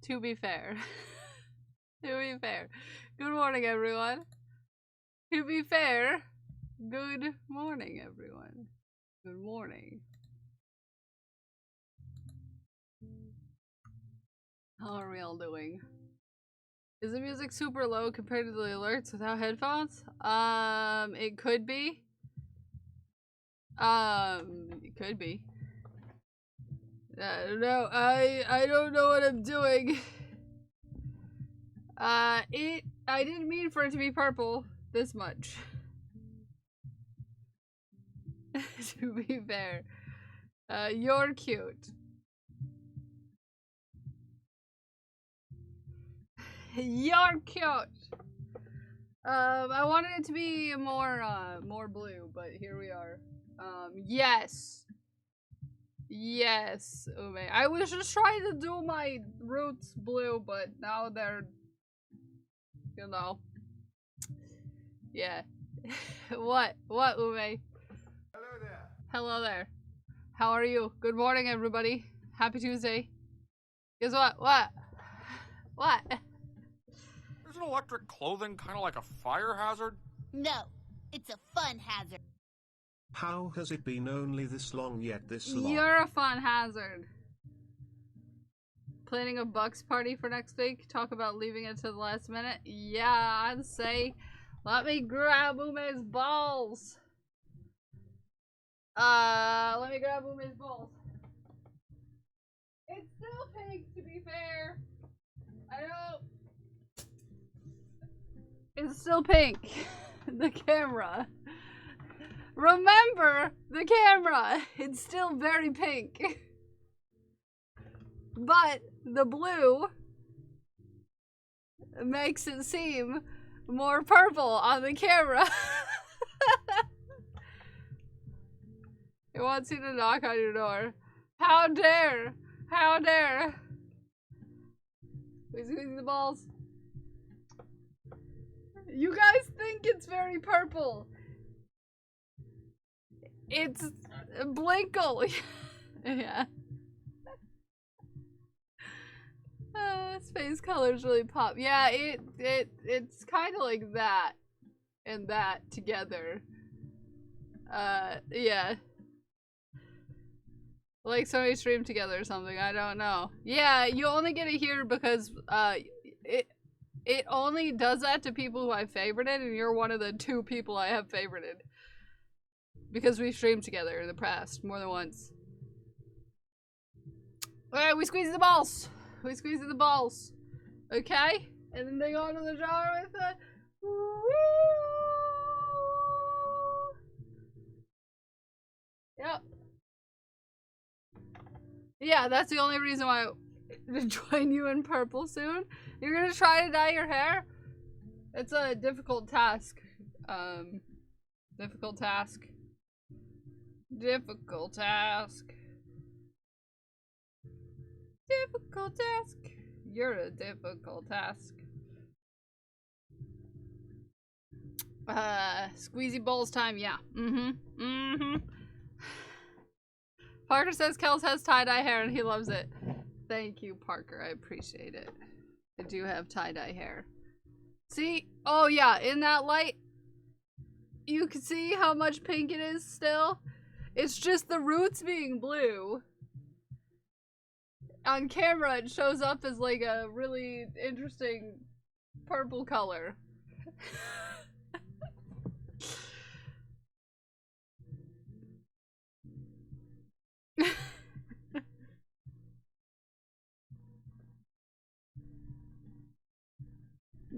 to be fair. To be fair. Good morning, everyone. To be fair, good morning, everyone. Good morning. How are we all doing? Is the music super low compared to the alerts without headphones? It could be. It could be. No, I don't know what I'm doing. I didn't mean for it to be purple this much. To be fair. You're cute. You're cute. I wanted it to be more blue, but here we are. Yes. Yes, Ume. I was just trying to do my roots blue, but now they're, you know. Yeah. What, Ume? Hello there. Hello there. How are you? Good morning, everybody. Happy Tuesday. Guess what? What? Isn't electric clothing kind of like a fire hazard? No, it's a fun hazard. How has it been only this long yet this long? You're a fun hazard. Planning a Bucks party for next week? Talk about leaving it to the last minute? Yeah, I'd say let me grab Ume's balls. Let me grab Ume's balls. It's still pink, to be fair. I know. It's still pink. The camera. Remember the camera. It's still very pink. But the blue makes it seem more purple on the camera. It wants you to knock on your door. How dare! How dare! Who's squeezing the balls? You guys think it's very purple. It's Blinkle. Yeah. Space colors really pop. Yeah, it's kind of like that and that together. Yeah. Like somebody streamed together or something. I don't know. Yeah, you only get it here because it only does that to people who I favorited, and you're one of the 2 people I have favorited. Because we streamed together in the past, more than once. Alright, we squeeze the balls. We squeeze the balls. Okay? And then they go into the jar with the... Yep. Yeah, that's the only reason why to join you in purple soon. You're gonna try to dye your hair? It's a difficult task. Difficult task. Difficult task. Difficult task. You're a difficult task. Squeezy balls time, yeah. Parker says Kels has tie-dye hair and he loves it. Thank you, Parker. I appreciate it. I do have tie-dye hair. See? Oh, yeah. In that light, you can see how much pink it is still. It's just the roots being blue. On camera, it shows up as like a really interesting purple color.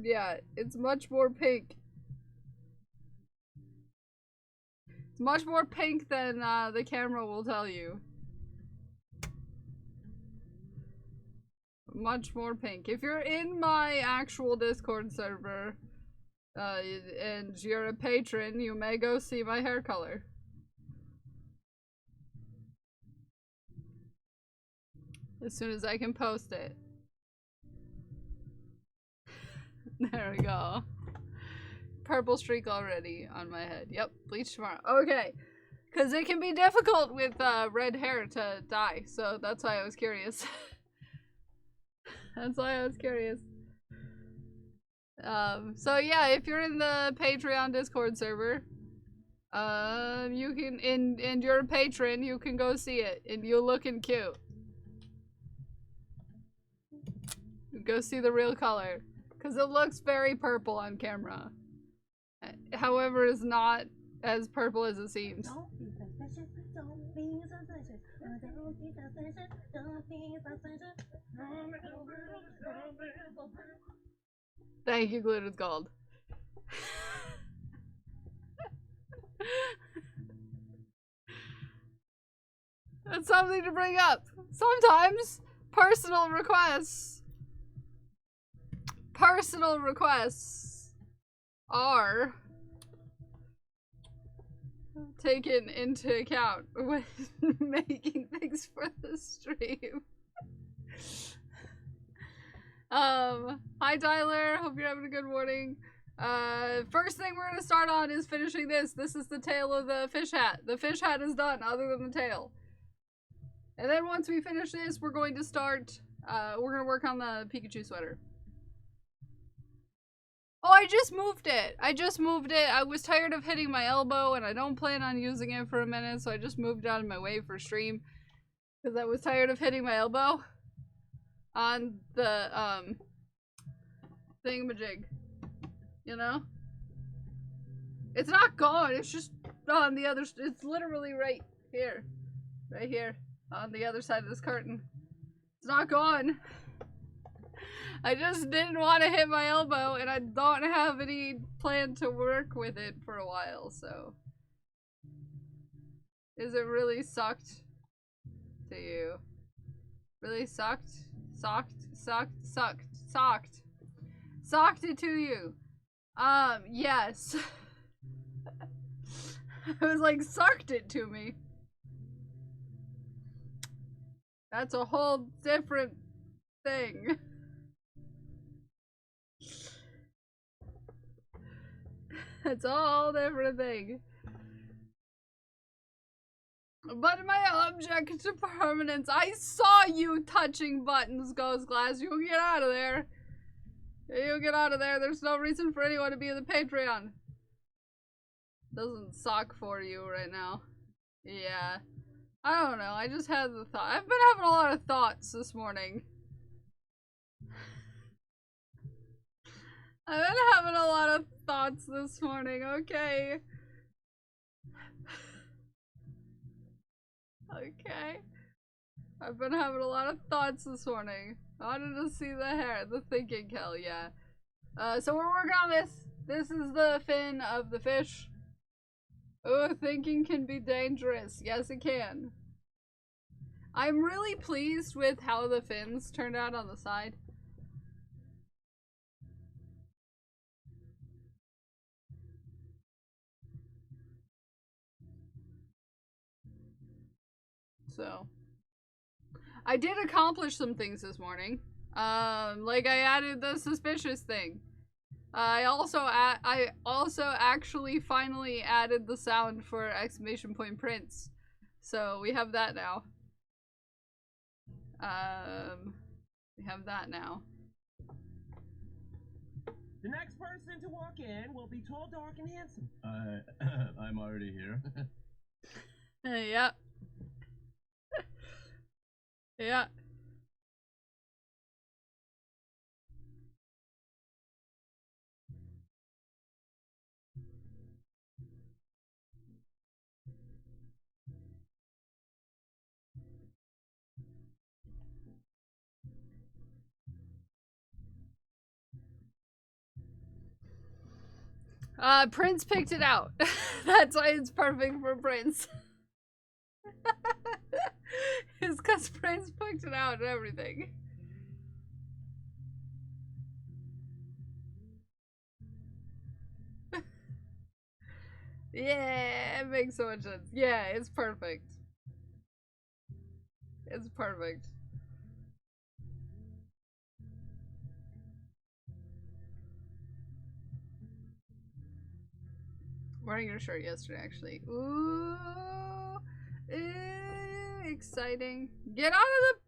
Yeah, it's much more pink. It's much more pink than the camera will tell you. Much more pink. If you're in my actual Discord server, and you're a patron, you may go see my hair color. As soon as I can post it. There we go. Purple streak already on my head. Yep, bleach tomorrow. Okay. Because it can be difficult with red hair to dye, so that's why I was curious. That's why I was curious. So yeah, if you're in the Patreon Discord server, you can, and you're a patron, you can go see it, and you're looking cute. Go see the real color, because it looks very purple on camera. However, it's not as purple as it seems. Thank you, Glittered Gold. That's something to bring up. Sometimes personal requests are taken into account when making things for the stream. Hi Tyler, hope you're having a good morning. First thing we're gonna start on is finishing this. This is the tail of the fish hat. The fish hat is done, other than the tail. And then once we finish this, we're going to start, we're gonna work on the Pikachu sweater. Oh, I just moved it. I was tired of hitting my elbow, and I don't plan on using it for a minute, so I just moved it out of my way for stream. Because I was tired of hitting my elbow on the, thingamajig. You know? It's not gone, it's just on the other, it's literally right here. Right here. On the other side of this curtain. It's not gone. I just didn't want to hit my elbow, and I don't have any plan to work with it for a while, so. Is it really sucked to you? Really sucked? Sucked it to you. Yes. I was like, sucked it to me. That's a whole different thing. It's a whole different thing. But my object to permanence, I saw you touching buttons, Ghost Glass. You get out of there. You get out of there. There's no reason for anyone to be in the Patreon. Doesn't suck for you right now. Yeah. I don't know. I just had the thought. I've been having a lot of thoughts this morning. I've been having a lot of thoughts this morning, okay? Okay. I've been having a lot of thoughts this morning. I wanted to see the hair, the thinking kill, yeah. So we're working on this. This is the fin of the fish. Oh, thinking can be dangerous. Yes, it can. I'm really pleased with how the fins turned out on the side. So, I did accomplish some things this morning. Like I added the suspicious thing. I also actually finally added the sound for exclamation point prints. So we have that now. We have that now. The next person to walk in will be tall, dark, and handsome. I'm already here. Yep. Yeah. Prince picked it out. That's why it's perfect for Prince. It's because Prince picked it out and everything. Yeah, it makes so much sense. Yeah, it's perfect. It's perfect. Wearing your shirt yesterday, actually. Ooh, exciting. Get out of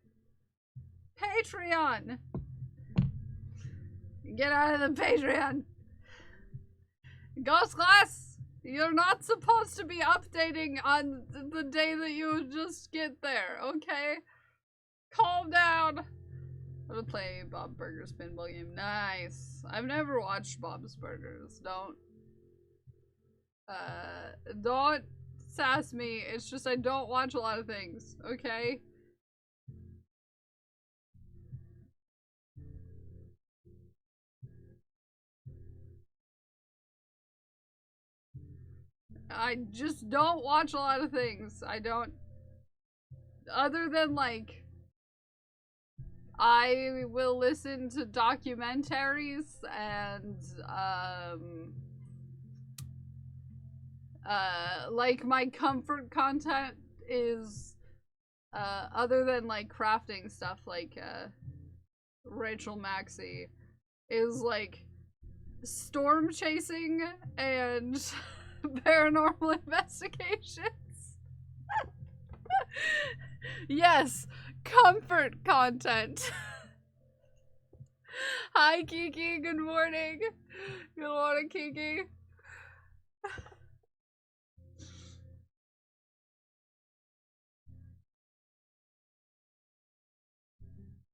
the Patreon. Get out of the Patreon. Ghost Class, you're not supposed to be updating on the day that you just get there, okay? Calm down. I'm gonna play Bob Burgers pinball game. Nice. I've never watched Bob's Burgers. Don't sass me. It's just I don't watch a lot of things, okay? I just don't watch a lot of things. I don't. Other than, like, I will listen to documentaries and, like, my comfort content is, other than, like, crafting stuff like, Rachel Maxey, is, like, storm chasing and paranormal investigations. Yes, comfort content. Hi, Kiki. Good morning. Good morning, Kiki.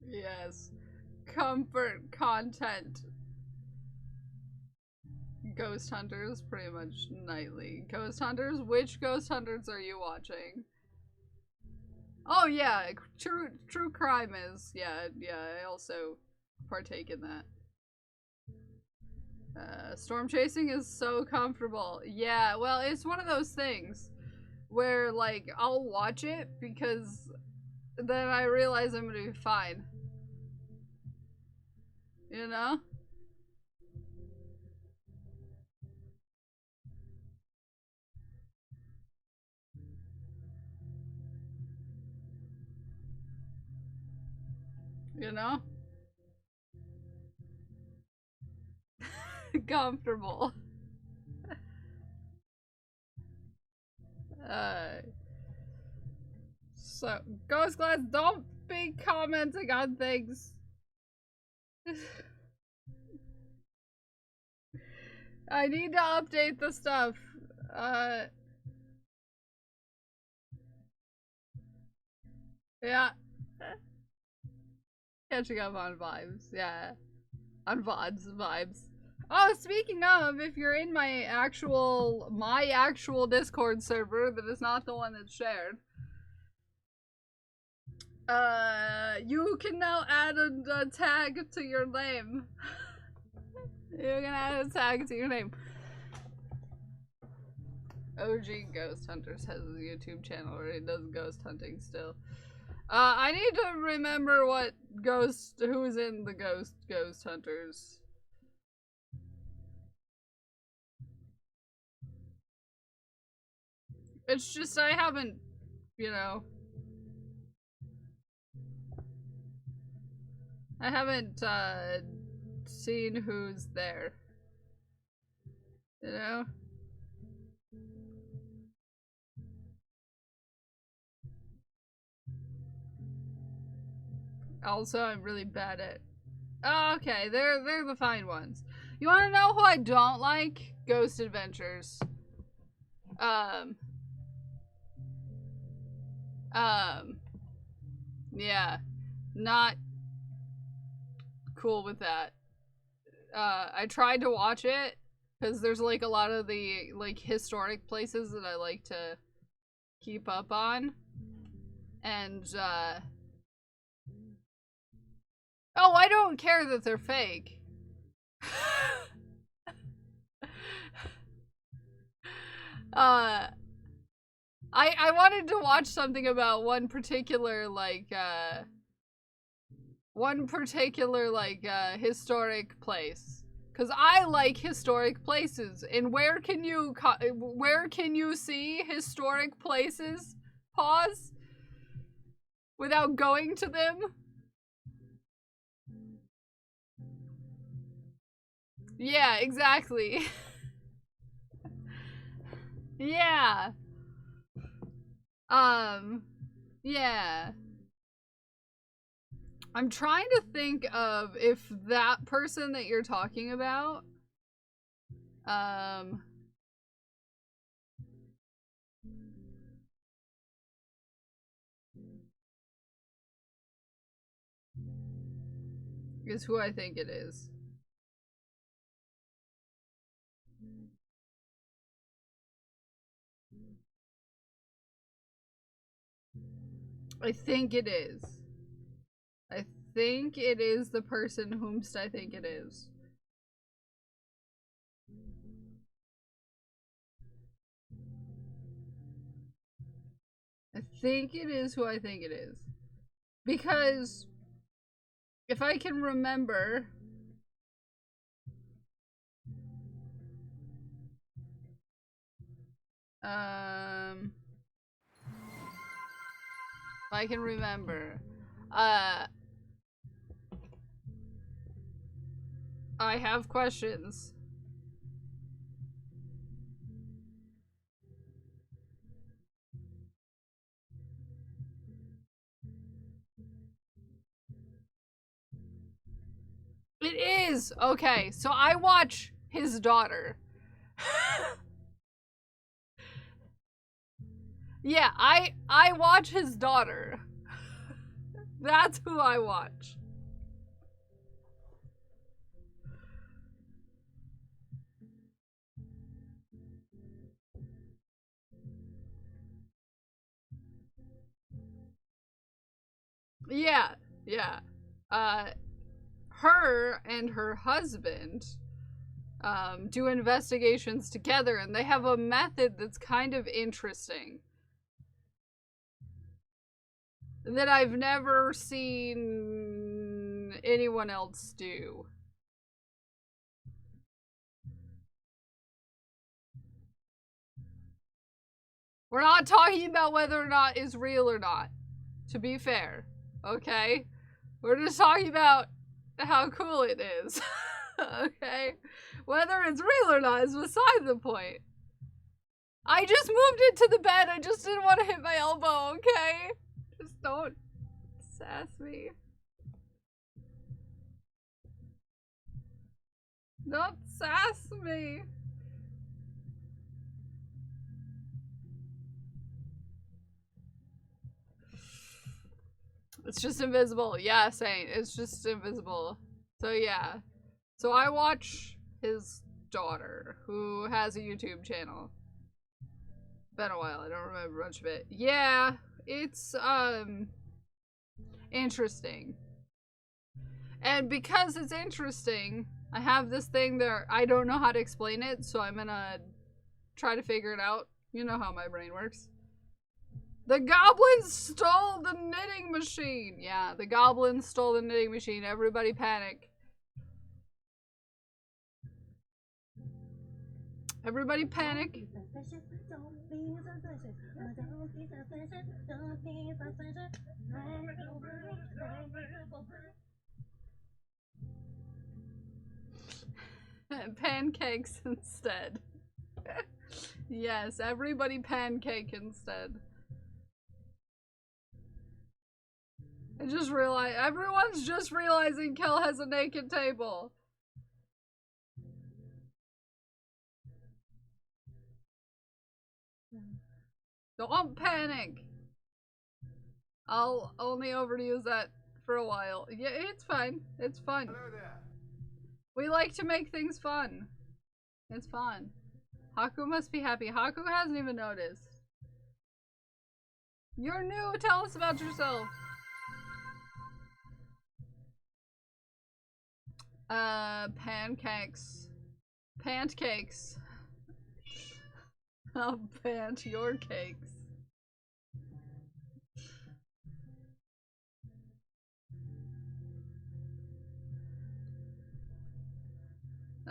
Yes, comfort content. Ghost Hunters, pretty much nightly. Ghost Hunters? Which Ghost Hunters are you watching? Oh yeah, true crime is, yeah, I also partake in that. Storm chasing is so comfortable. Yeah, well, it's one of those things where, like, I'll watch it because then I realize I'm gonna be fine. You know? You know? Comfortable. So, Ghost Glass, don't be commenting on things. I need to update the stuff. Yeah. Catching up on vibes, yeah. On VODs, vibes. Oh, speaking of, if you're in my actual Discord server that is not the one that's shared, you can now add a tag to your name. You can add a tag to your name. OG Ghost Hunters has a YouTube channel where he does ghost hunting still. I need to remember who's in the Ghost Hunters. It's just I haven't, you know, I haven't seen who's there. You know? Also, I'm really bad at... Oh, okay, they're the fine ones. You wanna know who I don't like? Ghost Adventures. Yeah. Not cool with that. I tried to watch it, because there's, like, a lot of the, like, historic places that I like to keep up on. And, oh, I don't care that they're fake. I wanted to watch something about one particular, like, historic place. Cause I like historic places, and where can you see historic places? Pause. Without going to them? Yeah, exactly. Yeah. Yeah. I'm trying to think of if that person that you're talking about, is who I think it is. I think it is. I think it is the person whomst I think it is. I think it is who I think it is. Because if I can remember, if I can remember, I have questions. It is! Okay, so I watch his daughter. Yeah, I watch his daughter. That's who I watch. Yeah, yeah. Her and her husband do investigations together, and they have a method that's kind of interesting that I've never seen anyone else do. We're not talking about whether or not it's real or not, to be fair, okay? We're just talking about how cool it is, okay? Whether it's real or not is beside the point. I just moved into the bed, I just didn't want to hit my elbow, okay? Just don't sass me. Don't sass me. It's just invisible. Yeah, Saint. It's just invisible. So yeah. So I watch his daughter, who has a YouTube channel. Been a while. I don't remember much of it. Yeah, it's interesting. And because it's interesting, I have this thing there. I don't know how to explain it, so I'm gonna try to figure it out. You know how my brain works. The goblins stole the knitting machine. Yeah, the goblins stole the knitting machine. Everybody panic. Everybody panic. Pancakes instead. Yes, everybody pancake instead. I just realized, everyone's just realizing Kel has a naked table. Don't panic. I'll only overuse that for a while. Yeah, it's fine. It's fun. Hello there. We like to make things fun. It's fun. Haku must be happy. Haku hasn't even noticed. You're new. Tell us about yourself. Pancakes. Pancakes. I'll pant your cakes.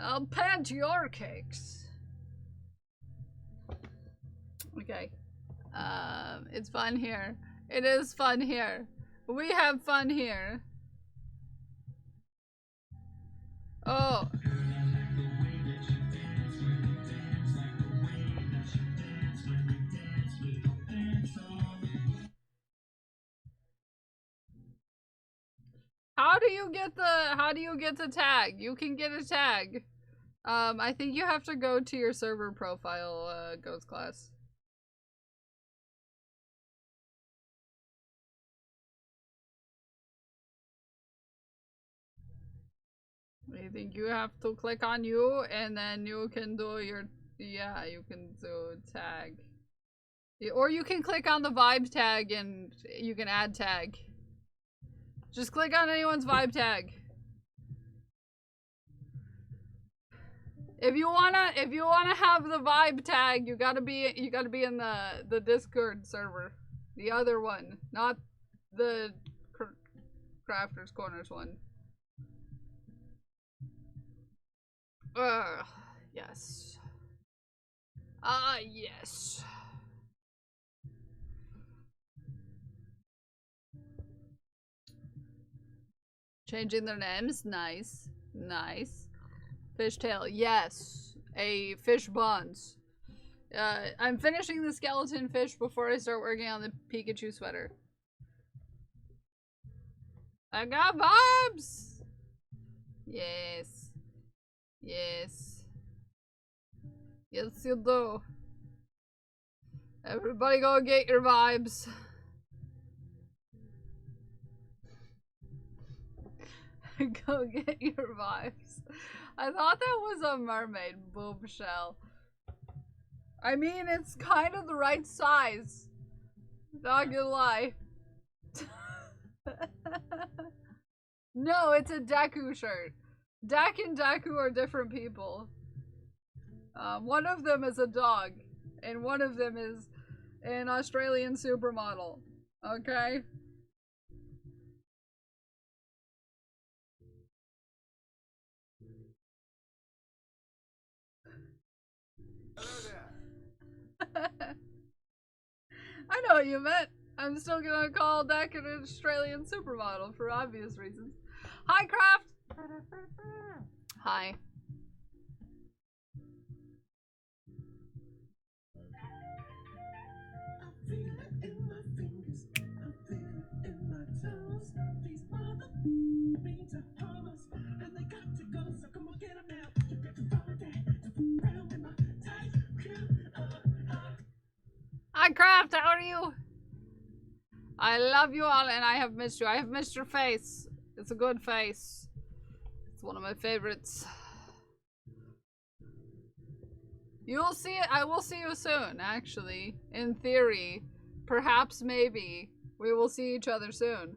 I'll pant your cakes. Okay. It's fun here. It is fun here. We have fun here. Oh. How do you get the tag? You can get a tag. I think you have to go to your server profile, Ghost Class. I think you have to click on you, and then you can do your, yeah, you can do tag. Or you can click on the vibe tag and you can add tag. Just click on anyone's vibe tag. If you wanna have the vibe tag, you gotta be in the Discord server, the other one, not the Crafters Corners one. Yes. Ah, yes. Changing their names, nice, nice. Fishtail, yes. A fish buns. I'm finishing the skeleton fish before I start working on the Pikachu sweater. I got vibes! Yes. Yes. Yes, you do. Everybody go get your vibes. Go get your vibes. I thought that was a mermaid boob shell. I mean, it's kind of the right size. Not gonna lie. No, it's a Deku shirt. Dak and Deku are different people. One of them is a dog, and one of them is an Australian supermodel. Okay? I know what you meant. I'm still gonna call Dak an Australian supermodel for obvious reasons. Hi, Craft! Hi. Hi, Craft, how are you? I love you all, and I have missed you. I have missed your face. It's a good face. It's one of my favorites. You'll see it. I will see you soon, actually. In theory. Perhaps, maybe. We will see each other soon.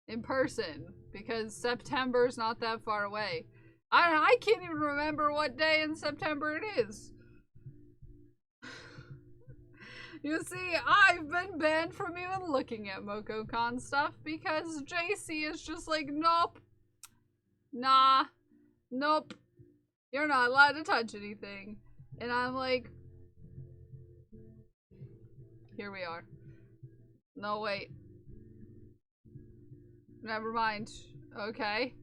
In person. Because September's not that far away. I can't even remember what day in September it is. You see, I've been banned from even looking at MocoCon stuff because JC is just like, nope. Nah. Nope. You're not allowed to touch anything. And I'm like, here we are. No, wait. Never mind. Okay.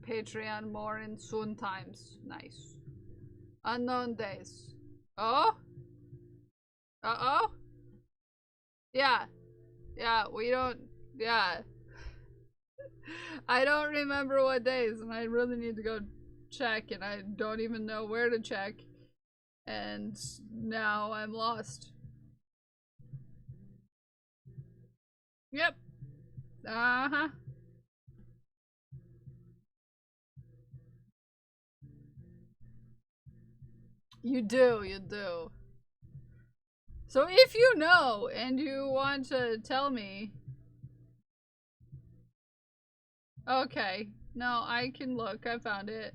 Patreon more in soon times. Nice. Unknown days. Oh? Uh-oh? Yeah. Yeah, we don't... Yeah. I don't remember what days, and I really need to go check, and I don't even know where to check. And now I'm lost. Yep. Uh-huh. You do, you do. So if you know and you want to tell me... Okay. No, I can look. I found it.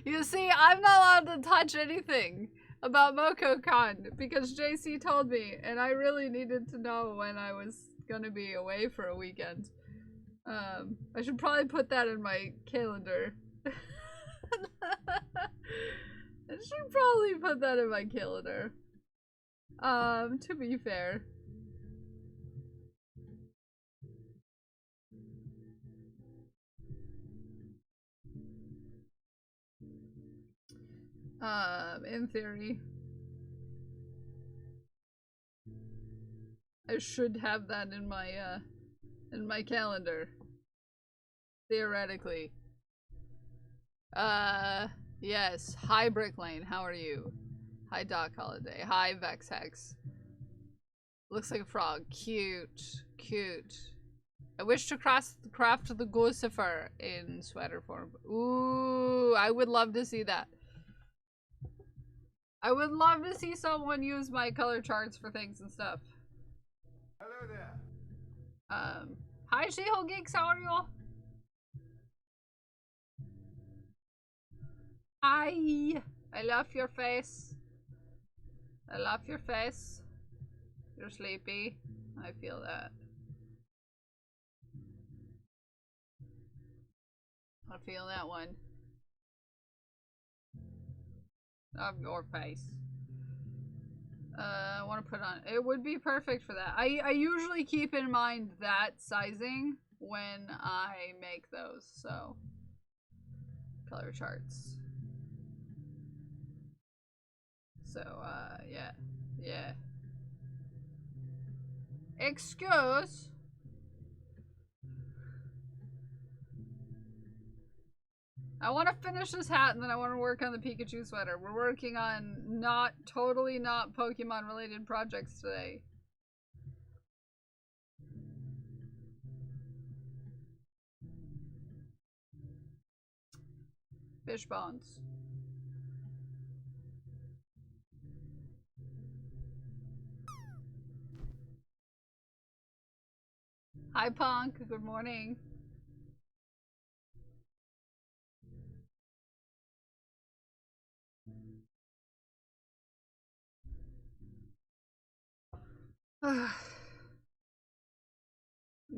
You see, I'm not allowed to touch anything. about MocoCon because JC told me, and I really needed to know when I was gonna be away for a weekend. I should probably put that in my calendar. I should probably put that in my calendar. To be fair. In theory. I should have that in my calendar. Theoretically. Yes. Hi, Brick Lane. How are you? Hi, Doc Holiday. Hi, Vex Hex. Looks like a frog. Cute. Cute. I wish to craft the Goosifer in sweater form. Ooh, I would love to see that. I would love to see someone use my color charts for things and stuff. Hello there. Hi, She-Hulk Geeks. How are you? Hi. I love your face. I love your face. You're sleepy. I feel that. I feel that one. Of your face. I want to put on. It would be perfect for that. I usually keep in mind that sizing when I make those. So color charts. So yeah. Excuse. I want to finish this hat and then I want to work on the Pikachu sweater. We're working on not Pokemon related projects today. Fish bones. Hi Punk, good morning.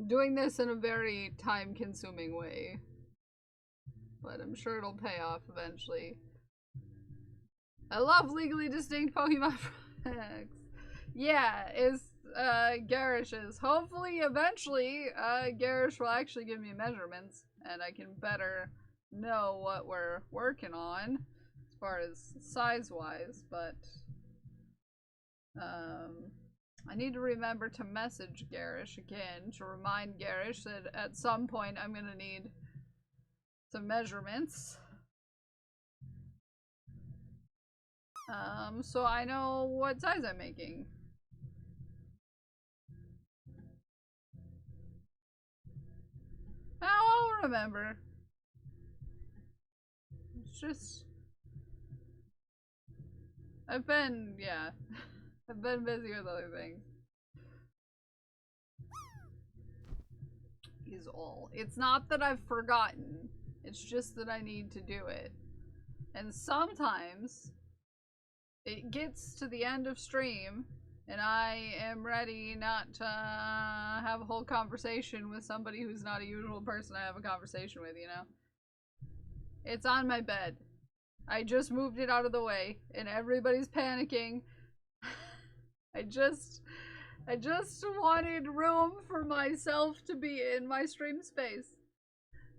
Doing this in a very time-consuming way, but I'm sure it'll pay off eventually. I love legally distinct Pokemon products. Yeah, is Garish's. Hopefully, eventually, Garish will actually give me measurements, and I can better know what we're working on as far as size-wise, but I need to remember to message Garish again to remind Garish that at some point I'm gonna need some measurements. So I know what size I'm making. I'll remember. It's just... I've been busy with other things. Is all. It's not that I've forgotten. It's just that I need to do it. And sometimes it gets to the end of stream and I am ready not to have a whole conversation with somebody who's not a usual person I have a conversation with, you know? It's on my bed. I just moved it out of the way and everybody's panicking. I just wanted room for myself to be in my stream space.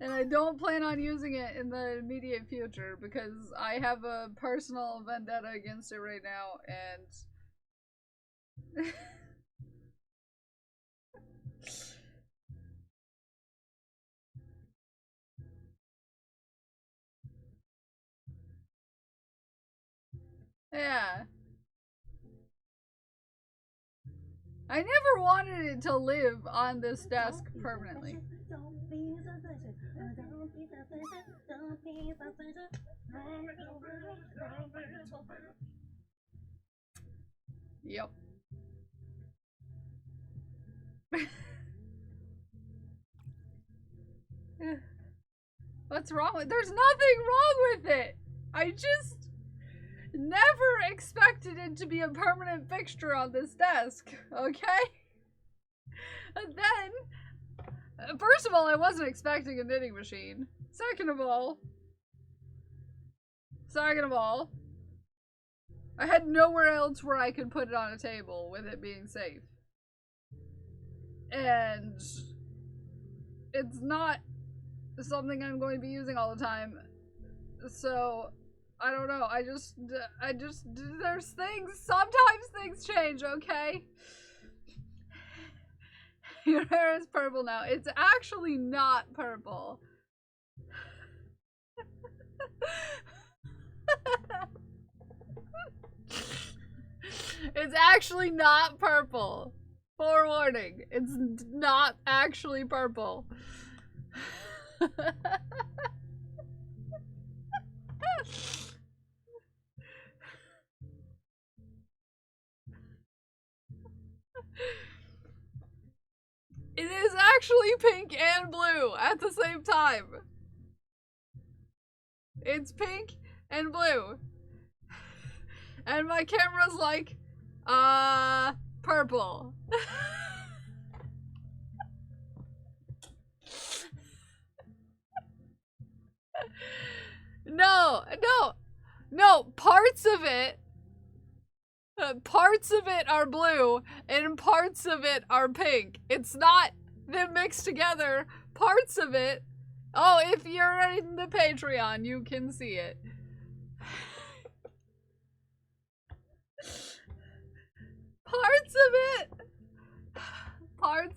And I don't plan on using it in the immediate future because I have a personal vendetta against it right now and yeah. I never wanted it to live on this desk permanently. Yep. What's wrong with? There's nothing wrong with it. I just never expected it to be a permanent fixture on this desk, okay? And then, first of all, I wasn't expecting a knitting machine. Second of all, I had nowhere else where I could put it on a table with it being safe. And it's not something I'm going to be using all the time. So, I don't know. I just, there's things, sometimes things change, okay? Your hair is purple now. It's actually not purple. It's actually not purple. Forewarning, it's not actually purple. It is actually pink and blue at the same time. It's pink and blue. And my camera's like, purple. No, parts of it are blue and parts of it are pink. It's not them mixed together. Parts of it, oh, if you're in the Patreon, you can see it. Parts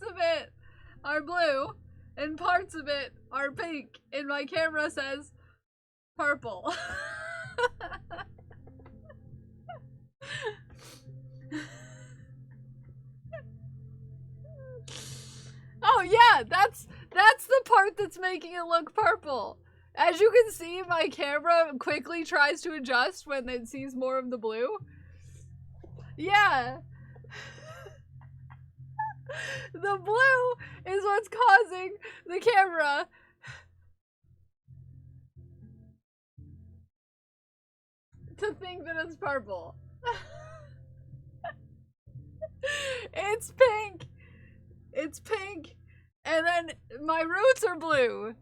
of it are blue and parts of it are pink, and my camera says purple. Oh yeah, that's the part that's making it look purple. As you can see, my camera quickly tries to adjust when it sees more of the blue. Yeah. The blue is what's causing the camera to think that it's purple. It's pink. It's pink. And then my roots are blue.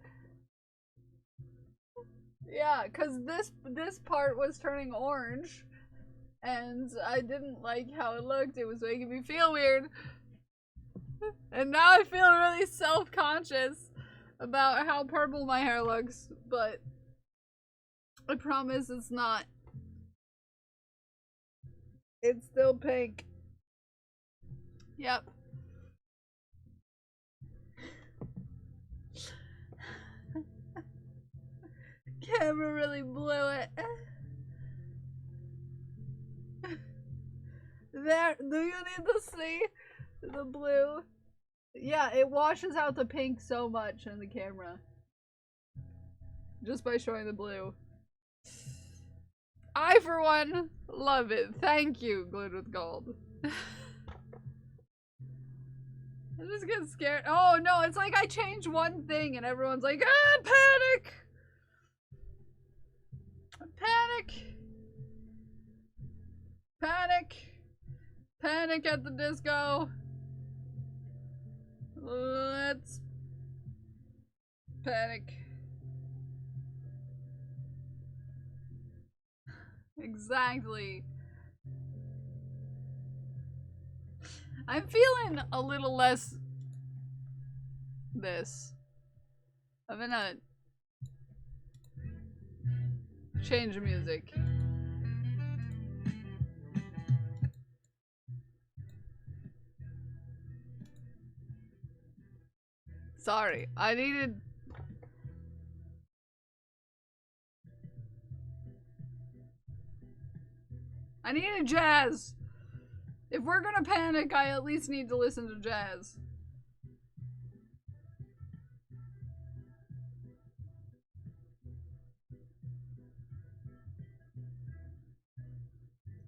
Yeah, cause this part was turning orange. And I didn't like how it looked. It was making me feel weird. And now I feel really self-conscious about how purple my hair looks, but I promise it's not. It's still pink. Yep. Camera really blew it. There, do you need to see the blue? Yeah, it washes out the pink so much in the camera. Just by showing the blue. I, for one, love it. Thank you, Glued with Gold. I just get scared. Oh no, it's like I changed one thing and everyone's like, ah, panic! Panic! Panic! Panic at the disco! Let's panic. Exactly. I'm feeling a little less this. I'm gonna change the music. Sorry, I needed jazz. If we're gonna panic, I at least need to listen to jazz.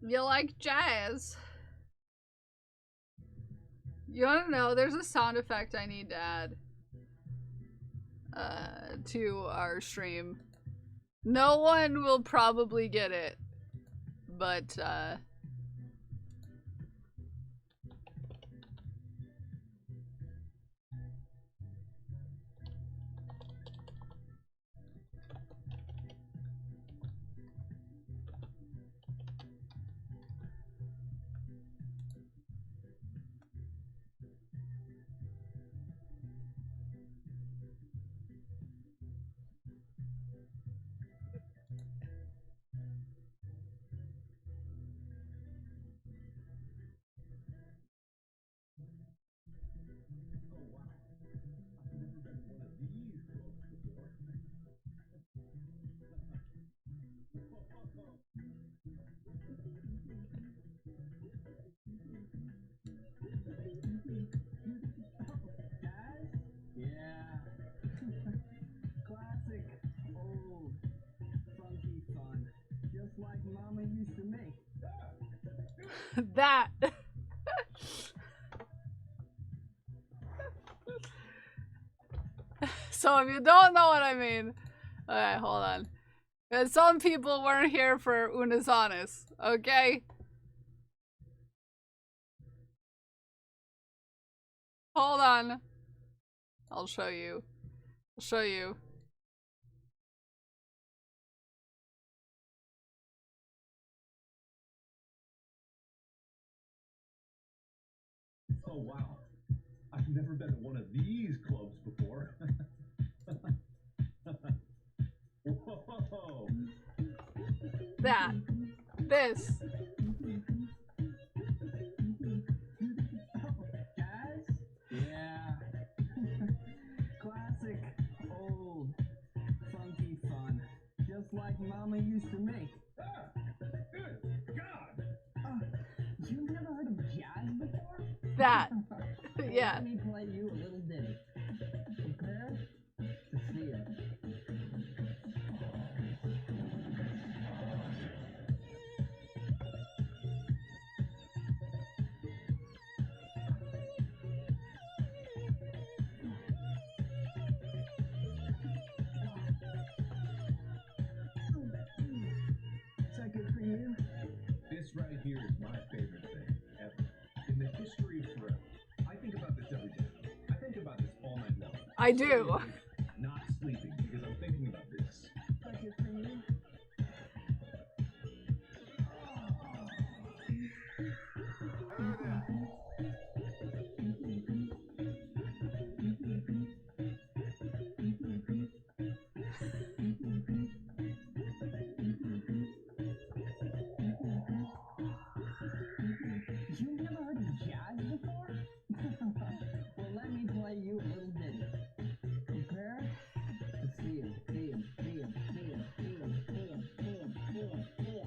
You like jazz? You wanna know, there's a sound effect I need to add to our stream. No one will probably get it, But, Yeah. Classic, old, funky fun. Just like Mama used to make. that. So if you don't know what I mean, alright, hold on. Some people weren't here for Unasanis, okay? Hold on. I'll show you. I'll show you. Oh wow. I've never been to one of these clubs before. Whoa. That. This. Guys? Yeah. Classic, old, funky fun. Just like Mama used to make. Good God! You never heard of jazz before? That. Well, Yeah. Let me play you a little ditty. Prepare to feel. Is that good for you? This right here is my favorite thing ever. In the history of forever. I think about this every day. I think about this all night long. I do. Not sleeping because I'm thinking about this. Is that good for you? Hello there. You never heard of jazz before? Well, let me play you a little ditty. Prepare to feel, feel, feel, feel, feel, feel, feel, feel, feel,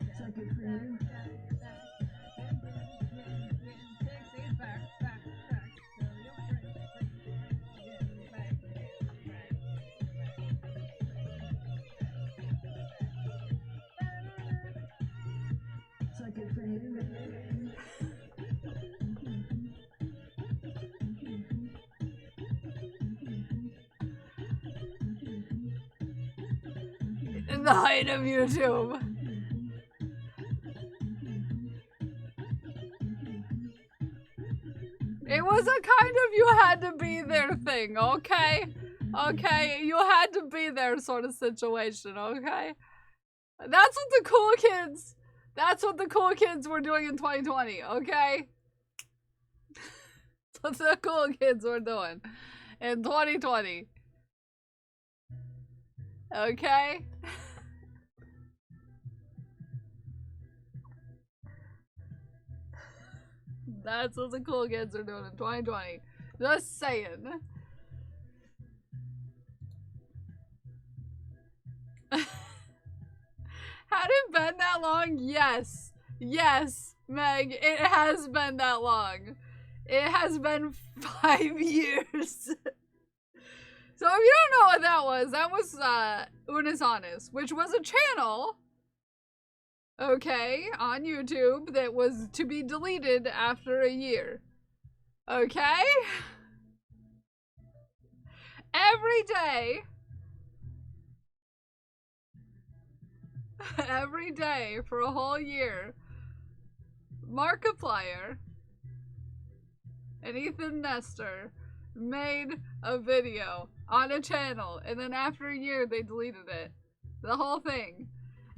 Is that good for you? Is that good for you? In the height of YouTube. It was a kind of you had to be there thing, okay? Okay, you had to be there sort of situation, okay? That's what the cool kids were doing in 2020, okay? That's what the cool kids were doing in 2020. Okay? That's what the cool kids are doing in 2020. Just saying. Had it been that long? Yes. Yes, Meg, it has been that long. It has been 5 years. So if you don't know what that was Unis Honest, which was a channel, okay, on YouTube that was to be deleted after a year. Okay? Every day, every day for a whole year, Markiplier and Ethan Nestor made a video on a channel, and then after a year they deleted it. The whole thing.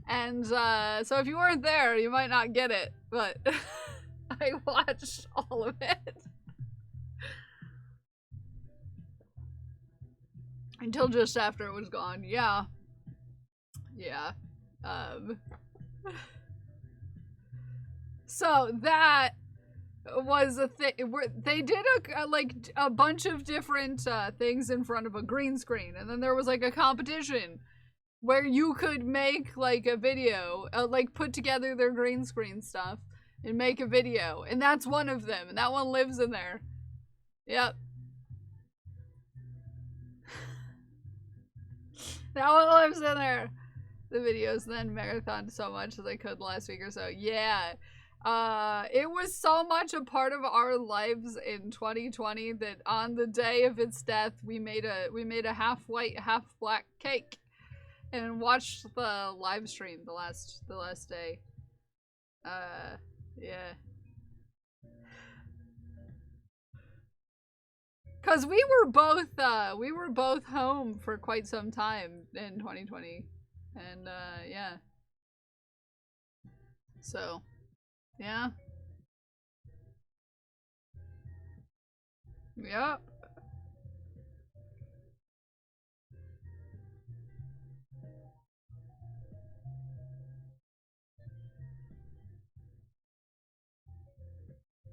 And so if you weren't there, you might not get it, but I watched all of it. Until just after it was gone. Yeah. Yeah. So that was a thing where they did a bunch of different things in front of a green screen, and then there was like a competition where you could make like a video, like put together their green screen stuff and make a video, and that's one of them, and that one lives in there. Yep. That one lives in there. The videos then marathoned so much as I could last week or so. Yeah. It was so much a part of our lives in 2020 that on the day of its death, we made a half white, half black cake and watched the live stream the last day. Yeah. Cause we were both home for quite some time in 2020. And yeah. So yeah. Yep.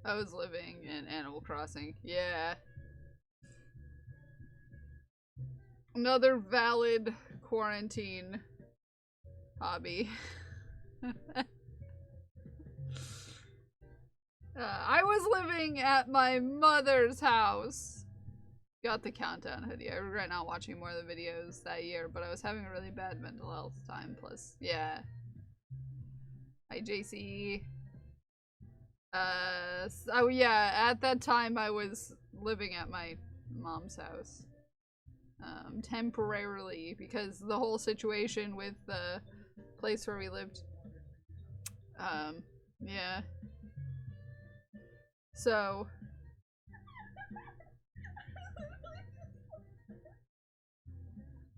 I was living in Animal Crossing. Yeah. Another valid quarantine hobby. I was living at my mother's house. Got the countdown hoodie. I regret not watching more of the videos that year, but I was having a really bad mental health time. Plus, yeah. Hi, JC. Oh yeah, at that time I was living at my mom's house. Temporarily, because the whole situation with the place where we lived. Yeah. So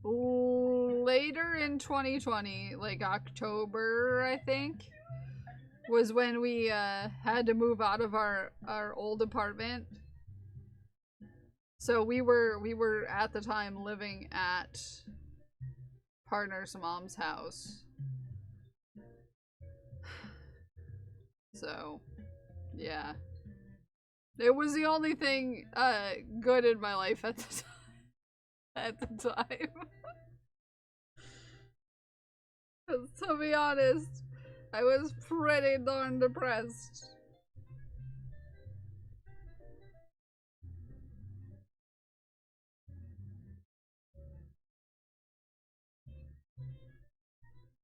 later in 2020, like October, I think, was when we had to move out of our old apartment. So we were at the time living at partner's mom's house. So yeah. It was the only thing good in my life at the time. At the time. To be honest, I was pretty darn depressed.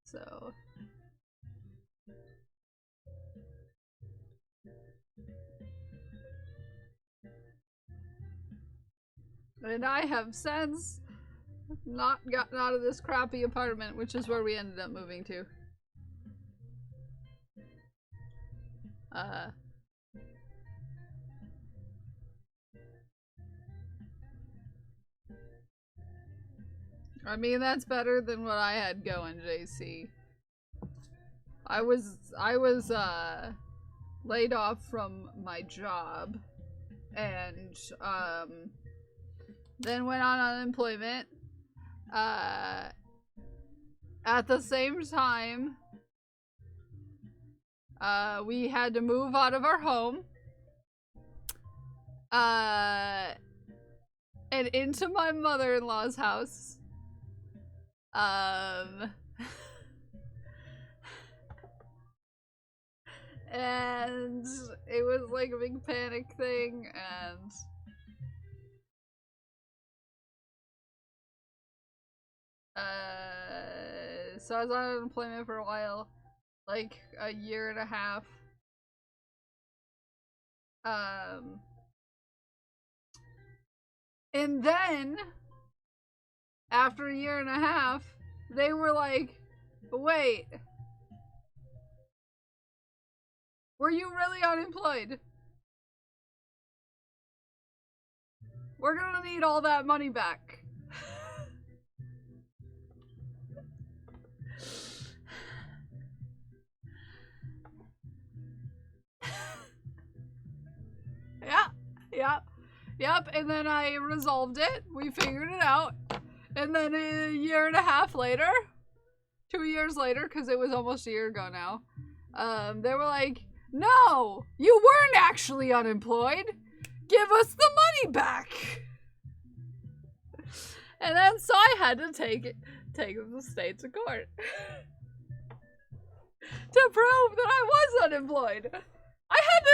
So and I have since not gotten out of this crappy apartment, which is where we ended up moving to. I mean, that's better than what I had going, JC. I was laid off from my job and then went on unemployment. At the same time, we had to move out of our home and into my mother-in-law's house. And it was like a big panic thing, and so I was on unemployment for a while, like a year and a half. And then, after a year and a half, they were like, wait, were you really unemployed? We're gonna need all that money back. Yep, and then I resolved it. We figured it out. And then a year and a half later, 2 years later, because it was almost a year ago now, they were like, no, you weren't actually unemployed. Give us the money back. And then so I had to take the state to court to prove that I was unemployed. I had to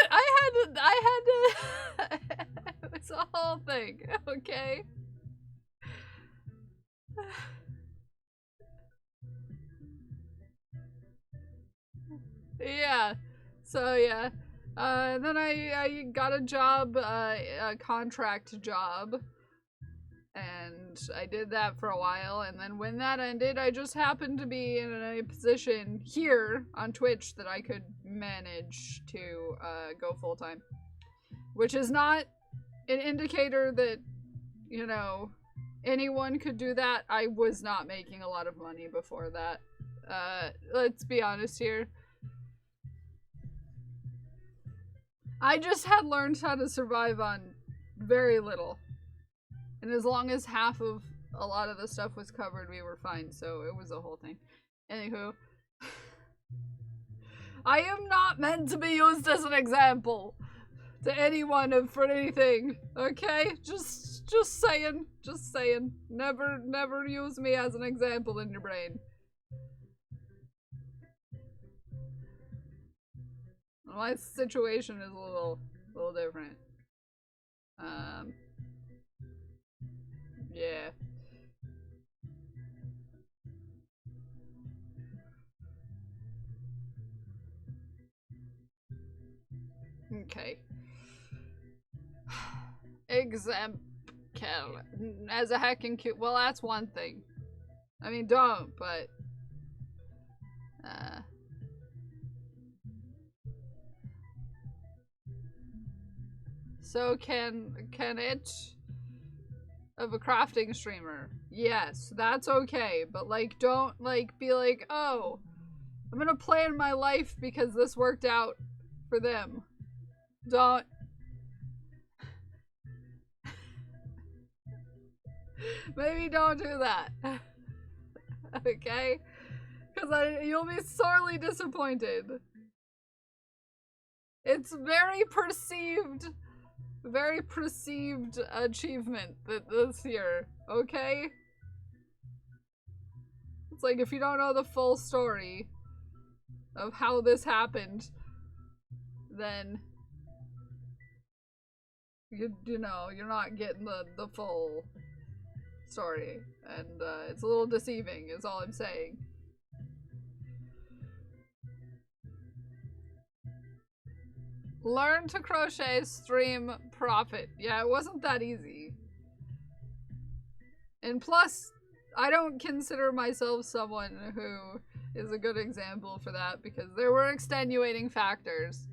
it's a whole thing, okay? Yeah, so yeah. Then I got a job, a contract job, and I did that for a while, and then when that ended, I just happened to be in a position here on Twitch that I could manage to go full-time. Which is not an indicator that, you know, anyone could do that. I was not making a lot of money before that. Let's be honest here. I just had learned how to survive on very little. And as long as half of a lot of the stuff was covered, we were fine. So it was a whole thing. Anywho. I am not meant to be used as an example to anyone for anything. Okay? Just saying. Just saying. Never use me as an example in your brain. My situation is a little different. Yeah. Okay. Example. As a hacking cute. Well, that's one thing. I mean, don't, but so can it of a crafting streamer? Yes, that's okay, but like don't like be like, oh, I'm gonna plan my life because this worked out for them. Don't. Maybe don't do that. Okay? Because you'll be sorely disappointed. It's very perceived achievement this year, okay? It's like if you don't know the full story of how this happened, then you know, you're not getting the full story, and it's a little deceiving is all I'm saying. Learn to crochet, stream, profit. Yeah, it wasn't that easy. And plus, I don't consider myself someone who is a good example for that because there were extenuating factors.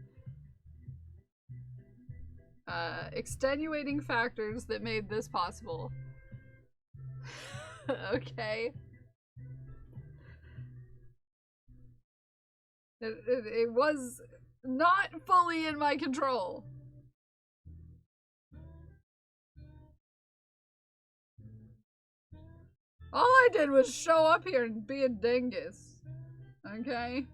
Extenuating factors that made this possible. Okay. It was not fully in my control. All I did was show up here and be a dingus. Okay?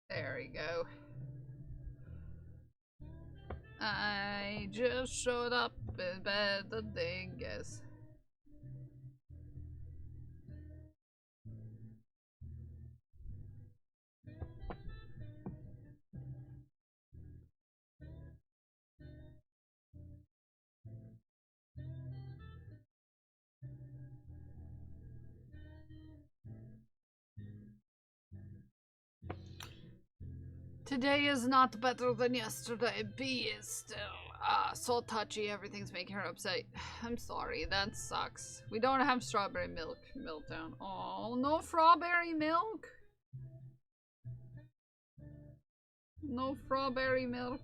There we go. I just showed up in bed, the dingus. Today is not better than yesterday. B is still so touchy. Everything's making her upset. I'm sorry, that sucks. We don't have strawberry milk. Meltdown. Oh, no strawberry milk. No strawberry milk.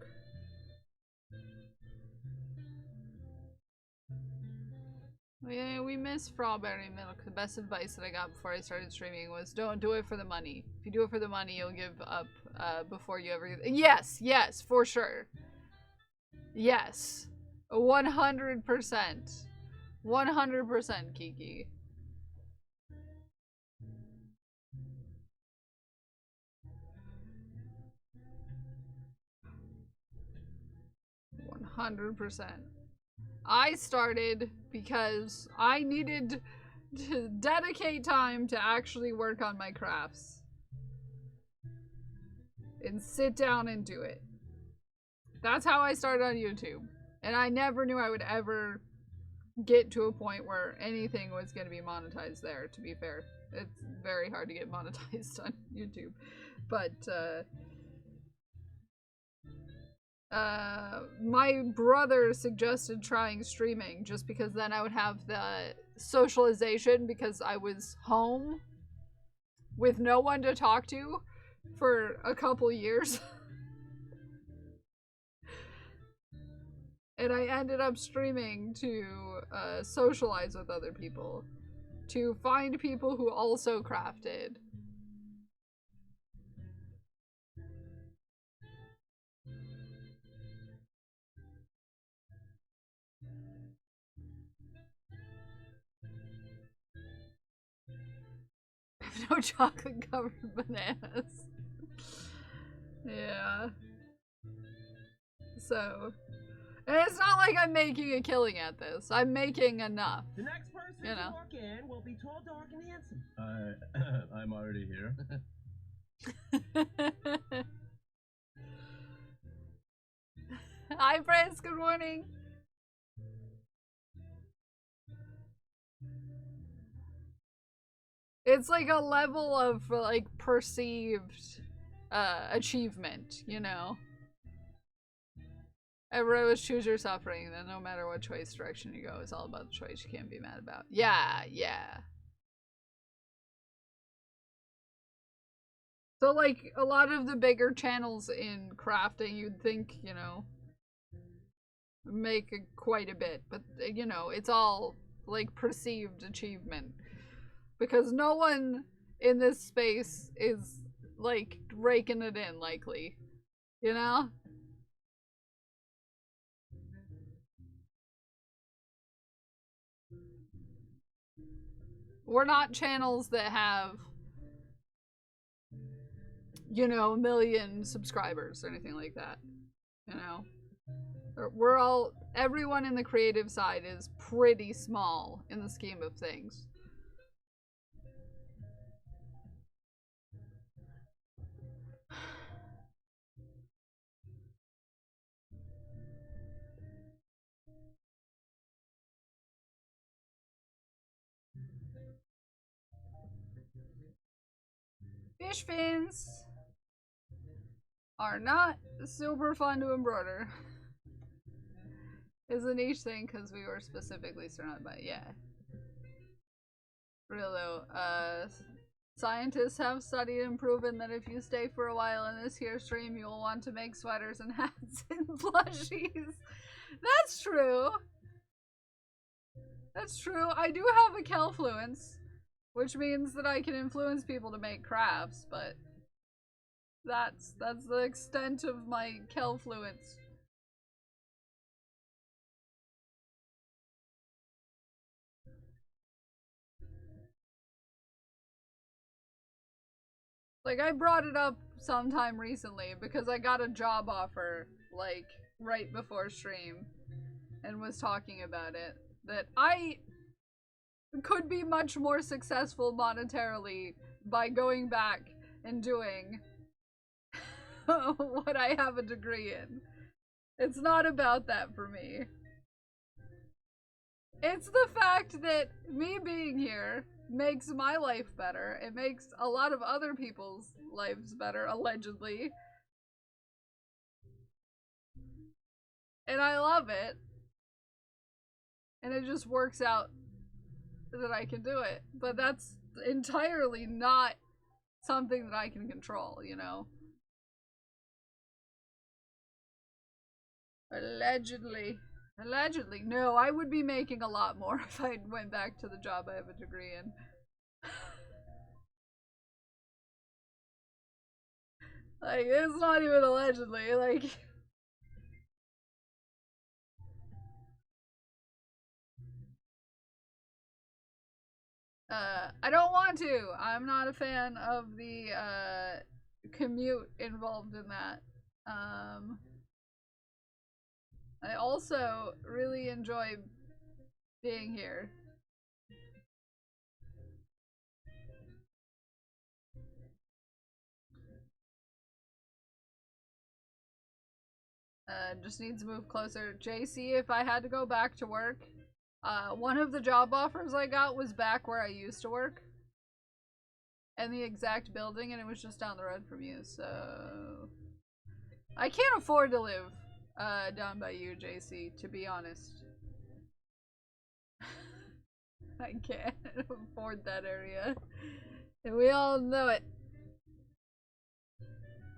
Yeah, we miss strawberry milk. The best advice that I got before I started streaming was don't do it for the money. If you do it for the money, you'll give up before you ever... Yes, yes, for sure. Yes. 100%. 100%, Kiki. $100%. I started because I needed to dedicate time to actually work on my crafts. And sit down and do it. That's how I started on YouTube. And I never knew I would ever get to a point where anything was going to be monetized there, to be fair. It's very hard to get monetized on YouTube. But, my brother suggested trying streaming just because then I would have the socialization because I was home with no one to talk to for a couple years. And I ended up streaming to socialize with other people, to find people who also crafted. No chocolate covered bananas. Yeah. So, and it's not like I'm making a killing at this. I'm making enough. The next person You to know. walk in will be tall, dark, and handsome. I'm already here. Hi, Prince. Good morning. It's like a level of like perceived achievement, you know. Everyone was choose your suffering, then no matter what choice direction you go, it's all about the choice you can't be mad about. Yeah, yeah. So like a lot of the bigger channels in crafting, you'd think, you know, make quite a bit, but you know, it's all like perceived achievement. Because no one in this space is, like, raking it in, likely. You know? We're not channels that have, you know, 1 million subscribers or anything like that. You know? We're all, everyone in the creative side is pretty small in the scheme of things. Fish fins are not super fun to embroider. It's a niche thing because we were specifically surrounded by it. Yeah. Real though, scientists have studied and proven that if you stay for a while in this here stream, you'll want to make sweaters and hats and plushies. That's true. That's true. I do have a Kelfluence, which means that I can influence people to make crafts, but that's the extent of my Kelfluence. Like, I brought it up sometime recently because I got a job offer, like, right before stream and was talking about it. That I could be much more successful monetarily by going back and doing what I have a degree in. It's not about that for me. It's the fact that me being here makes my life better. It makes a lot of other people's lives better, allegedly. And I love it. And it just works out that I can do it. But that's entirely not something that I can control, you know? Allegedly. Allegedly. No, I would be making a lot more if I went back to the job I have a degree in. Like, it's not even allegedly, like... I don't want to. I'm not a fan of the, commute involved in that. I also really enjoy being here. Just needs to move closer. JC, if I had to go back to work, one of the job offers I got was back where I used to work. And the exact building, and it was just down the road from you, so... I can't afford to live, down by you, JC, to be honest. I can't afford that area. And we all know it.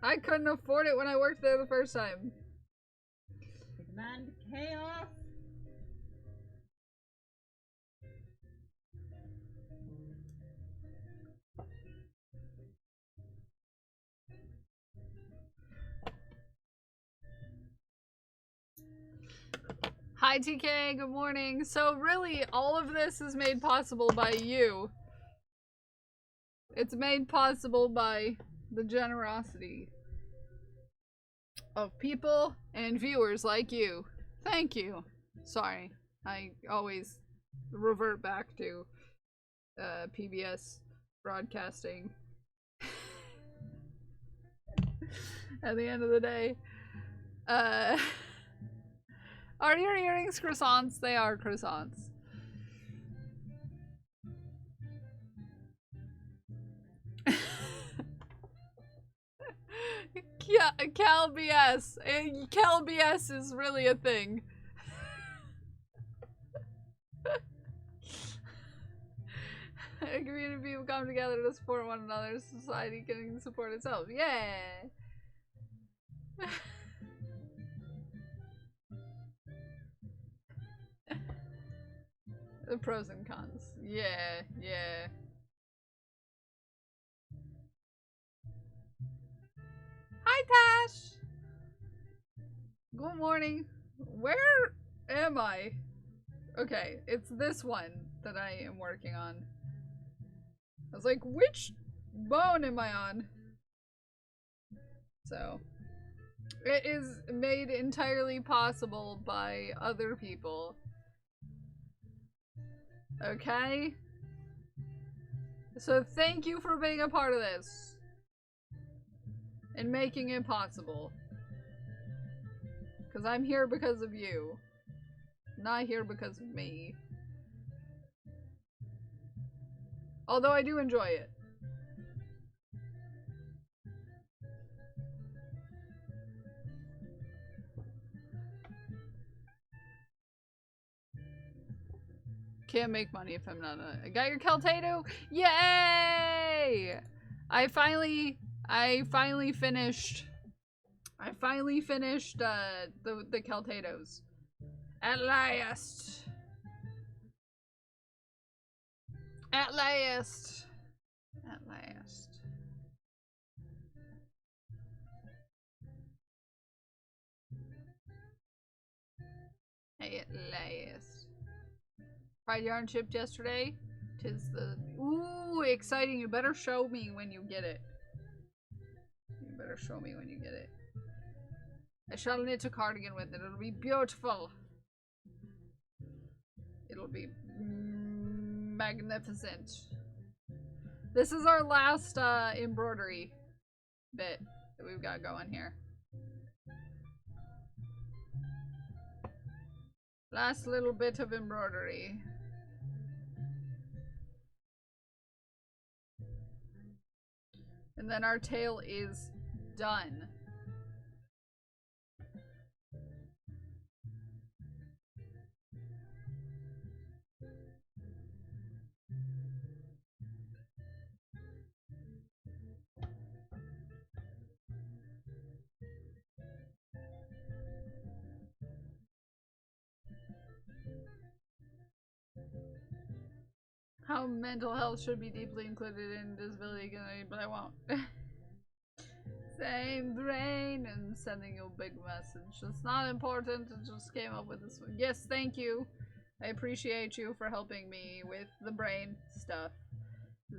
I couldn't afford it when I worked there the first time. Command chaos. Hi TK, good morning. So really, all of this is made possible by you. It's made possible by the generosity of people and viewers like you. Thank you. Sorry, I always revert back to PBS broadcasting at the end of the day. Are your earrings croissants? They are croissants. Cal BS. Cal BS is really a thing. A community of people come together to support one another. Society can support itself. Yeah. The pros and cons. Yeah, yeah. Hi, Tash! Good morning. Where am I? Okay, it's this one that I am working on. I was like, which bone am I on? So, it is made entirely possible by other people. Okay? So thank you for being a part of this. And making it possible. Because I'm here because of you. Not here because of me. Although I do enjoy it. Can't make money if I'm not a... Got your Keltato? Yay! I finally finished the Keltatos. At last. At last. At last. At last. Fried yarn shipped yesterday. Tis the... Ooh, exciting. You better show me when you get it. You better show me when you get it. I shall knit a cardigan with it. It'll be beautiful. It'll be magnificent. This is our last embroidery bit that we've got going here. Last little bit of embroidery. And then our tail is done. how mental health should be deeply included in disability, but I won't. Same brain and sending you a big message. It's not important, I just came up with this one. Yes, thank you. I appreciate you for helping me with the brain stuff,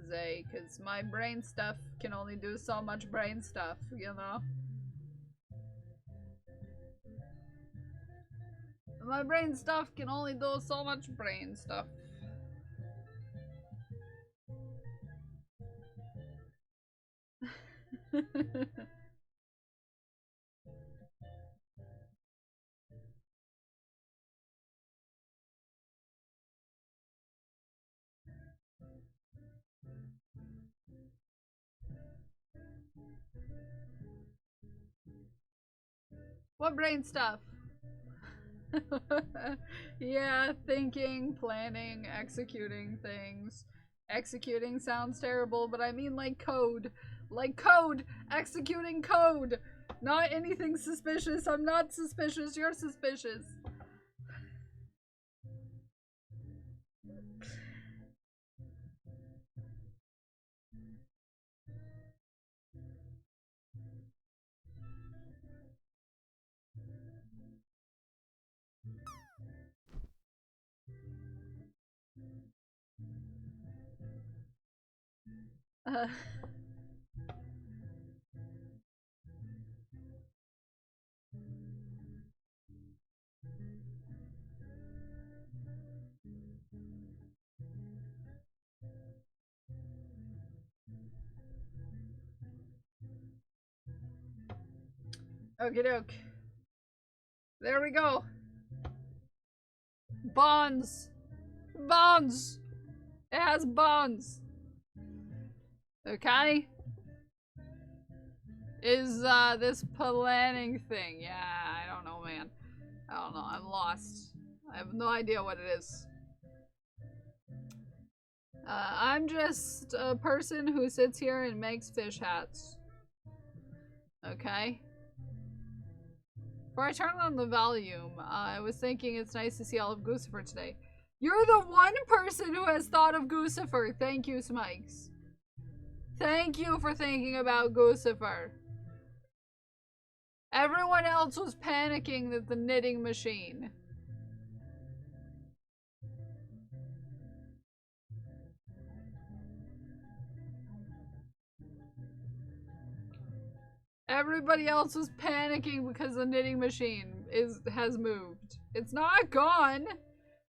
Zay, because my brain stuff can only do so much brain stuff, you know? My brain stuff can only do so much brain stuff. What brain stuff? Yeah, thinking, planning, executing things. Executing sounds terrible, but I mean like code. Like code! Executing code! Not anything suspicious. I'm not suspicious, you're suspicious. Uh, Okie doke. There we go. Bonds. Bonds. It has bonds. Okay. Is this planning thing? Yeah, I don't know, man. I don't know. I'm lost. I have no idea what it is. I'm just a person who sits here and makes fish hats. Okay. Before I turn on the volume, I was thinking it's nice to see all of Goosifer today. You're the one person who has thought of Goosifer. Thank you, Smikes. Thank you for thinking about Goosifer. Everyone else was panicking that the knitting machine. Everybody else was panicking because the knitting machine has moved. It's not gone.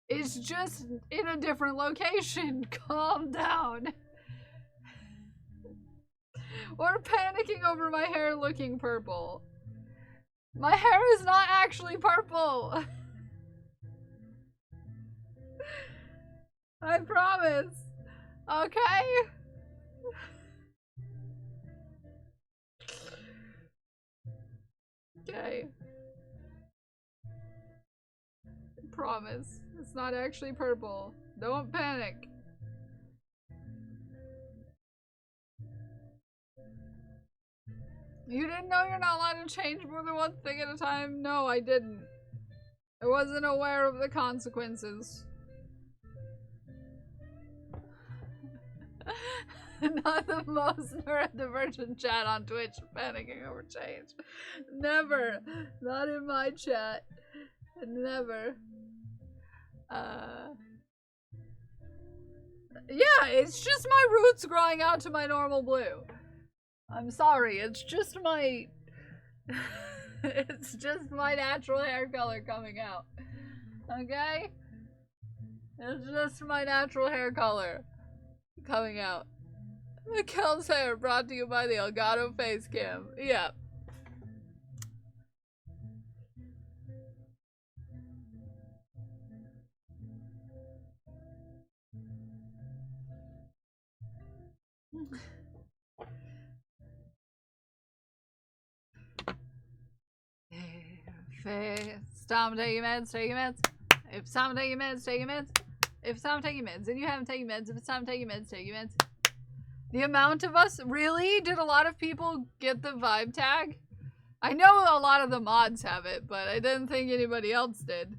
It's just in a different location. Calm down. We're panicking over my hair looking purple. My hair is not actually purple. I promise. Okay? Okay. I promise. It's not actually purple. Don't panic. You didn't know you're not allowed to change more than one thing at a time? No, I didn't. I wasn't aware of the consequences. Not the most neurodivergent chat on Twitch panicking over change. Never. Not in my chat. Never. Yeah, it's just my roots growing out to my normal blue. I'm sorry, it's just my... it's just my natural hair color coming out. Okay? It's just my natural hair color coming out. Kel's hair brought to you by the Elgato face cam. Yeah. If it's time to take your meds, take your meds. If it's time to take your meds, take your meds. If it's time to take your meds, and you haven't taken meds, if it's time to take your meds, take your meds. The amount of us, really? Did a lot of people get the vibe tag? I know a lot of the mods have it, but I didn't think anybody else did.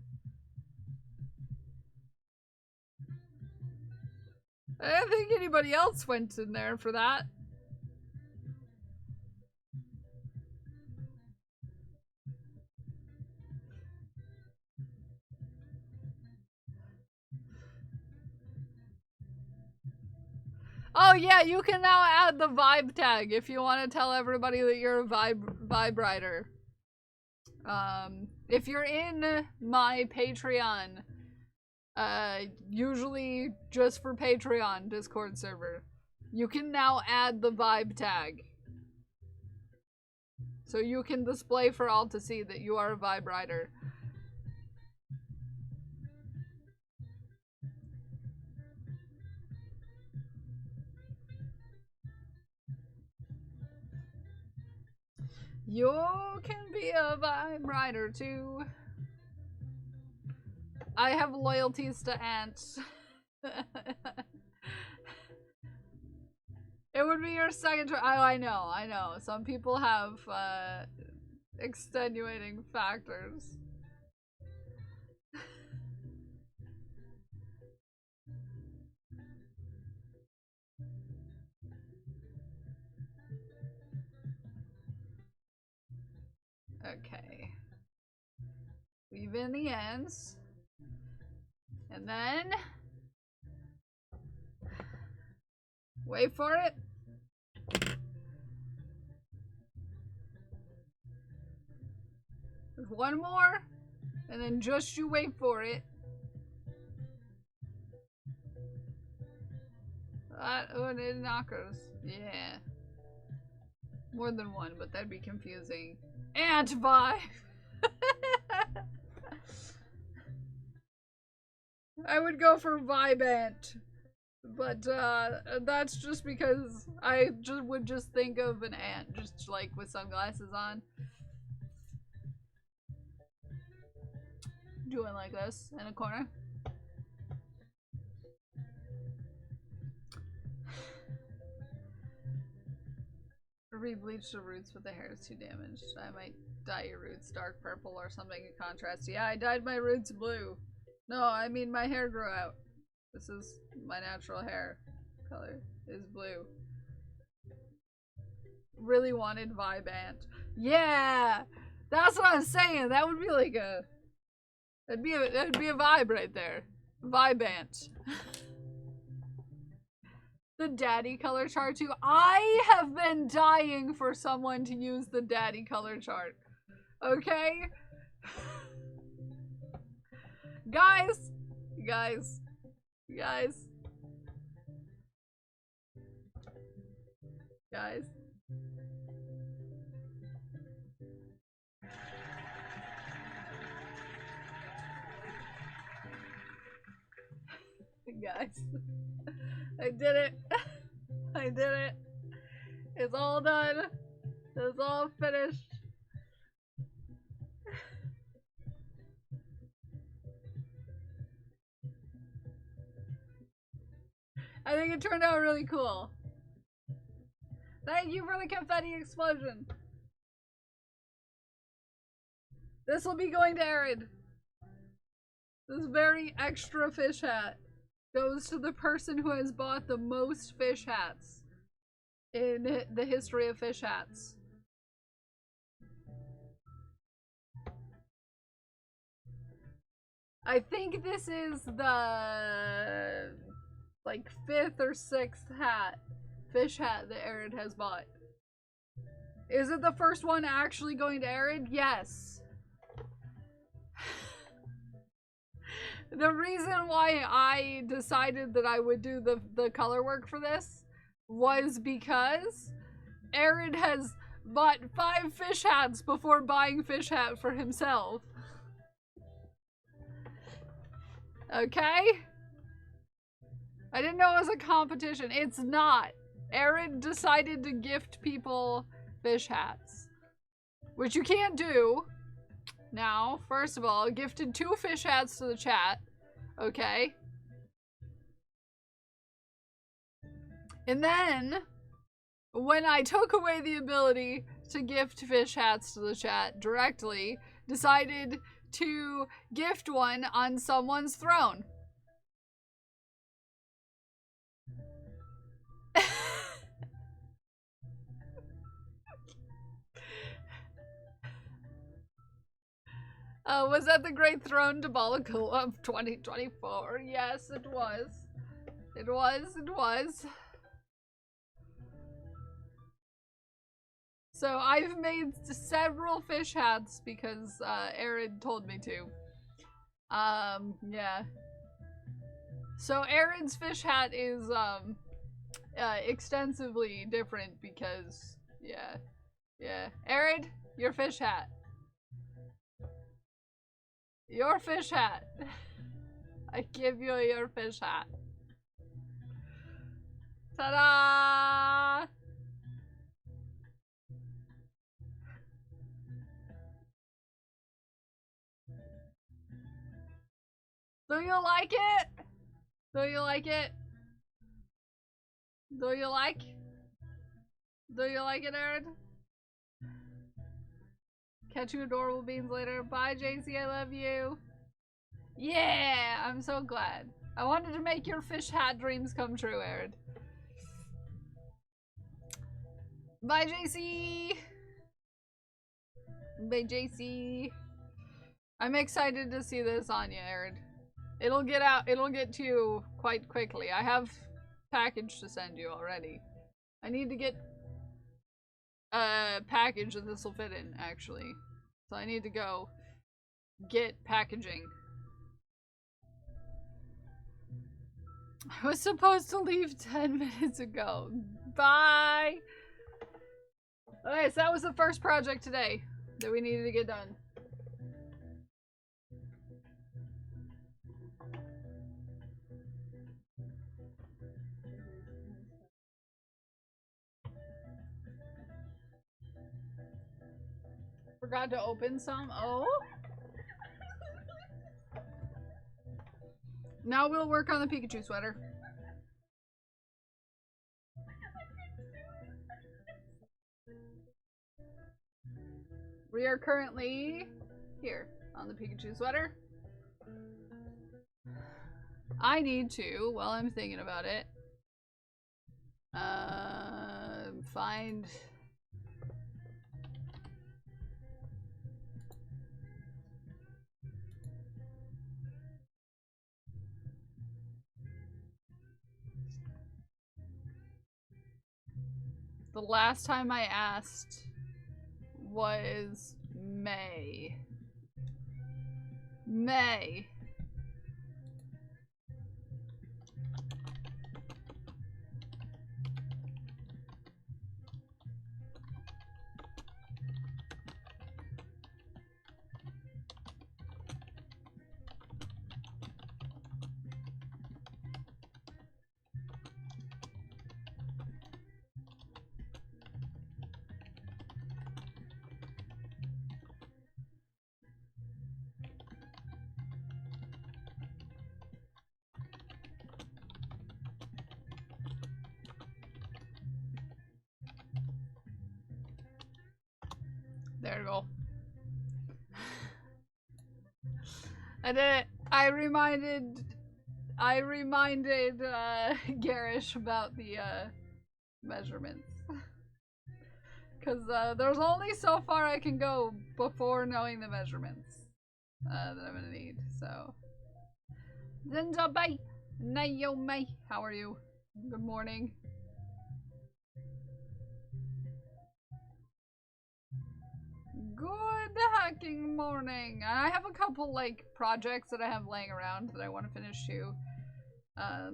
I don't think anybody else went in there for that. Oh yeah, you can now add the vibe tag if you want to tell everybody that you're a vibe writer. If you're in my Patreon, usually just for Patreon Discord server, you can now add the vibe tag. So you can display for all to see that you are a vibe writer. You can be a vibe writer too. I have loyalties to ants. It would be your second choice. Oh, I know. Some people have extenuating factors. Okay. Weave in the ends. And then wait for it. There's one more. And then just you wait for it. That one is knockers. Yeah. More than one, but that'd be confusing. Ant vibe. I would go for vibe ant, but that's just because I would just think of an ant, just like with sunglasses on, doing like this in a corner. Rebleach the roots, but the hair is too damaged. I might dye your roots dark purple or something in contrast. Yeah, I dyed my roots blue. No, I mean my hair grew out. This is my natural hair color is blue. Really wanted vibe ant. Yeah, that's what I'm saying. That would be like a, that'd be a vibe right there. Vibe ant. The daddy color chart too. I have been dying for someone to use the daddy color chart. Okay? Guys. Guys. I did it. I did it. It's all done. It's all finished. I think it turned out really cool. Thank you for the confetti explosion. This will be going to Arid. This very extra fish hat goes to the person who has bought the most fish hats in the history of fish hats. I think this is the like 5th or 6th fish hat that Arid has bought. Is it the first one actually going to Arid? Yes. The reason why I decided that I would do the color work for this was because Arid has bought 5 fish hats before buying fish hat for himself. Okay? I didn't know it was a competition. It's not. Arid decided to gift people fish hats, which you can't do. Now, first of all, gifted 2 fish hats to the chat. Okay. And then, when I took away the ability to gift fish hats to the chat directly, decided to gift one on someone's throne. Was that the Great Throne debacle of 2024? Yes, it was. It was. So I've made several fish hats because Aaron told me to. Yeah. So Aaron's fish hat is extensively different because yeah. Aaron, your fish hat. Your fish hat. I give you your fish hat. Ta-da! Do you like it? Do you like it? Do you like? Do you like it, Aaron? Catch you adorable beans later. Bye, JC. I love you. Yeah, I'm so glad. I wanted to make your fish hat dreams come true, Aaron. Bye, JC. Bye, JC. I'm excited to see this on you, Aaron. It'll get to you quite quickly. I have package to send you already. I need to get a package that this will fit in, actually. So I need to go get packaging. I was supposed to leave 10 minutes ago. Bye! Okay, so that was the first project today that we needed to get done. Forgot to open some. Oh. Now we'll work on the Pikachu sweater. We are currently here on the Pikachu sweater. I need to, while I'm thinking about it, find... The last time I asked was May. May. There we go. I did it. I reminded Garish about the measurements. Cause there's only so far I can go before knowing the measurements that I'm gonna need, so. Zinja bye! Naomi, how are you? Good morning. Good hacking morning. I have a couple like projects that I have laying around that I want to finish too.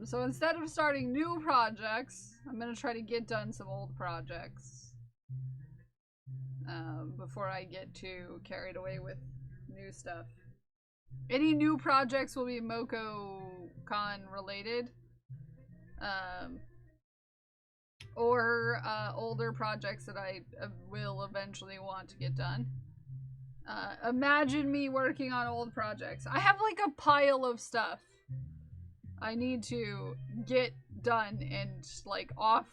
So instead of starting new projects, I'm gonna try to get done some old projects before I get too carried away with new stuff. Any new projects will be MokoCon related, or older projects that I will eventually want to get done. Imagine me working on old projects. I have like a pile of stuff I need to get done and like off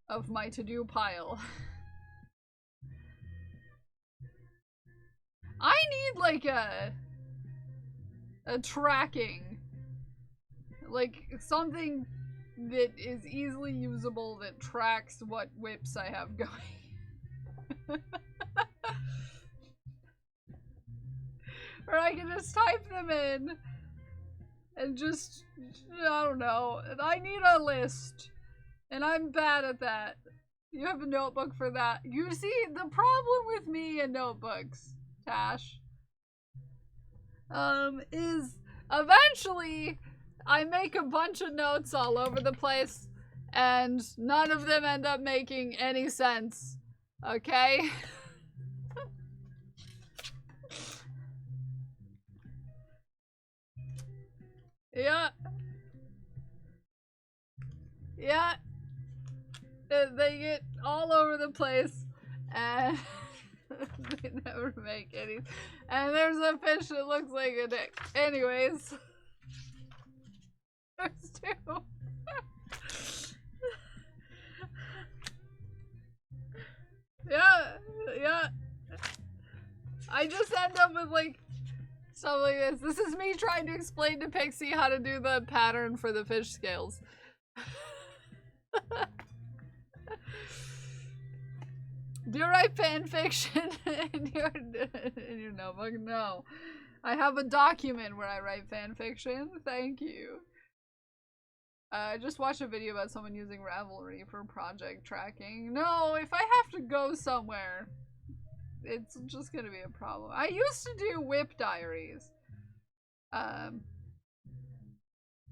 of my to-do pile. I need like a tracking, like something that is easily usable that tracks what whips I have going. Or I can just type them in. And just, I don't know. I need a list. And I'm bad at that. You have a notebook for that. You see, the problem with me and notebooks, Tash, is eventually I make a bunch of notes all over the place and none of them end up making any sense. Okay? Yeah. Yeah. They get all over the place and they never make any. And there's a fish that looks like a dick. Anyways. There's two. Yeah, yeah. I just end up with like stuff like this. This is me trying to explain to Pixie how to do the pattern for the fish scales. Do you write fan fiction in your notebook? No. I have a document where I write fan fiction. Thank you. I just watched a video about someone using Ravelry for project tracking. No, if I have to go somewhere, it's just gonna be a problem. I used to do whip diaries.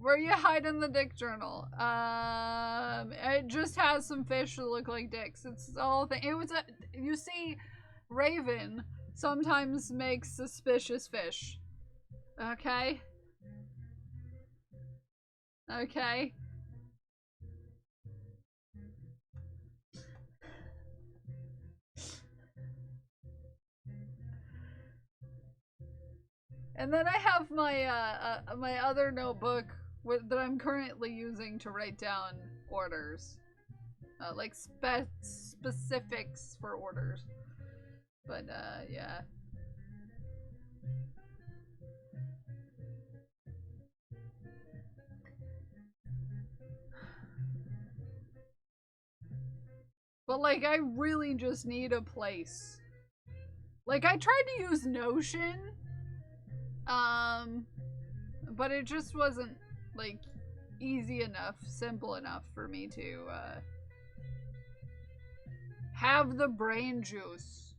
Where you hide in the dick journal. It just has some fish that look like dicks. It's the whole thing. It was a, you see, Raven sometimes makes suspicious fish. Okay? Okay? And then I have my my other notebook that I'm currently using to write down orders, like specifics for orders. But yeah. But like, I really just need a place. Like, I tried to use Notion. But it just wasn't, like, easy enough, simple enough for me to, have the brain juice.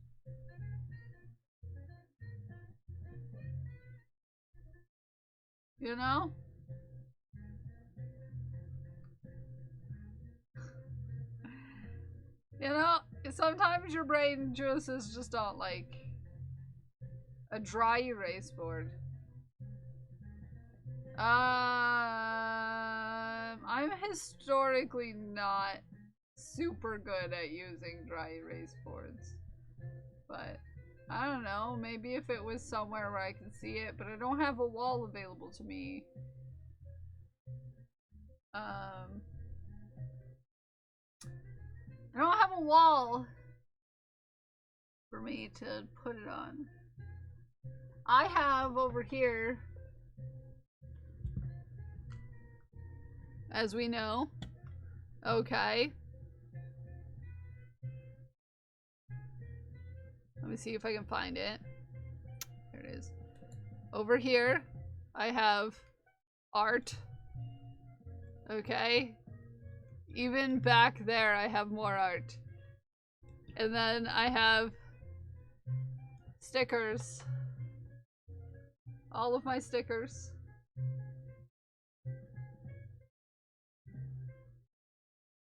You know? You know, sometimes your brain juices just don't, like, a dry erase board. I'm historically not super good at using dry erase boards. But, I don't know, maybe if it was somewhere where I can see it, but I don't have a wall available to me. I don't have a wall for me to put it on. I have over here, as we know, okay. Let me see if I can find it. There it is. Over here, I have art. Okay. Even back there, I have more art. And then I have stickers. All of my stickers.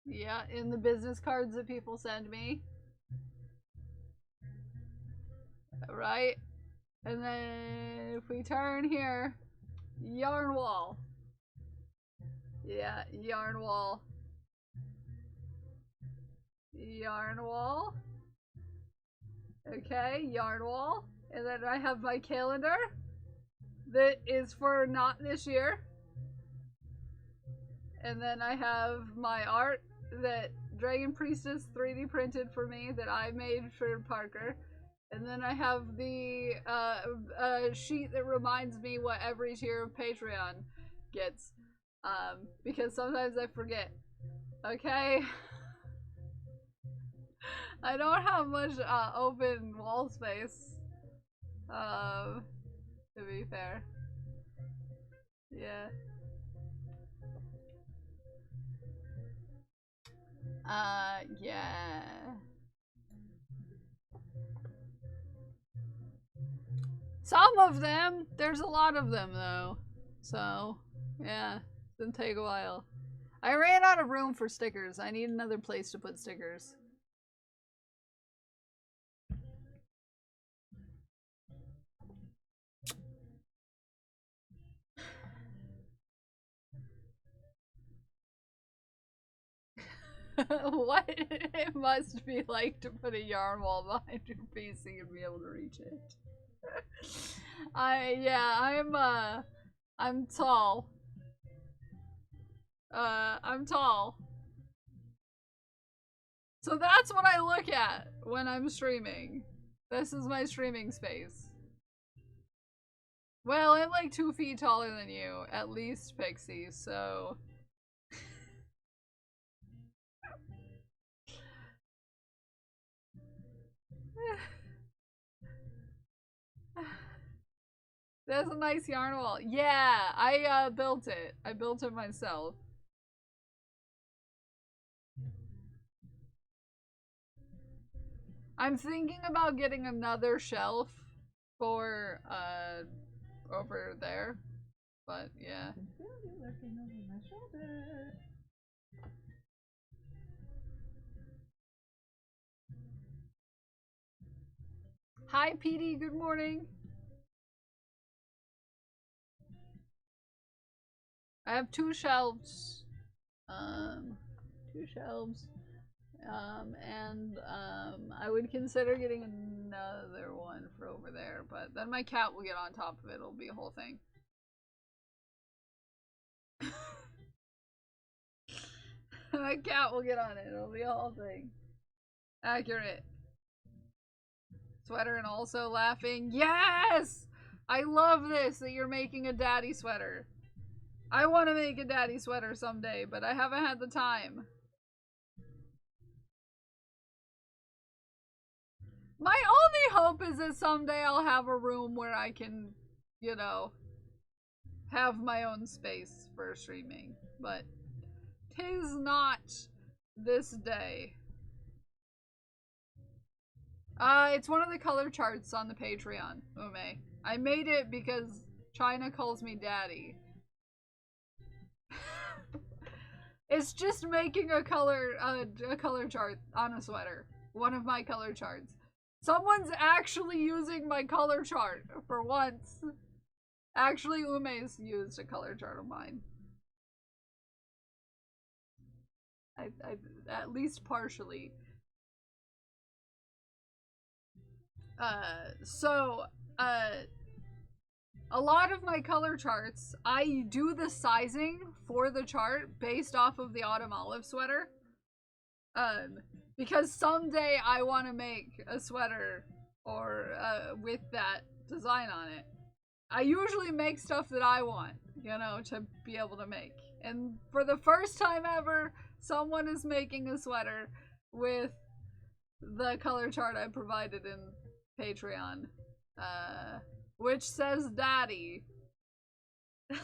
Yeah, in the business cards that people send me. Right? And then if we turn here, yarn wall. Yeah, yarn wall. Yarn wall. Okay, yarn wall. And then I have my calendar that is for not this year. And then I have my art that Dragon Priestess 3D printed for me that I made for Parker. And then I have the sheet that reminds me what every tier of Patreon gets. Because sometimes I forget. Okay? I don't have much open wall space. to be fair. Yeah. Yeah. Some of them! There's a lot of them, though. So, yeah. It's gonna take a while. I ran out of room for stickers. I need another place to put stickers. What it must be like to put a yarn wall behind your PC and be able to reach it. I'm tall. I'm tall. So that's what I look at when I'm streaming. This is my streaming space. Well, I'm like 2 feet taller than you, at least, Pixie, so... That's a nice yarn wall. Yeah, I built it. I built it myself. I'm thinking about getting another shelf for over there. But yeah. Hi PD, good morning. I have 2 shelves. 2 shelves. I would consider getting another one for over there, but then my cat will get on top of it. It'll be a whole thing. My cat will get on it. It'll be a whole thing. Accurate. Sweater and also laughing. Yes! I love this, that you're making a daddy sweater. I want to make a daddy sweater someday, but I haven't had the time. My only hope is that someday I'll have a room where I can, you know, have my own space for streaming. But 'tis not this day. It's one of the color charts on the Patreon, Ume. I made it because China calls me daddy. It's just making a color chart on a sweater. One of my color charts. Someone's actually using my color chart for once. Actually, Ume's used a color chart of mine. I at least partially. A lot of my color charts, I do the sizing for the chart based off of the Autumn Olive sweater. Because someday I want to make a sweater or with that design on it. I usually make stuff that I want, you know, to be able to make. And for the first time ever, someone is making a sweater with the color chart I provided in Patreon, which says daddy. And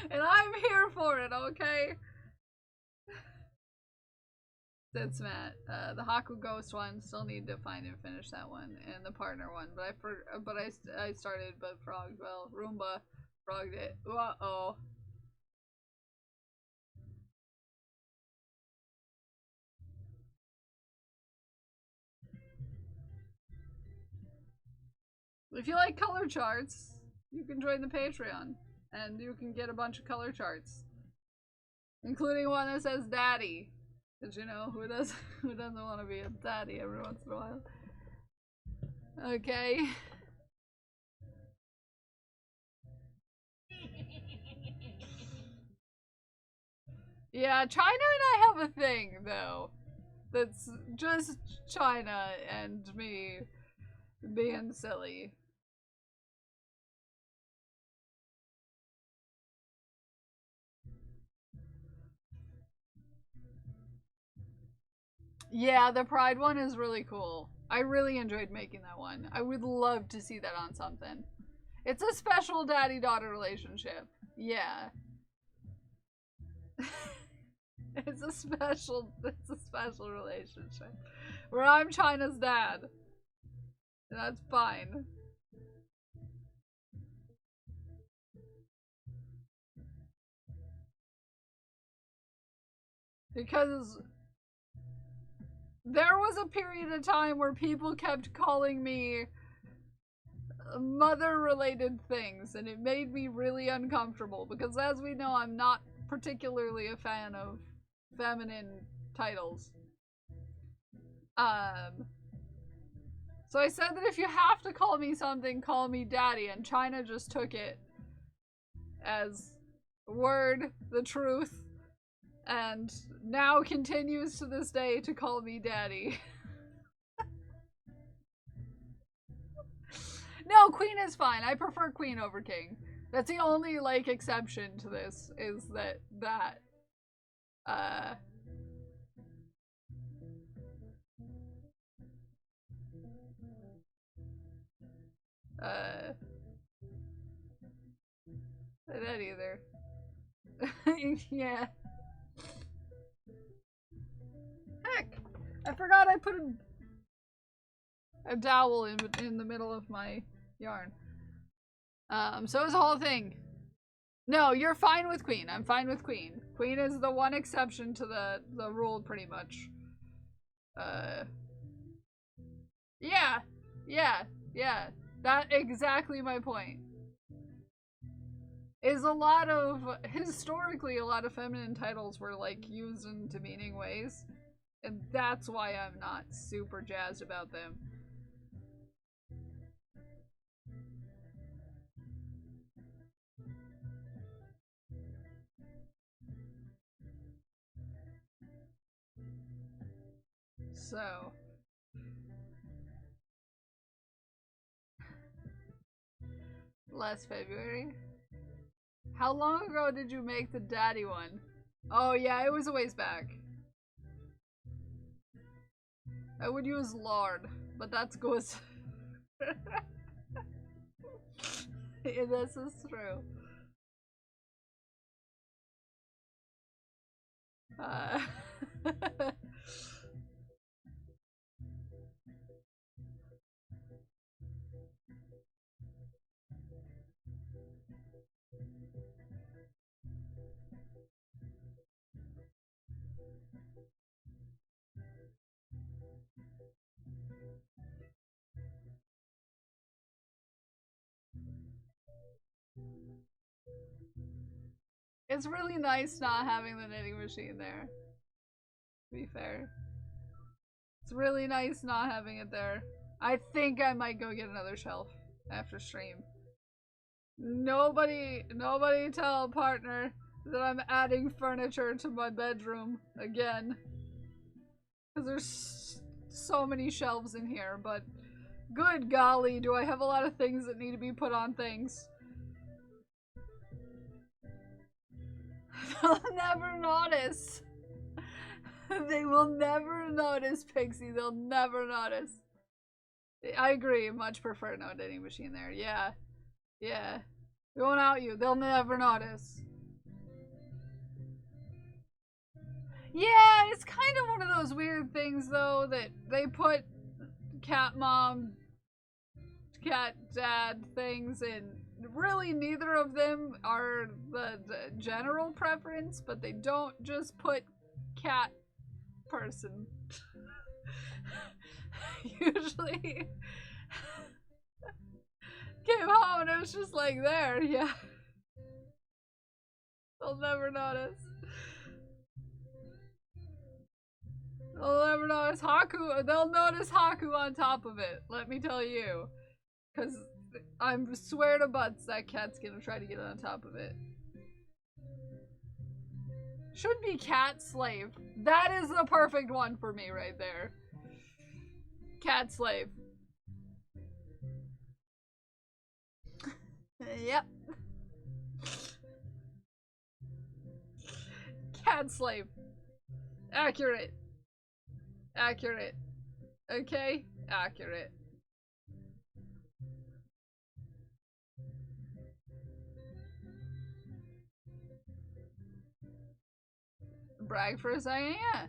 I'm here for it, okay? That's Matt. The Haku Ghost one, still need to find and finish that one, and the partner one. But I started, but frogged. Well, Roomba frogged it. Uh-oh. If you like color charts, you can join the Patreon, and you can get a bunch of color charts, including one that says "Daddy." Cause you know who doesn't want to be a daddy every once in a while. Okay. Yeah, China and I have a thing though. That's just China and me being silly. Yeah, the Pride one is really cool. I really enjoyed making that one. I would love to see that on something. It's a special daddy-daughter relationship. Yeah. It's a special relationship. Where I'm China's dad. And that's fine. Because there was a period of time where people kept calling me mother-related things, and it made me really uncomfortable, because as we know, I'm not particularly a fan of feminine titles. So I said that if you have to call me something, call me daddy, and China just took it as word, the truth, and now continues to this day to call me daddy. No, queen is fine. I prefer queen over king. That's the only, like, exception to this, is that, that either. Yeah. Heck! I forgot I put a dowel in the middle of my yarn. So is the whole thing. No, you're fine with queen. I'm fine with queen. Queen is the one exception to the rule, pretty much. Yeah. That exactly my point. Is historically, a lot of feminine titles were, like, used in demeaning ways. And that's why I'm not super jazzed about them. So. Last February? How long ago did you make the daddy one? Oh yeah, it was a ways back. I would use Lord, but that's good. Yeah, this is true. It's really nice not having the knitting machine there, to be fair. It's really nice not having it there. I think I might go get another shelf after stream. Nobody tell partner that I'm adding furniture to my bedroom again. Because there's so many shelves in here, but good golly, do I have a lot of things that need to be put on things. They'll never notice. They will never notice, Pixie. They'll never notice. I agree. Much prefer no knitting machine there. Yeah. Yeah. We won't out you. They'll never notice. Yeah, it's kind of one of those weird things, though, that they put cat mom, cat dad things in. Really, neither of them are the general preference, but they don't just put cat person. Usually came home and it was just like there, yeah. They'll never notice. They'll never notice Haku. They'll notice Haku on top of it, let me tell you. Because I swear to butts that cat's gonna try to get on top of it. Should be cat slave. That is the perfect one for me right there. Cat slave. Yep. Cat slave. Accurate. Accurate. Okay? accurate. Brag for a second, yeah.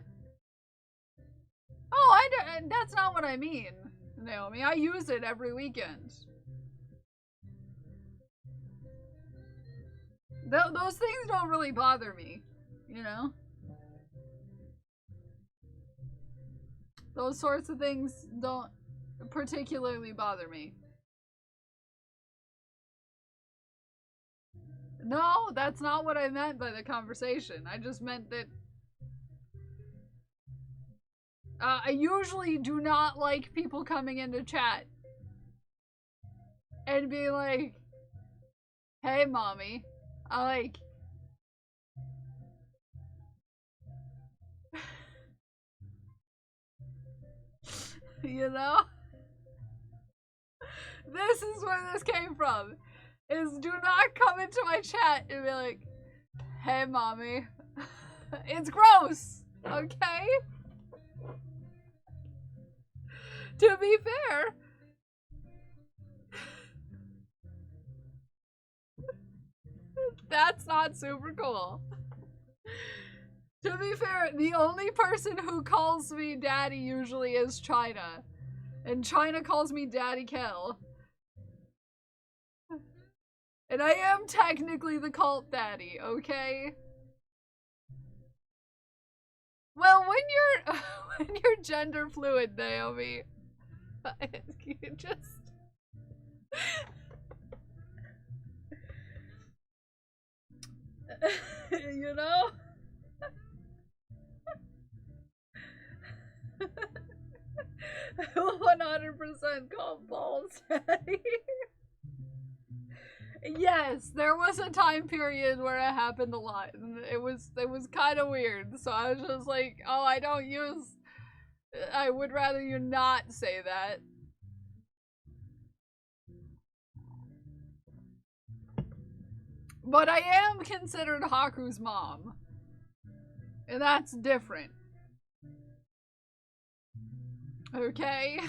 Oh, that's not what I mean, Naomi. I use it every weekend. Those things don't really bother me, you know? Those sorts of things don't particularly bother me. No, that's not what I meant by the conversation. I just meant that I usually do not like people coming into chat and being like, hey, mommy. I like... you know? This is where this came from. Is do not come into my chat and be like, hey, mommy. It's gross, okay? To be fair, that's not super cool. To be fair, the only person who calls me daddy usually is China. And China calls me Daddy Kel. And I am technically the cult daddy, okay? Well, when you're gender fluid, Naomi, you just you know? 100% called balls daddy. Yes, there was a time period where it happened a lot, and it was kind of weird. So I was just like, oh, I would rather you not say that. But I am considered Haku's mom, and that's different. Okay?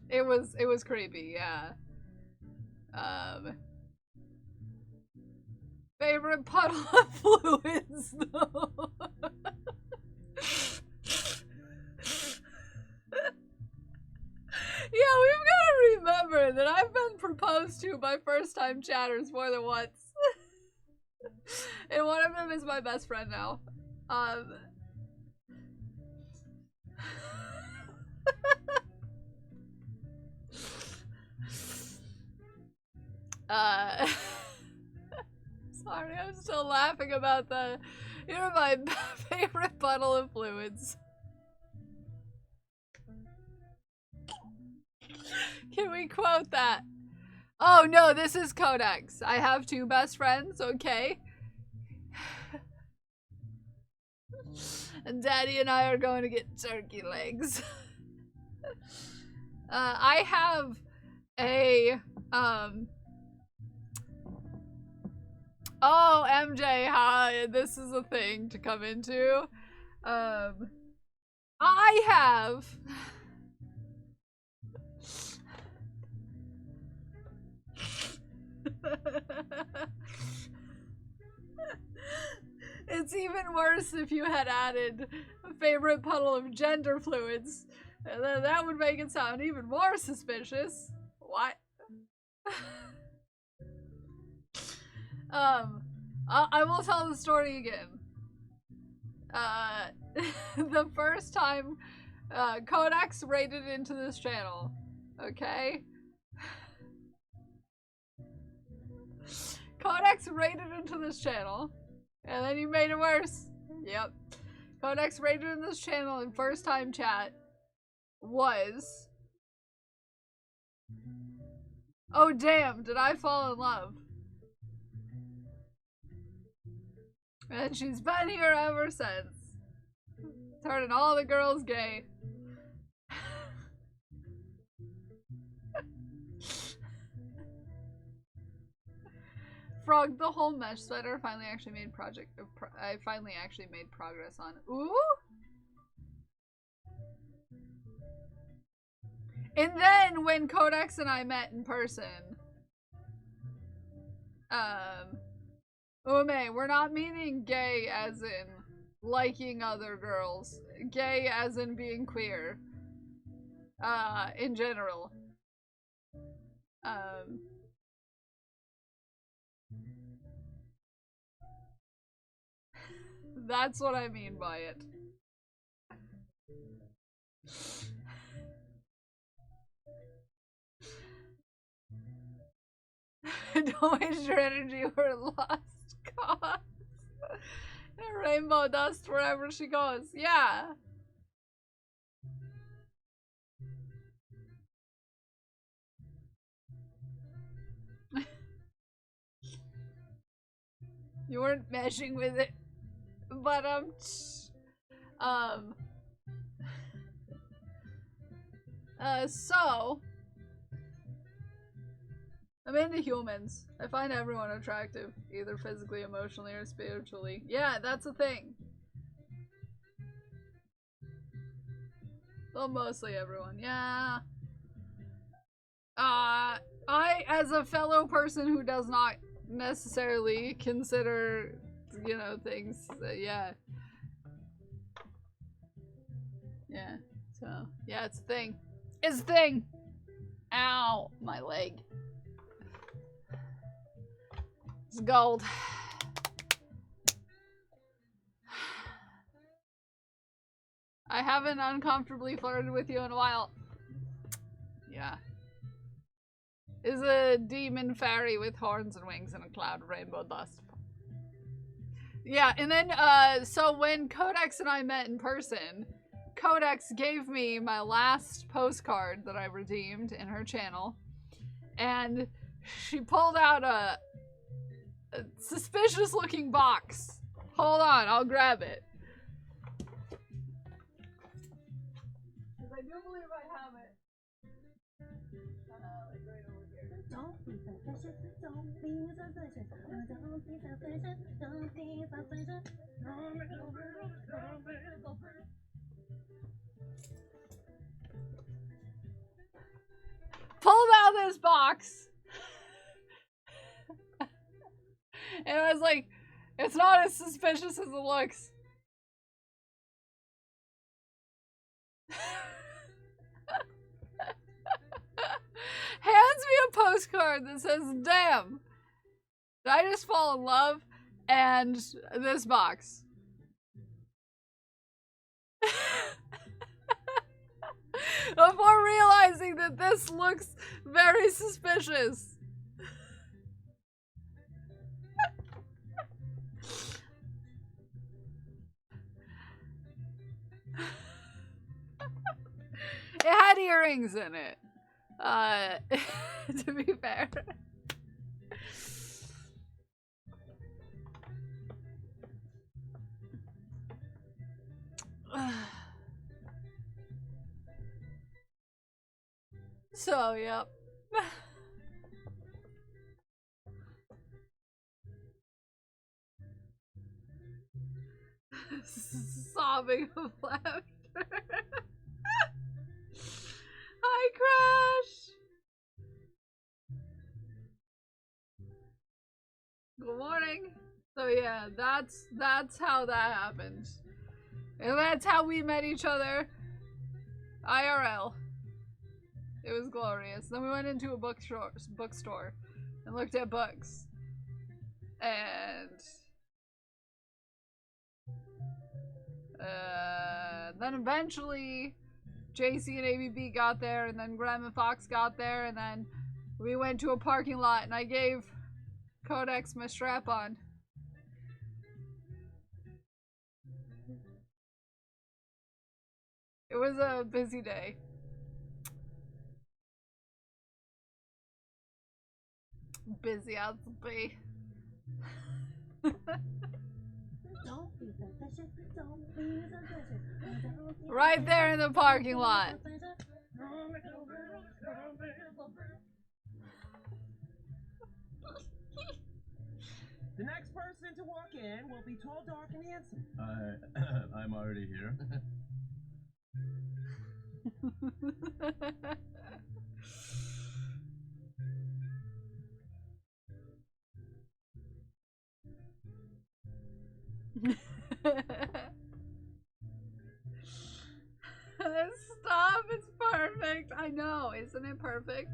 It was creepy, yeah. Favorite puddle of fluids, though. Yeah, we've got to remember that I've been proposed to by first-time chatters more than once. And one of them is my best friend now. Sorry, I'm still laughing about the... You're my favorite puddle of fluids. Can we quote that? Oh no, this is Codex. I have two best friends, okay? And Daddy and I are going to get turkey legs. I have a, oh, MJ, hi, this is a thing to come into. I have... It's even worse if you had added a favorite puddle of gender fluids. And then that would make it sound even more suspicious. What? I will tell the story again. The first time Codex raided into this channel, okay? Codex raided into this channel, and then you made it worse. Yep. Codex raided in this channel, and first time chat was... Oh damn, did I fall in love? And she's been here ever since. Turning all the girls gay. Frog, the whole mesh sweater finally actually made I finally actually made progress on. Ooh? And then when Codex and I met in person, Ume, we're not meaning gay as in liking other girls. Gay as in being queer. In general. That's what I mean by it. Don't waste your energy for a lost cause. And rainbow dust wherever she goes. Yeah. You weren't meshing with it. But so I'm into humans. I find everyone attractive, either physically, emotionally, or spiritually. Yeah, that's a thing. Well, mostly everyone, yeah. I, as a fellow person who does not necessarily consider, you know, things, yeah. Yeah, so, yeah, it's a thing. It's a thing! Ow, my leg. It's gold. I haven't uncomfortably flirted with you in a while. Yeah. Is a demon fairy with horns and wings and a cloud of rainbow dust. Yeah, and then, so when Codex and I met in person, Codex gave me my last postcard that I redeemed in her channel, and she pulled out a suspicious looking box. Hold on, I'll grab it. Because I do believe I have it. Like right over here. Don't be suspicious, don't be suspicious, don't be suspicious, don't be suspicious. Pulled out this box. And I was like, it's not as suspicious as it looks. Hands me a postcard that says, damn, did I just fall in love? And this box. Before realizing that this looks very suspicious. It had earrings in it. To be fair. So, yep. Sobbing of laughter. Hi, Crash! Good morning. So yeah, that's how that happened. And that's how we met each other. IRL. It was glorious. Then we went into a bookstore and looked at books. And then eventually JC and ABB got there, and then Graham and Fox got there, and then we went to a parking lot, and I gave Codex my strap-on. It was a busy day. Busy as be. Right there in the parking lot. The next person to walk in will be tall, dark, and handsome. I'm already here. Stop, it's perfect. I know, isn't it perfect?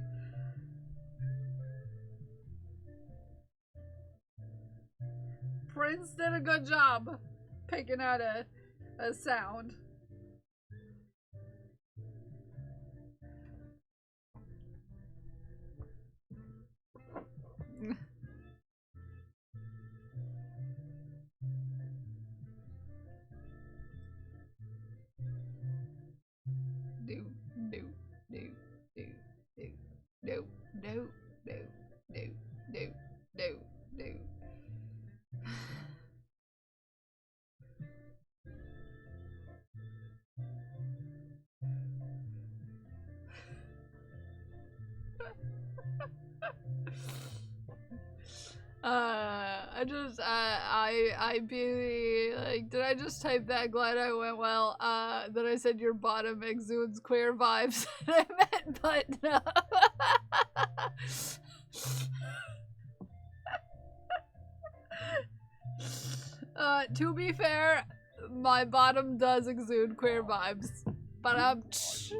Prince did a good job picking out a sound. Do, do, do, do, do, do, do, do, do, do, do, do. I'd be like, did I just type that? Glad I went well. Then I said your bottom exudes queer vibes. I meant, but no. To be fair, my bottom does exude queer vibes, but if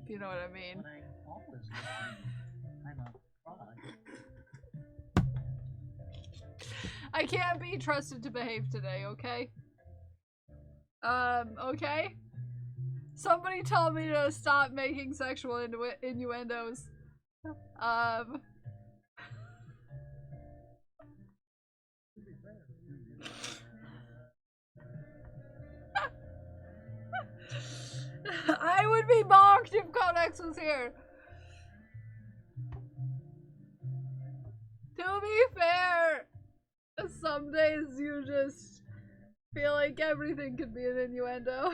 you know what I mean. I can't be trusted to behave today, okay? Okay? Somebody told me to stop making sexual innuendos. I would be mocked if Codex was here. To be fair, some days you just feel like everything could be an innuendo.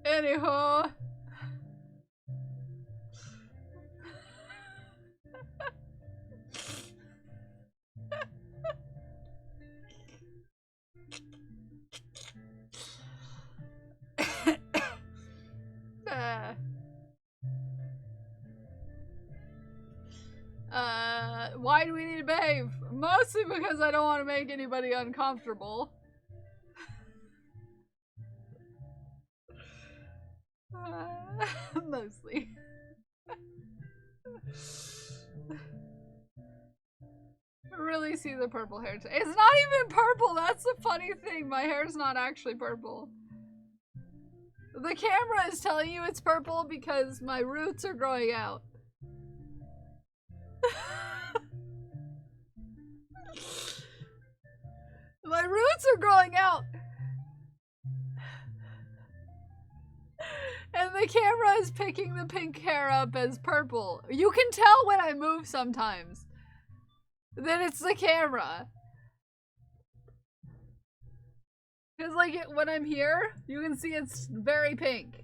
Anyhow. Why do we need to behave? Mostly because I don't want to make anybody uncomfortable. Mostly. Really see the purple hair today. It's not even purple, that's the funny thing. My hair's not actually purple. The camera is telling you it's purple because my roots are growing out. My roots are growing out. And the camera is picking the pink hair up as purple. You can tell when I move sometimes that it's the camera. Because like when I'm here, you can see it's very pink.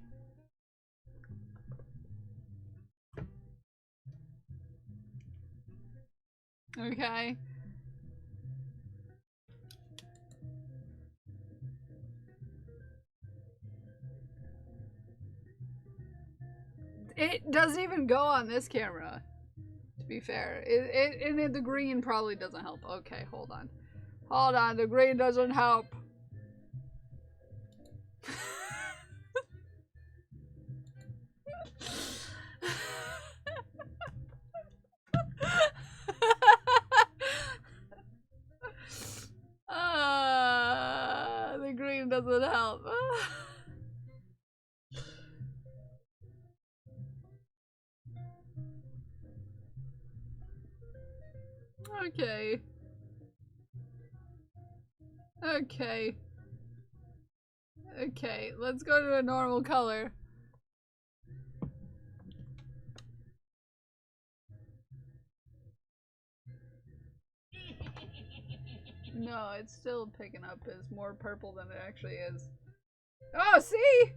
Okay. It doesn't even go on this camera, to be fair. And the green probably doesn't help. Okay, hold on. Hold on, the green doesn't help. The green doesn't help. Okay. Okay. Okay, let's go to a normal color. No, it's still picking up as more purple than it actually is. Oh, see?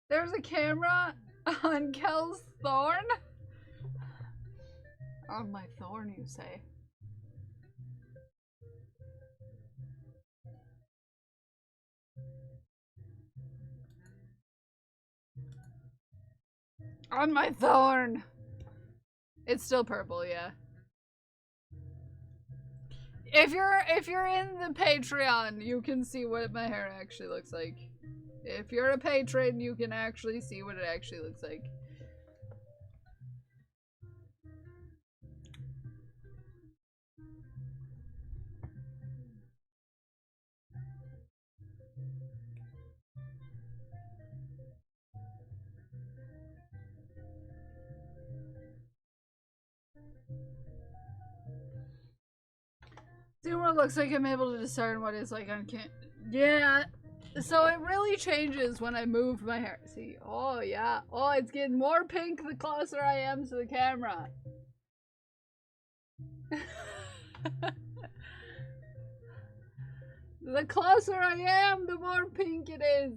There's a camera on Kel's thorn? On my thorn, you say? On my thorn. It's still purple, yeah. If you're in the Patreon, you can see what my hair actually looks like. If you're a patron, you can actually see what it actually looks like. See what it looks like. I'm able to discern what it's like on cam. Yeah. So it really changes when I move my hair. See? Oh, yeah. Oh, it's getting more pink the closer I am to the camera. The closer I am, the more pink it is.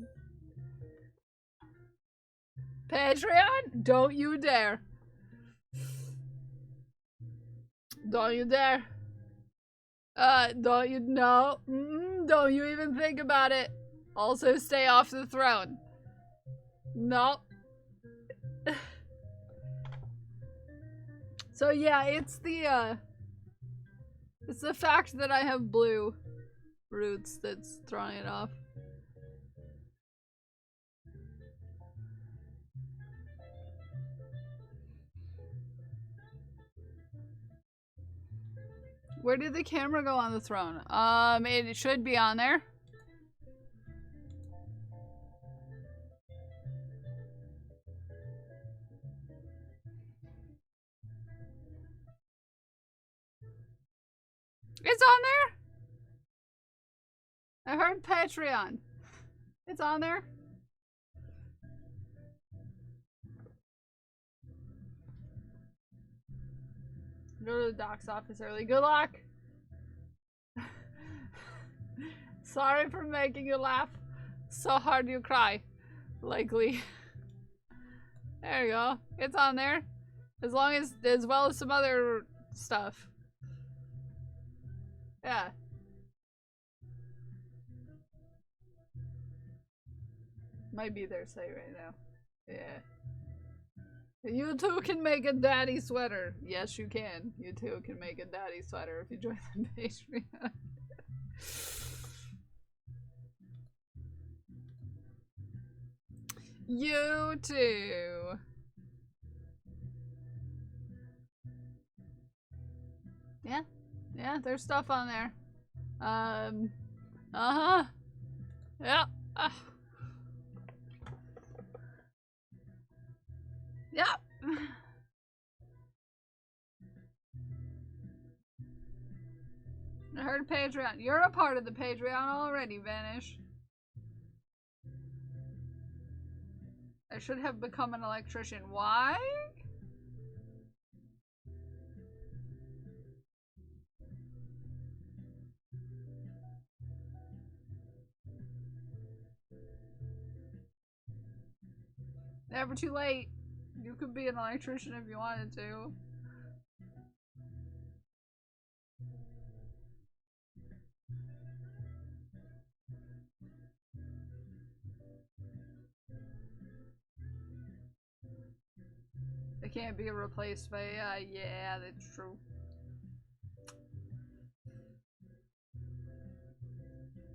Patreon, don't you dare. Don't you dare. Don't you, no. Don't you even think about it. Also, stay off the throne. No. So yeah, it's the fact that I have blue roots that's throwing it off. Where did the camera go on the throne? It should be on there. It's on there? I heard Patreon. It's on there? Go to the doc's office early. Good luck! Sorry for making you laugh so hard you cry. Likely. There you go. It's on there. As well as some other stuff. Yeah. Might be their site right now. Yeah. You too can make a daddy sweater. Yes, you can. You too can make a daddy sweater if you join the Patreon. You too. Yeah. Yeah, there's stuff on there. Uh-huh. Yeah. Yeah. I heard Patreon. You're a part of the Patreon already, Vanish. I should have become an electrician. Why? Never too late. You could be an electrician if you wanted to. It can't be replaced by AI. Yeah, that's true.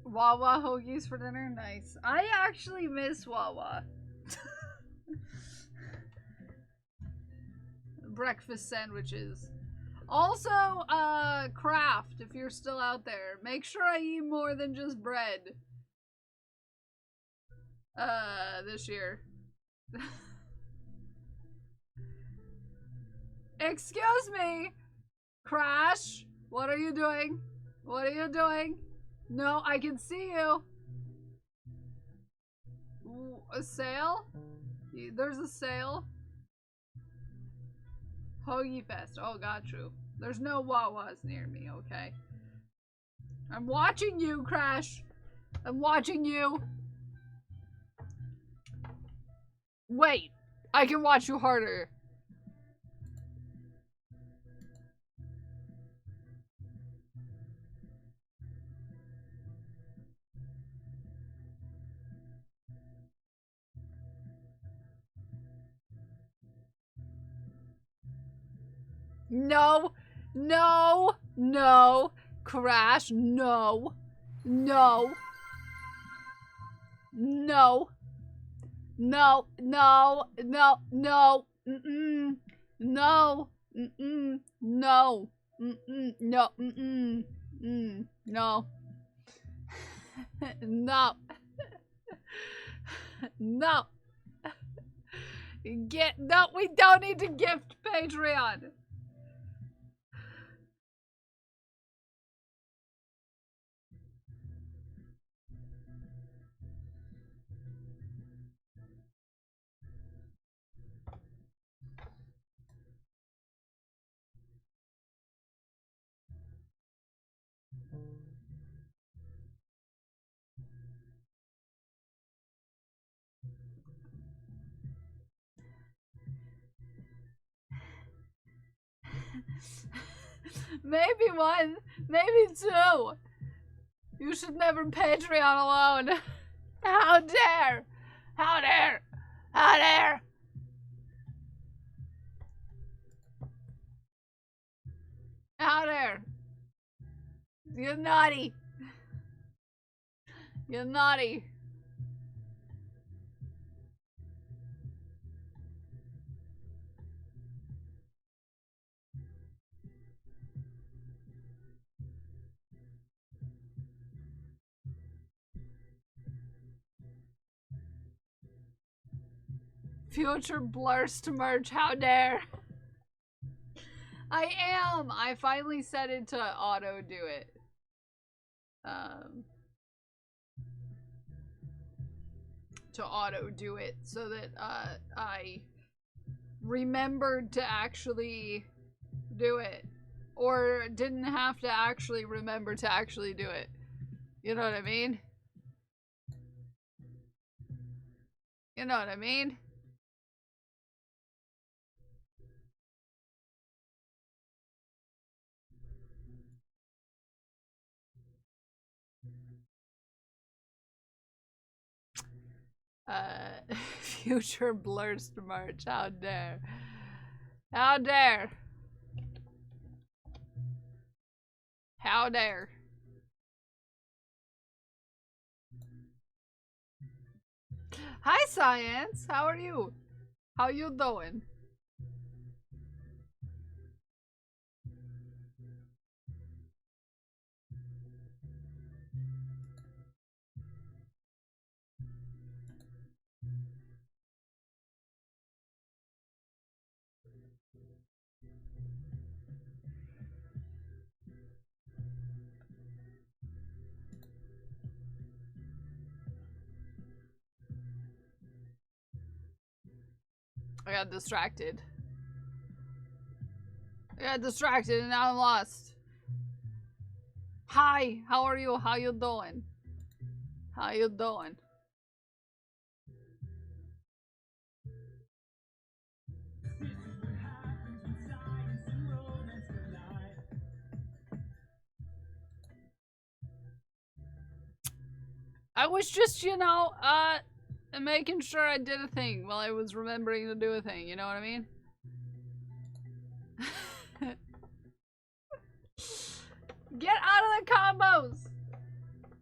Wawa hoagies for dinner? Nice. I actually miss Wawa. Breakfast sandwiches. Also, Kraft, if you're still out there. Make sure I eat more than just bread. This year. Excuse me! Crash! What are you doing? What are you doing? No, I can see you. Ooh, a sale? There's a sale. Hoagie Fest. Oh, got you. There's no Wawas near me, okay? I'm watching you, Crash. I'm watching you. Wait. I can watch you harder. No. No. No. Crash. No. No. No. No. No. No. No. Mm-mm. No. Mm-mm. No. Mm-mm. No. Mm-mm. Mm. No. No. No. No, we don't need to gift Patreon. Maybe one, maybe two. You should never Patreon alone. How dare! How dare! How dare! How dare! You're naughty. You're naughty. Future Blurst merch, how dare! I am! I finally set it to auto do it. To auto do it so that I remembered to actually do it. Or didn't have to actually remember to actually do it. You know what I mean? You know what I mean? Future Blurst merch, how dare. How dare. How dare. Hi Science, how are you? How you doing? I got distracted. And now I'm lost. Hi, how are you? How you doing? How you doing? I was just, you know, making sure I did a thing while I was remembering to do a thing, you know what I mean? Get out of the combos!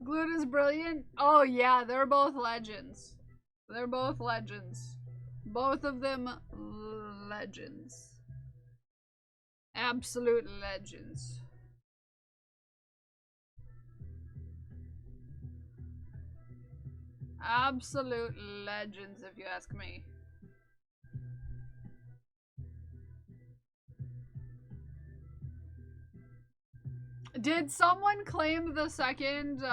Glute is brilliant. Oh yeah, they're both legends. They're both legends. Both of them legends. Absolute legends. Absolute legends, if you ask me. Did someone claim the second,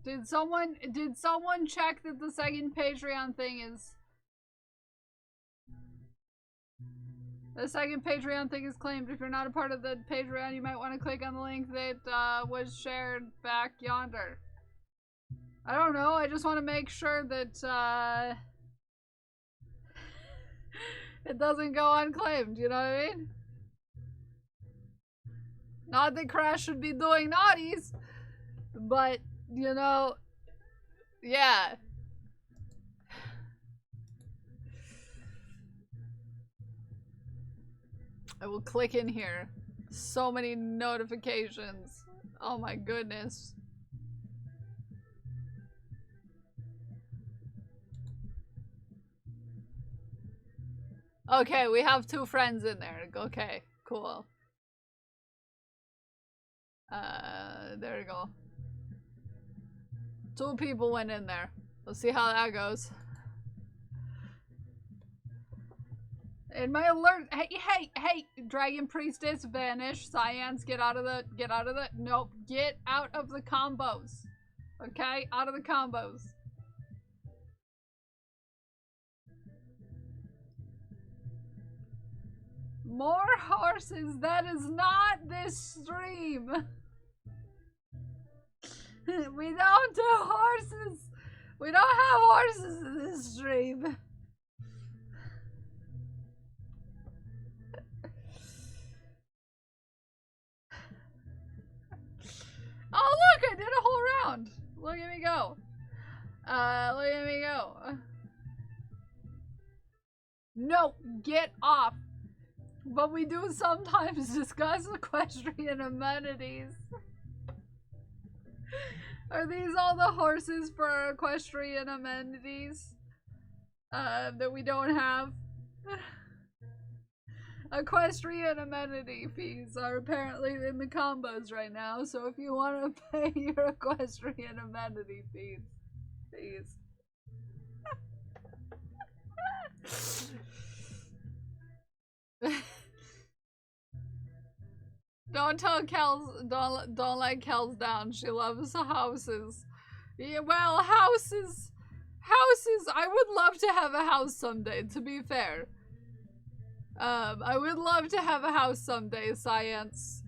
did someone check that the second Patreon thing is... The second Patreon thing is claimed. If you're not a part of the Patreon, you might want to click on the link that, was shared back yonder. I don't know, I just want to make sure that, it doesn't go unclaimed, you know what I mean? Not that Crash should be doing naughties, but, you know, yeah. I will click in here. So many notifications. Oh my goodness. Okay, we have 2 friends in there. Okay, cool. There we go. 2 people went in there. Let's see how that goes. In my alert, hey, Dragon Priestess, vanish. Cyan's, get out of the, nope, get out of the combos. Okay, out of the combos. More horses, that is not this stream. We don't do horses. We don't have horses in this stream. Oh look, I did a whole round. Look at me go. Look at me go. No, get off. But we do sometimes discuss equestrian amenities. Are these all the horses for equestrian amenities? That we don't have? Equestrian amenity fees are apparently in the combos right now, so if you want to pay your equestrian amenity fees, please. Don't tell Kels, don't let Kels down. She loves houses. Yeah, well, houses, I would love to have a house someday, to be fair. I would love to have a house someday, Science.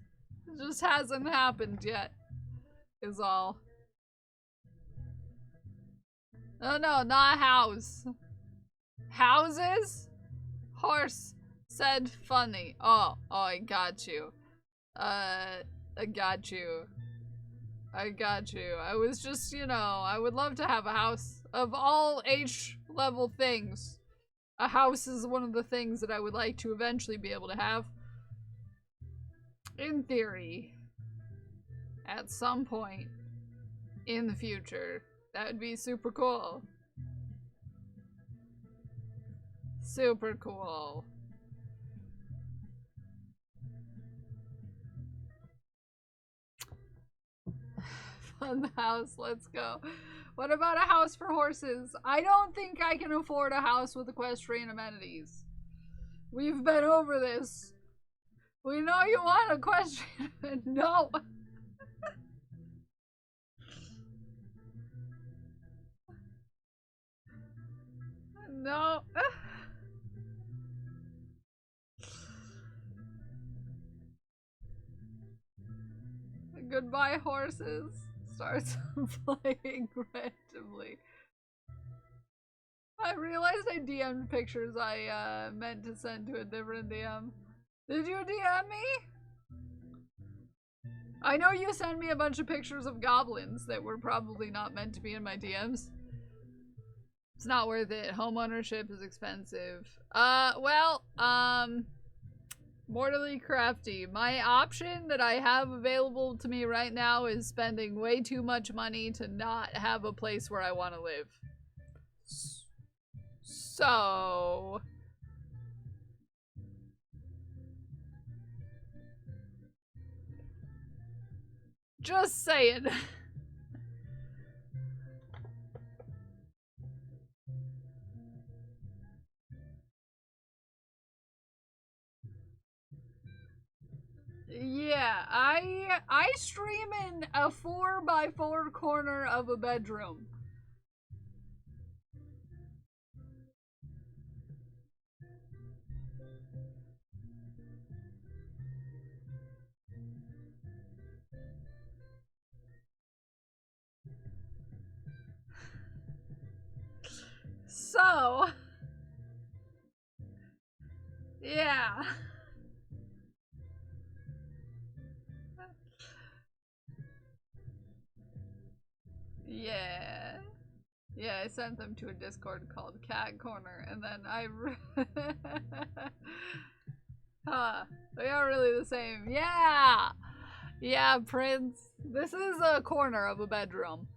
It just hasn't happened yet, is all. No, not house. Houses? Horse said funny. Oh, I got you. I got you. I was just, you know, I would love to have a house of all H-level things. A house is one of the things that I would like to eventually be able to have. In theory. At some point in the future. That would be super cool. Super cool. Fun house, let's go. What about a house for horses? I don't think I can afford a house with equestrian amenities. We've been over this. We know you want equestrian. No. No. Goodbye, horses. Starts playing randomly. I realized I DM'd pictures I meant to send to a different DM. Did you DM me? I know you sent me a bunch of pictures of goblins that were probably not meant to be in my DMs. It's not worth it. Home ownership is expensive. Mortally crafty. My option that I have available to me right now is spending way too much money to not have a place where I want to live. So... just saying. Yeah, I stream in a 4x4 corner of a bedroom. So, yeah. Yeah. Yeah, I sent them to a Discord called Cat Corner, and then Huh. We are really the same. Yeah! Yeah, Prince. This is a corner of a bedroom.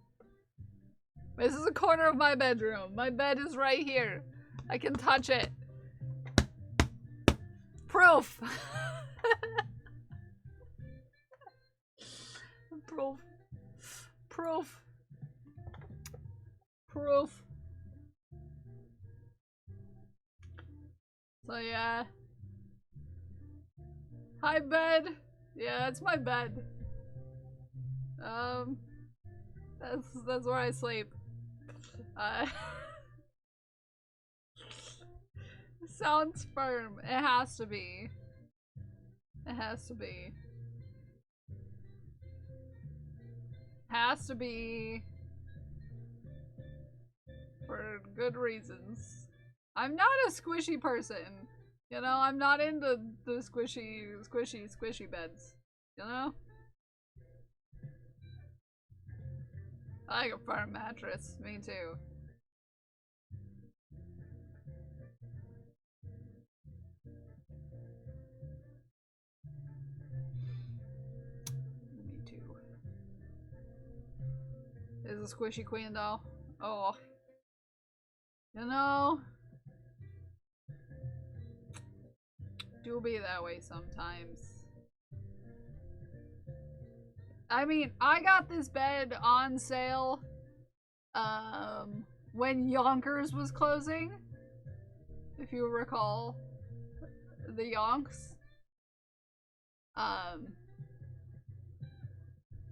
This is a corner of my bedroom. My bed is right here. I can touch it. Proof! Proof. Proof. Proof. So yeah. Hi, bed. Yeah, that's my bed. That's where I sleep. Sounds firm. It has to be. It has to be. Has to be. For good reasons. I'm not a squishy person. You know, I'm not into the squishy beds. You know? I like a firm mattress. Me too. Me too. Is a squishy queen though? Oh. You know? Do be that way sometimes. I mean, I got this bed on sale when Yonkers was closing. If you recall the Yonks.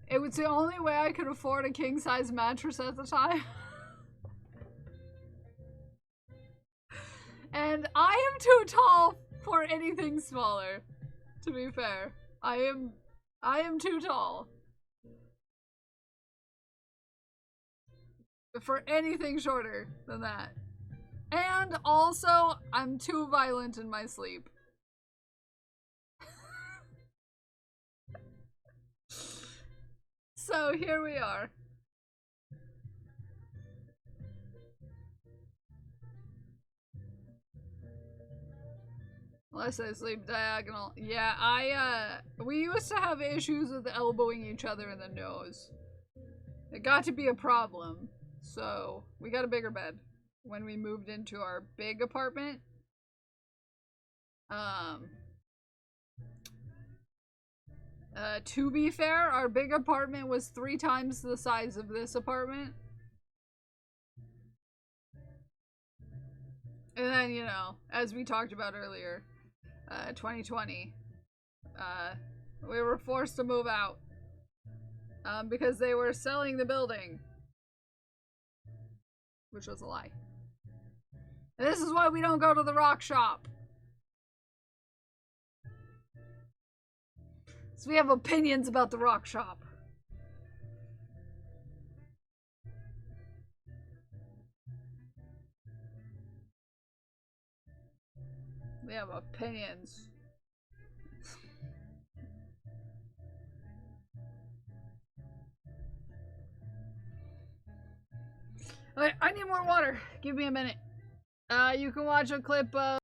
It was the only way I could afford a king-size mattress at the time. And I am too tall for anything smaller, to be fair. I am too tall for anything shorter than that. And also, I'm too violent in my sleep. So here we are. Unless I sleep diagonal. Yeah, we used to have issues with elbowing each other in the nose. It got to be a problem. So, we got a bigger bed when we moved into our big apartment. To be fair, our big apartment was 3 times the size of this apartment. And then, you know, as we talked about earlier, 2020, we were forced to move out because they were selling the building, which was a lie. And this is why we don't go to the rock shop. So we have opinions about the rock shop. We have opinions. Okay, I need more water. Give me a minute. You can watch a clip of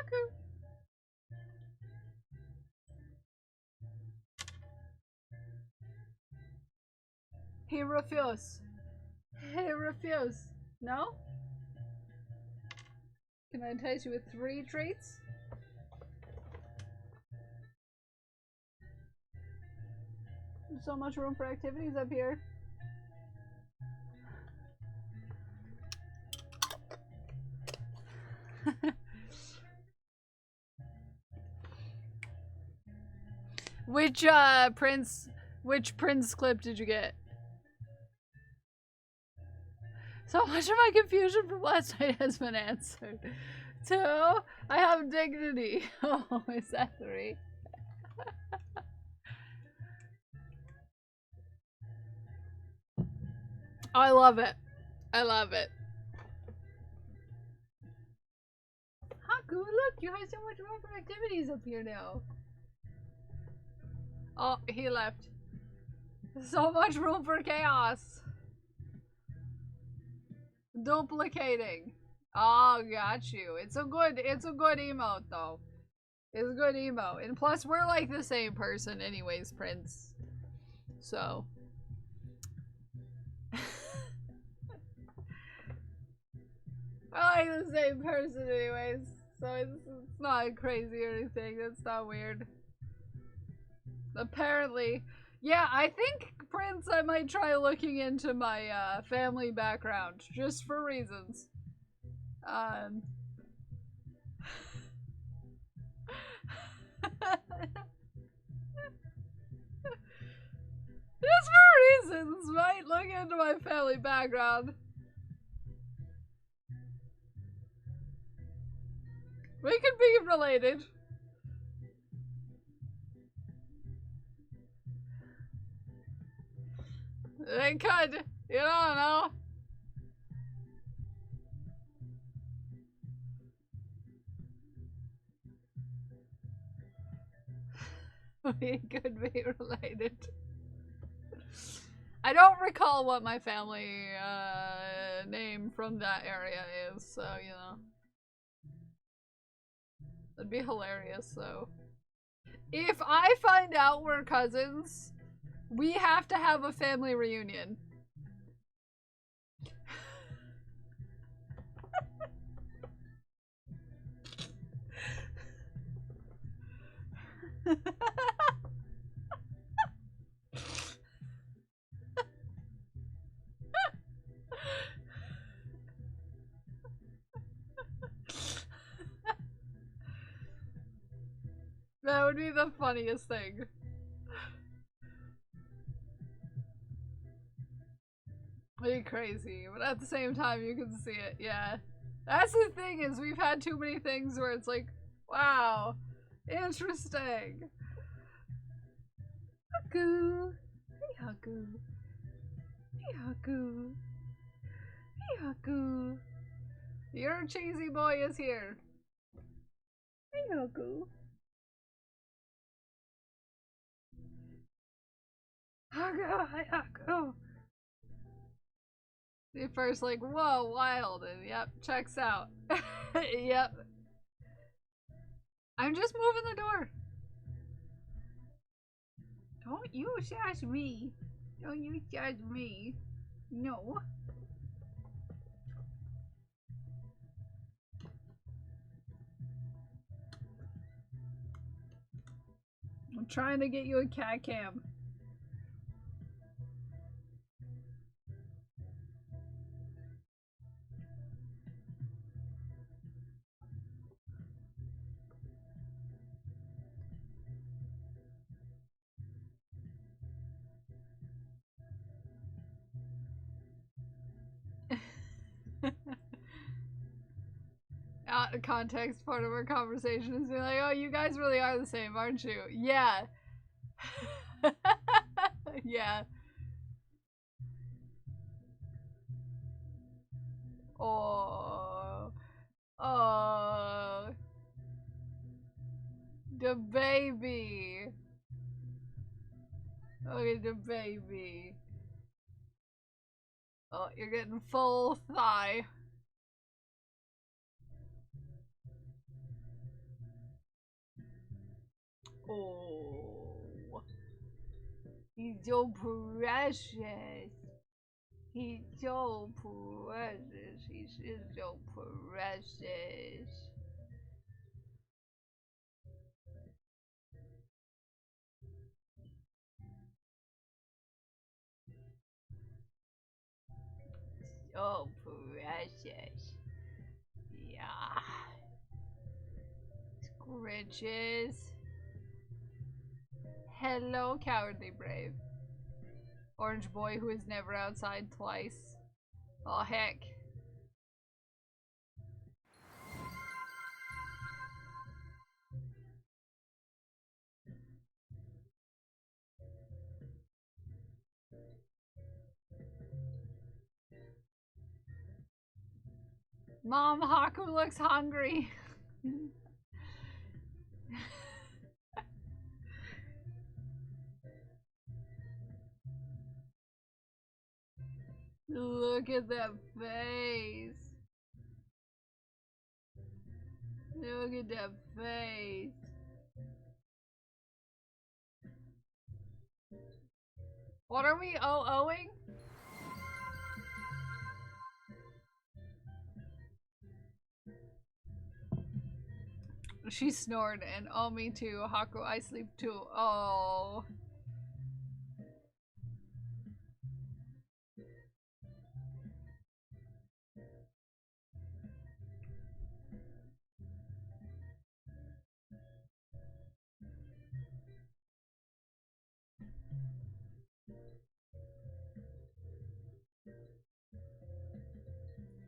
Haku. He refused. He refused. No? Can I entice you with 3 treats? There's so much room for activities up here. Which Prince clip did you get? So much of my confusion from last night has been answered. 2, I have dignity. Oh, is that 3? I love it. I love it. Haku, look, you have so much room for activities up here now. Oh, he left. So much room for chaos. Duplicating. Oh, got you. It's a good emote though. It's a good emote. And plus we're like the same person anyways, Prince. So I like the same person anyways. So it's not crazy or anything. That's not weird. Apparently. Yeah, I think, Prince, I might try looking into my family background, just for reasons. Just for reasons, might look into my family background. We could be related. They could. You don't know. We could be related. I don't recall what my family name from that area is, so you know. That'd be hilarious, though. If I find out we're cousins, we have to have a family reunion. That would be the funniest thing. Be crazy, but at the same time you can see it, yeah. That's the thing, is we've had too many things where it's like, wow, interesting. Haku. Hey Haku. Hey Haku. Hey Haku. Your cheesy boy is here. Hey Haku. Haku, hey Haku. The first like, whoa, wild, and yep, checks out. Yep. I'm just moving the door. Don't you judge me. Don't you judge me. No. I'm trying to get you a cat cam. Out of context, part of our conversation is being like, oh, you guys really are the same, aren't you? Yeah. Yeah. Oh. Oh. The baby. Okay, the baby. Oh, you're getting full thigh. Oh, he's so precious. He's so precious. He's just so precious. So precious. Yeah. Scritches. Hello, Cowardly Brave. Orange boy who is never outside twice. Oh, heck. Mom, Haku looks hungry. Look at that face. Look at that face. What are we owing? She snored and oh, me too. Haku, I sleep too. Oh.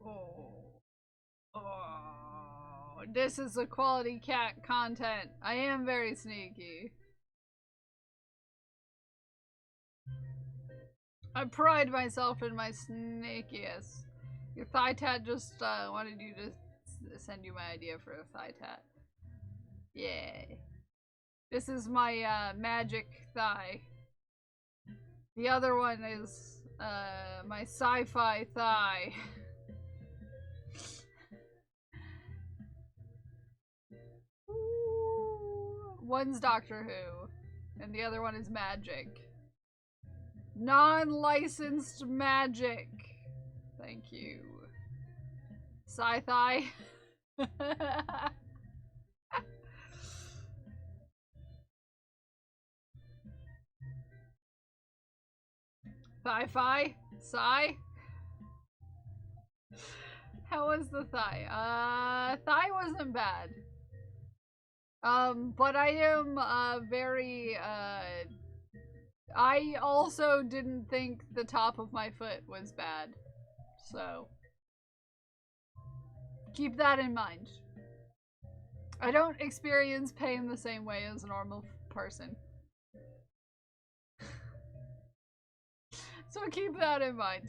Oh. Oh. This is the quality cat content. I am very sneaky. I pride myself in my sneakiness. Your thigh tat just wanted you to send you my idea for a thigh tat. Yay. This is my magic thigh. The other one is my sci-fi thigh. One's Doctor Who, and the other one is magic. Non-licensed magic. Thank you. Sci-fi. Thigh-fi? Sigh? How was the thigh? Thigh wasn't bad. But I am, very, I also didn't think the top of my foot was bad. So, keep that in mind. I don't experience pain the same way as a normal person. So keep that in mind.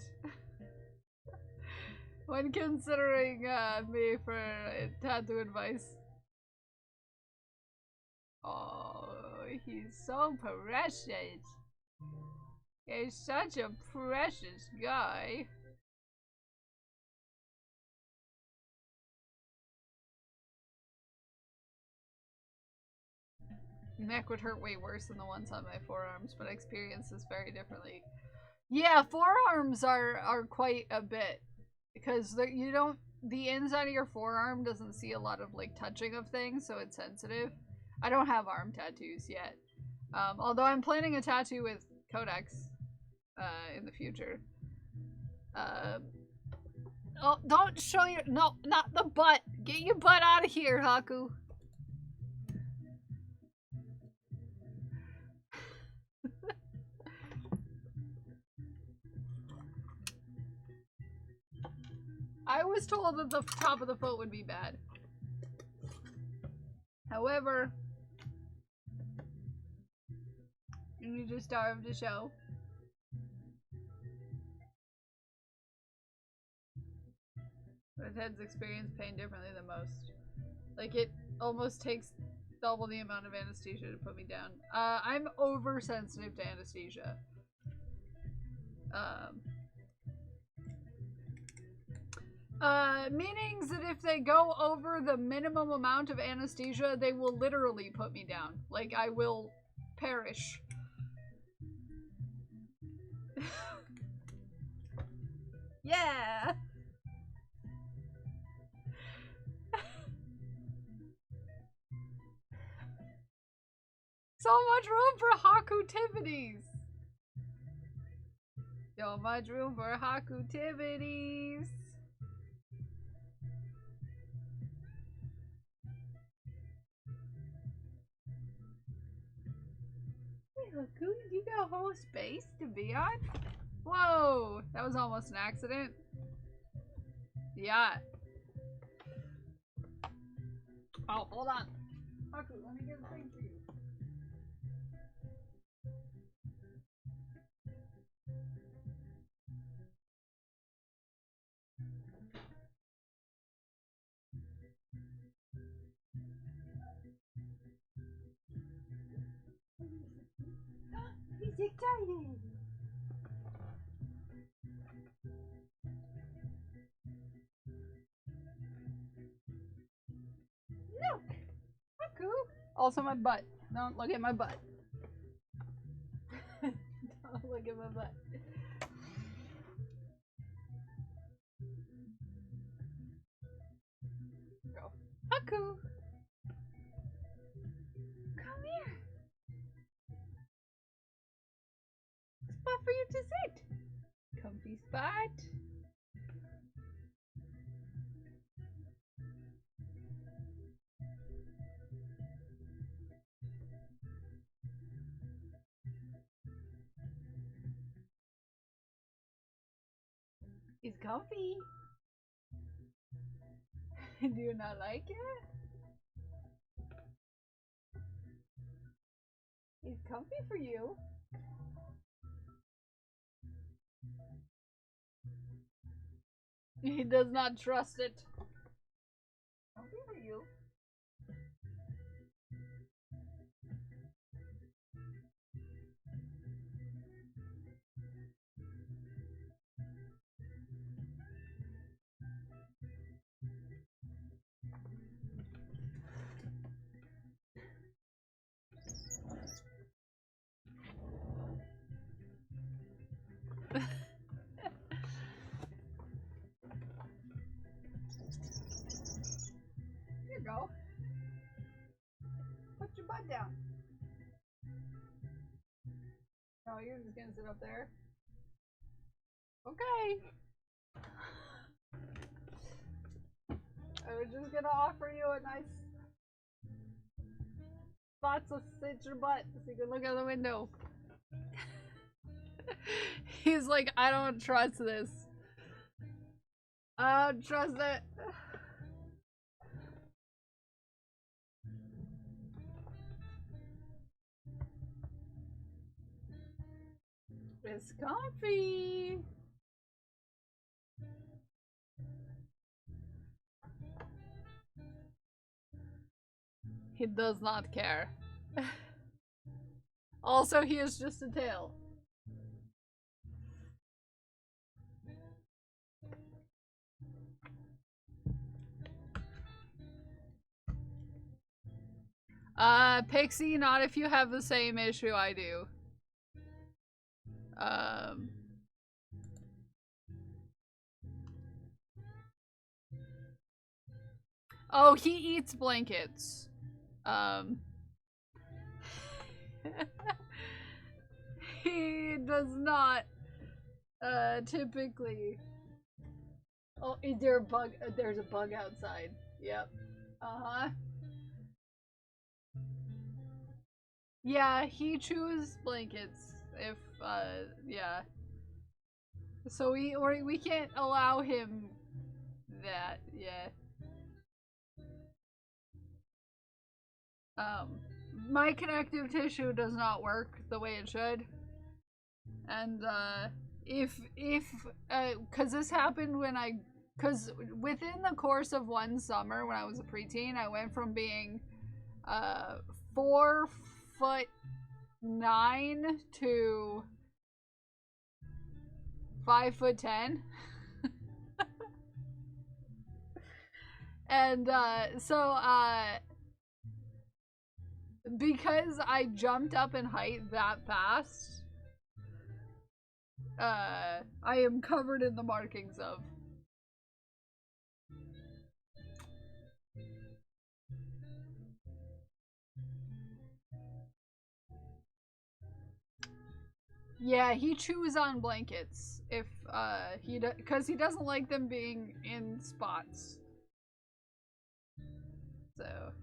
When considering me for tattoo advice. Oh, he's so precious. He's such a precious guy. Neck would hurt way worse than the ones on my forearms, but I experience this very differently. Yeah, forearms are quite a bit because you don't. The inside of your forearm doesn't see a lot of like touching of things, so it's sensitive. I don't have arm tattoos yet, although I'm planning a tattoo with Codex in the future. Oh, don't show your no, not the butt. Get your butt out of here, Haku. I was told that the top of the foot would be bad. However, you need to starve to show. Redheads experience pain differently than most. Like, it almost takes double the amount of anesthesia to put me down. I'm oversensitive to anesthesia. Meanings that if they go over the minimum amount of anesthesia, they will literally put me down. Like, I will perish. Yeah! So much room for Hakutivities! So much room for Hakutivities! Hey Haku, you got whole space to be on? Whoa! That was almost an accident. Yeah. Oh, hold on. Haku, let me get a thing for you. He's excited! Look! Haku! Also my butt. Don't look at my butt. Don't look at my butt. Go. Haku! Come here! Spot for you to sit! Comfy spot! It's comfy. Do you not like it? It's comfy for you. He does not trust it. Comfy for you. Here you go. Put your butt down. Oh, you're just gonna sit up there? Okay. I was just gonna offer you a nice spot to sit your butt so you can look out the window. He's like, I don't trust this. I don't trust it. It's comfy. He does not care. Also, he is just a tail. Pixie, not if you have the same issue I do. Oh, he eats blankets. He does not, typically. Oh, is there a bug? There's a bug outside. Yep. Uh-huh. Yeah, he chews blankets if, yeah. So we can't allow him that, yeah. My connective tissue does not work the way it should. And, cause this happened when cause within the course of one summer when I was a preteen, I went from being, 4'9" to 5'10". And because I jumped up in height that fast, I am covered in the markings of. Yeah, he chews on blankets if because he doesn't like them being in spots. So,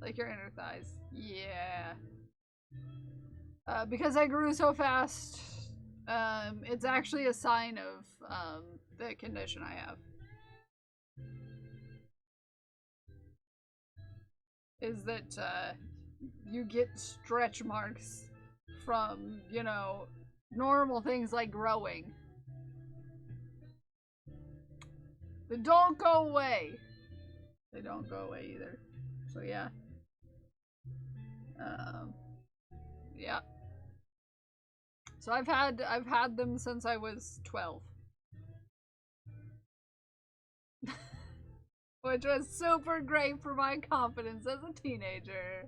like your inner thighs. Yeah. Because I grew so fast, it's actually a sign of the condition I have. Is that you get stretch marks from, you know, normal things like growing. They don't go away. They don't go away either. So yeah. Yeah. So I've had them since I was 12. Which was super great for my confidence as a teenager.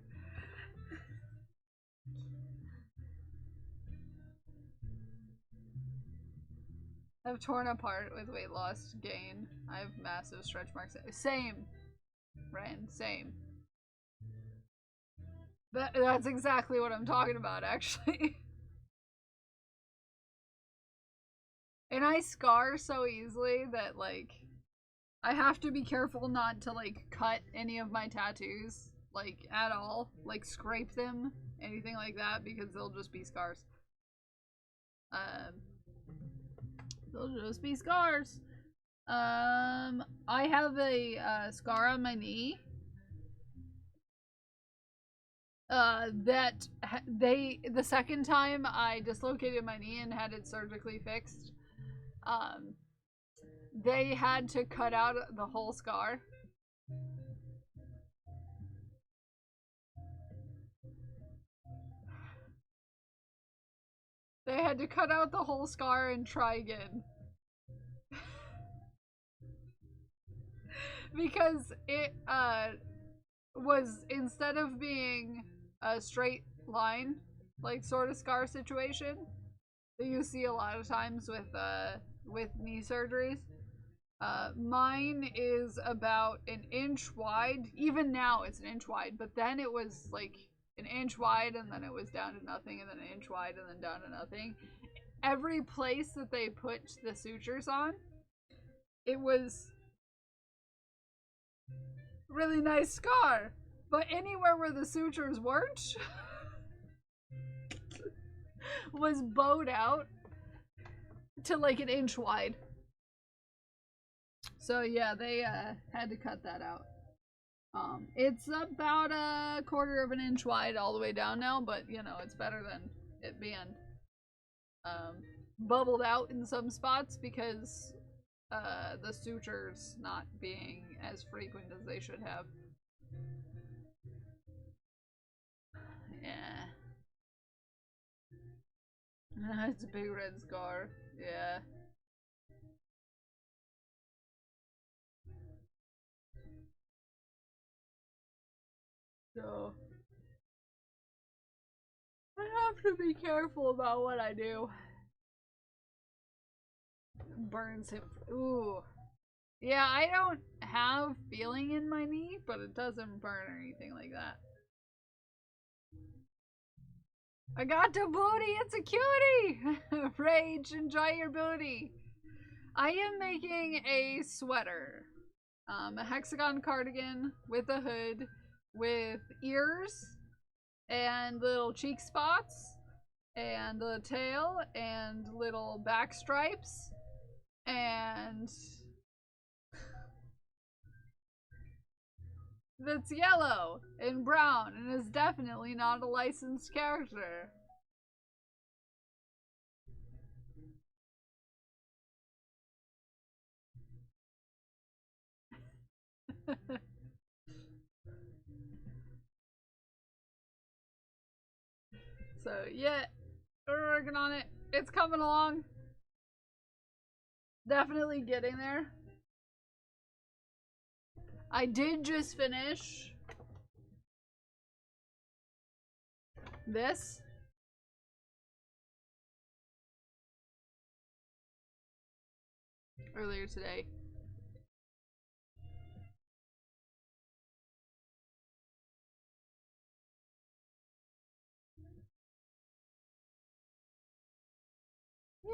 I've torn apart with weight loss gain. I have massive stretch marks. Same. Ren, same. That's exactly what I'm talking about, actually. And I scar so easily that, like, I have to be careful not to, like, cut any of my tattoos, like, at all. Like, scrape them, anything like that, because they'll just be scars. They'll just be scars. I have a scar on my knee. The second time I dislocated my knee and had it surgically fixed, they had to cut out the whole scar. They had to cut out the whole scar and try again. Because it, was, instead of being a straight line, like, sort of scar situation that you see a lot of times with knee surgeries, mine is about an inch wide. Even now it's an inch wide, but then it was like an inch wide and then it was down to nothing and then an inch wide and then down to nothing. Every place that they put the sutures on, it was really nice scar, but anywhere where the sutures weren't was bowed out to like an inch wide. So yeah, they had to cut that out. It's about a quarter of an inch wide all the way down now, but you know, it's better than it being bubbled out in some spots because the sutures not being as frequent as they should have. Yeah. It's a big red scar. Yeah. So I have to be careful about what I do. Burns him. Ooh. Yeah, I don't have feeling in my knee, but it doesn't burn or anything like that. I got the booty! It's a cutie! Rage, enjoy your booty. I am making a sweater. A hexagon cardigan with a hood, with ears, and little cheek spots, and the tail, and little back stripes, and that's yellow and brown and is definitely not a licensed character. So yeah, we're working on it. It's coming along. Definitely getting there. I did just finish this. Earlier today. Yeah.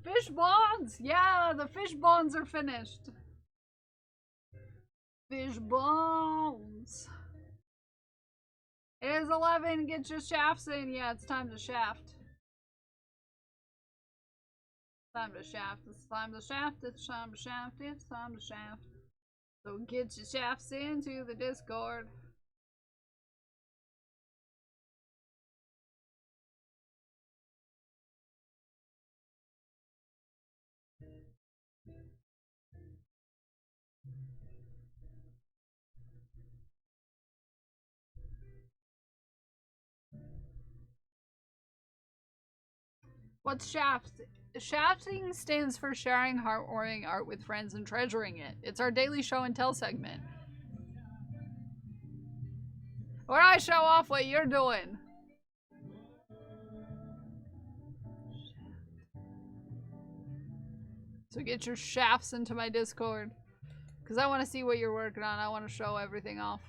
Fish bonds! Yeah, the fish bonds are finished. Fish bonds. It is 11. Get your shafts in. Yeah, it's time to shaft. Time to shaft. It's time to shaft. It's time to shaft. It's time to shaft. So get your shafts into the Discord. What's shaft? Shafting stands for sharing heartwarming art with friends and treasuring it. It's our daily show and tell segment, where I show off what you're doing. So get your shafts into my Discord, because I want to see what you're working on. I want to show everything off.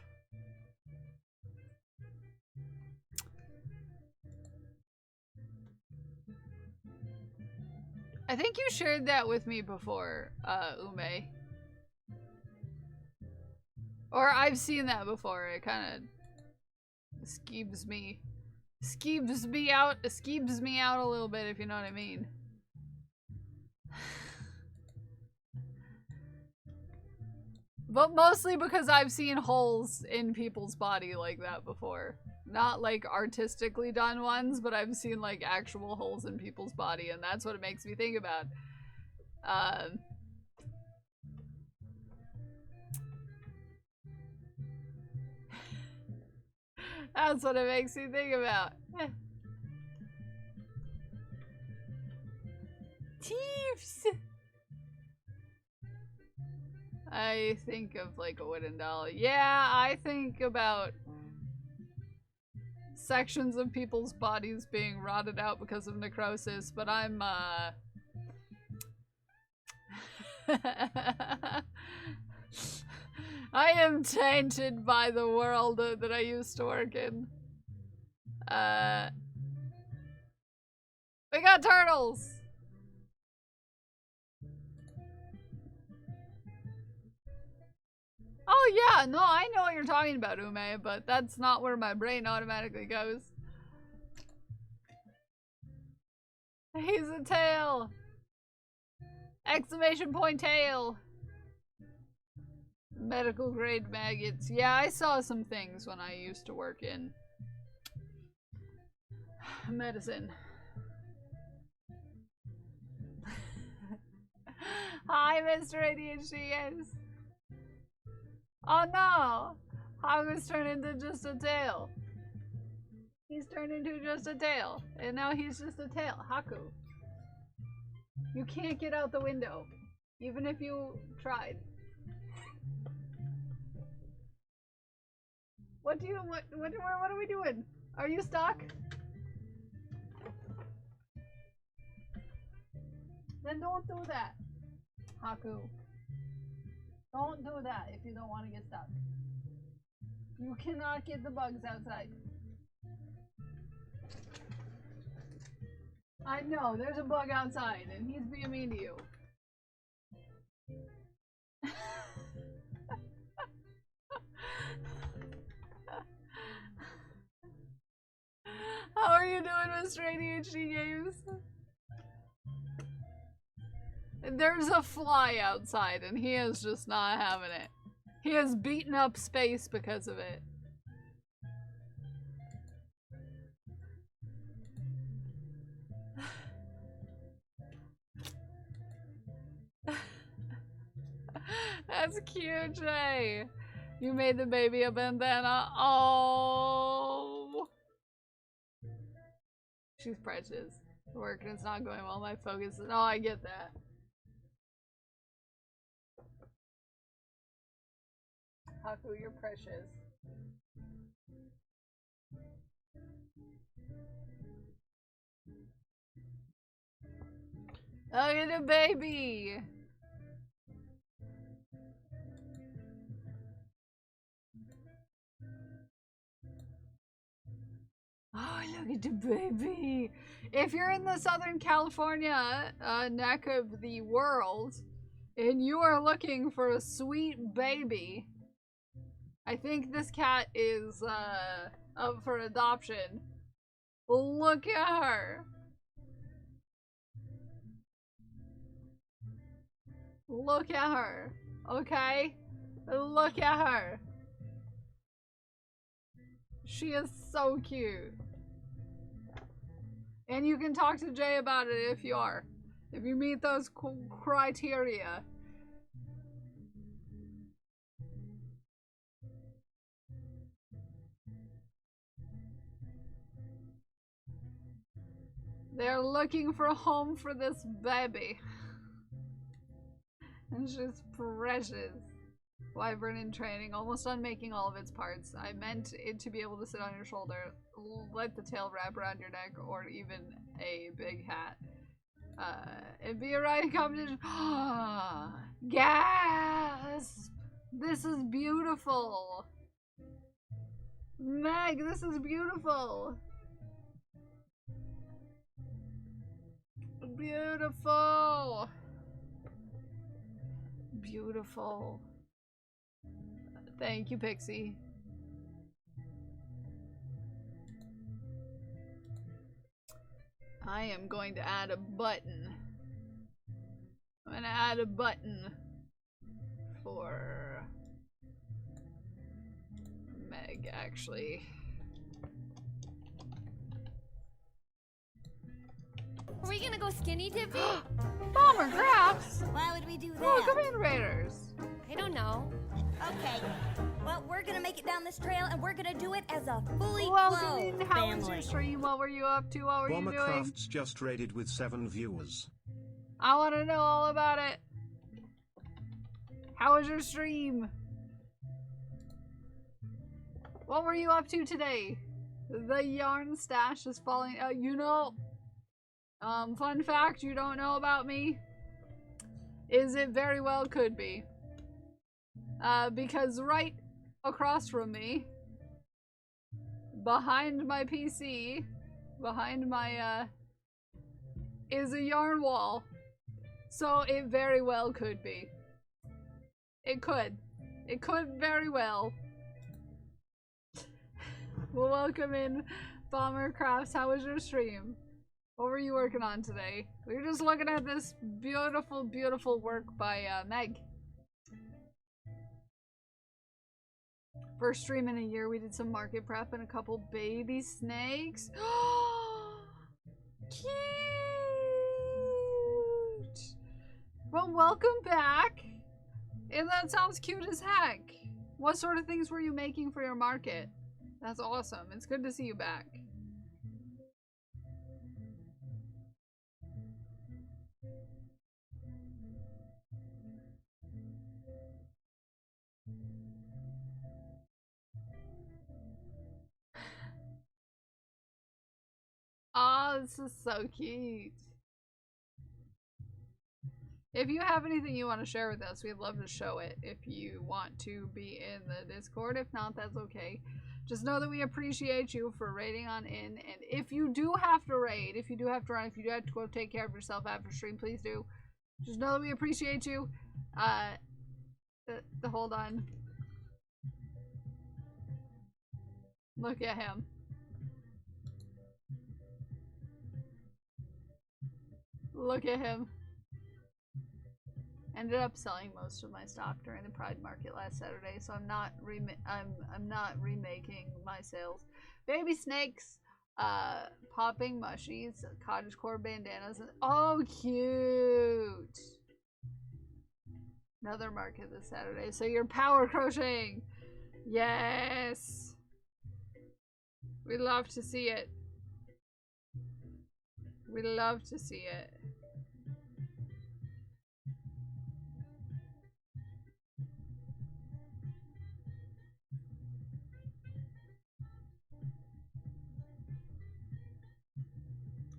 I think you shared that with me before, Ume. Or I've seen that before. It kind of skeeves me out a little bit, if you know what I mean. But mostly because I've seen holes in people's body like that before. Not like artistically done ones, but I've seen like actual holes in people's body, and that's what it makes me think about. That's what it makes me think about. Teefs! I think of like a wooden doll. Yeah, I think about sections of people's bodies being rotted out because of necrosis, but I'm I am tainted by the world that I used to work in. We got turtles! Oh yeah, no, I know what you're talking about, Ume, but that's not where my brain automatically goes. He's a tail! Exclamation point tail! Medical grade maggots. Yeah, I saw some things when I used to work in medicine. Hi, Mr. ADHD, yes. Oh no! Haku's turned into just a tail. He's turned into just a tail. And now he's just a tail. Haku. You can't get out the window. Even if you tried. What are we doing? Are you stuck? Then don't do that, Haku. Don't do that if you don't want to get stuck. You cannot get the bugs outside. I know, there's a bug outside and he's being mean to you. How are you doing, Mr. ADHD Games? There's a fly outside and he is just not having it. He has beaten up space because of it. That's cute, Jay. You made the baby a bandana. Oh. She's precious. Work and it's not going well. My focus is. Oh, I get that. Haku, you're precious. Look at the baby! Oh, look at the baby! If you're in the Southern California neck of the world, and you are looking for a sweet baby, I think this cat is up for adoption. Look at her! Look at her, okay? Look at her. She is so cute. And you can talk to Jay about it if you are. If you meet those criteria. They're looking for a home for this baby. And she's precious. Wyvern in training, almost done making all of its parts. I meant it to be able to sit on your shoulder, let the tail wrap around your neck, or even a big hat. It'd be a riding competition. Gasp! This is beautiful! Meg, this is beautiful! Beautiful! Beautiful. Thank you, Pixie. I am going to add a button. I'm gonna add a button for Meg, actually. Are we gonna go skinny dipping? Bomber Crafts! Why would we do that? Oh, Command Raiders! I don't know. Okay. Well, we're gonna make it down this trail and we're gonna do it as a fully Welcome in. clothed How was your family. stream? What were you up to? What were you doing? Bombercraft's just raided with 7 viewers. I want to know all about it. How was your stream? What were you up to today? The yarn stash is falling. You know, fun fact you don't know about me is it very well could be. Because right across from me, behind my PC, behind my, is a yarn wall. So it very well could be. It could. It could very well. Well, welcome in, Bomber Crafts. How was your stream? What were you working on today? We were just looking at this beautiful, beautiful work by Meg. First stream in a year, we did some market prep and a couple baby snakes. Cute! Well, welcome back! And that sounds cute as heck. What sort of things were you making for your market? That's awesome. It's good to see you back. Oh, this is so cute. If you have anything you want to share with us, we'd love to show it if you want to be in the Discord. If not, that's okay. Just know that we appreciate you for raiding on in. And if you do have to raid, if you do have to run, if you do have to go take care of yourself after stream, please do. Just know that we appreciate you. Hold on. Look at him. Look at him. Ended up selling most of my stock during the Pride Market last Saturday, so I'm not remaking my sales. Baby snakes, popping mushies, cottagecore bandanas, and oh, cute! Another market this Saturday. So you're power crocheting, yes. We love to see it. We love to see it.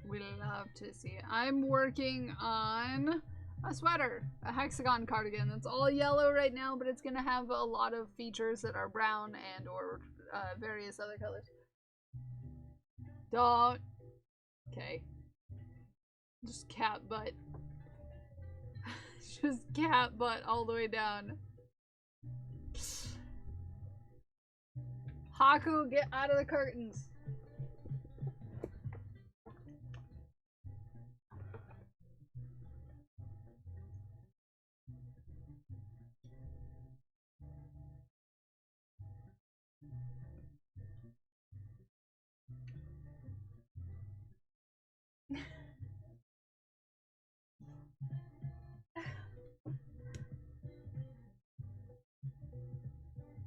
We love to see it. I'm working on a sweater, a hexagon cardigan. That's all yellow right now, but it's gonna have a lot of features that are brown and or various other colors. Don't. Okay. Just cat butt. Just cat butt all the way down. Haku, get out of the curtains.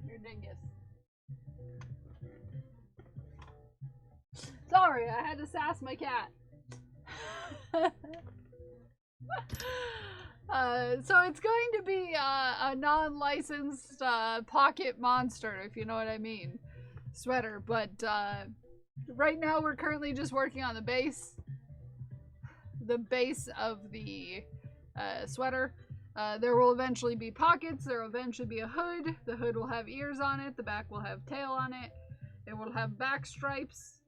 You're dingus. Sorry, I had to sass my cat. So it's going to be a non-licensed pocket monster, if you know what I mean, sweater. But right now we're currently just working on the base of the sweater. There will eventually be pockets. There will eventually be a hood. The hood will have ears on it. The back will have tail on it. It will have back stripes.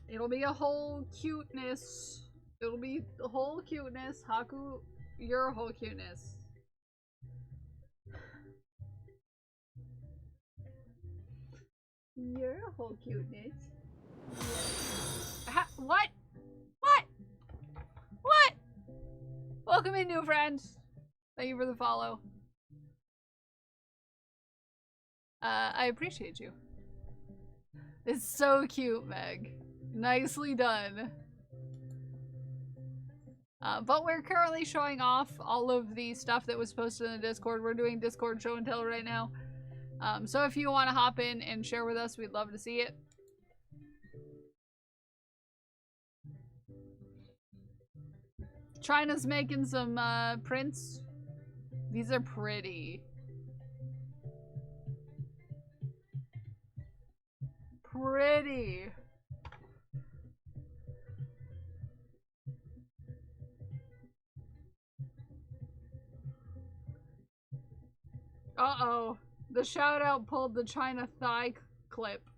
It'll be a whole cuteness. It'll be the whole cuteness. Haku, you're a whole cuteness. You're a whole cuteness. What? What? What? Welcome in, new friends. Thank you for the follow. I appreciate you. It's so cute, Meg. Nicely done. But we're currently showing off all of the stuff that was posted in the Discord. We're doing Discord show and tell right now. So if you want to hop in and share with us, we'd love to see it. China's making some prints. These are pretty. Pretty. Uh-oh. The shout out pulled the China thigh clip.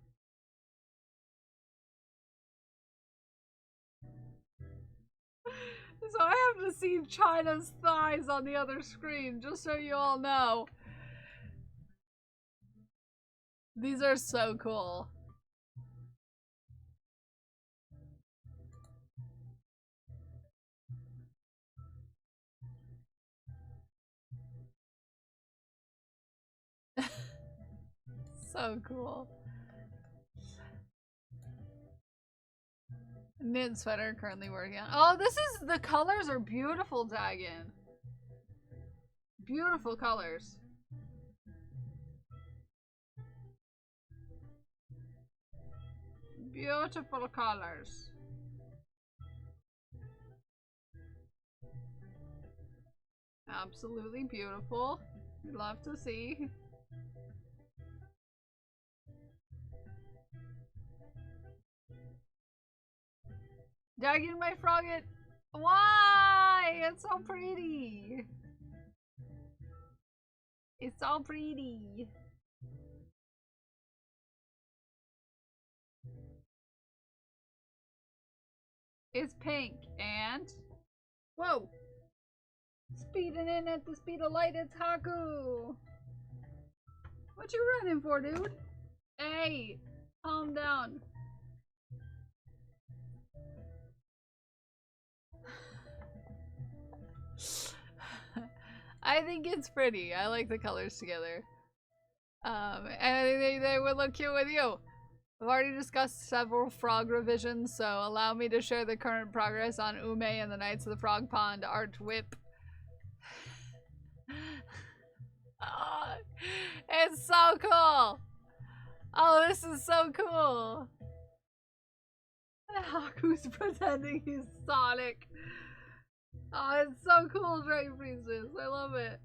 So I have to see China's thighs on the other screen, just so you all know. These are so cool. So cool. Knit sweater currently working on. Oh, this is, the colors are beautiful, Dagon. Beautiful colors. Beautiful colors. Absolutely beautiful. We'd love to see. Dagon, my frogget. Why? It's so pretty. It's so pretty. It's pink and whoa. Speeding in at the speed of light, it's Haku. What you running for, dude? Hey, calm down. I think it's pretty. I like the colors together. And I think they would look cute with you. I've already discussed several frog revisions, so allow me to share the current progress on Ume and the Knights of the Frog Pond art whip. Oh, it's so cool! Oh, this is so cool. Haku's pretending he's Sonic. Oh, it's so cool, Dragon Priestess. I love it.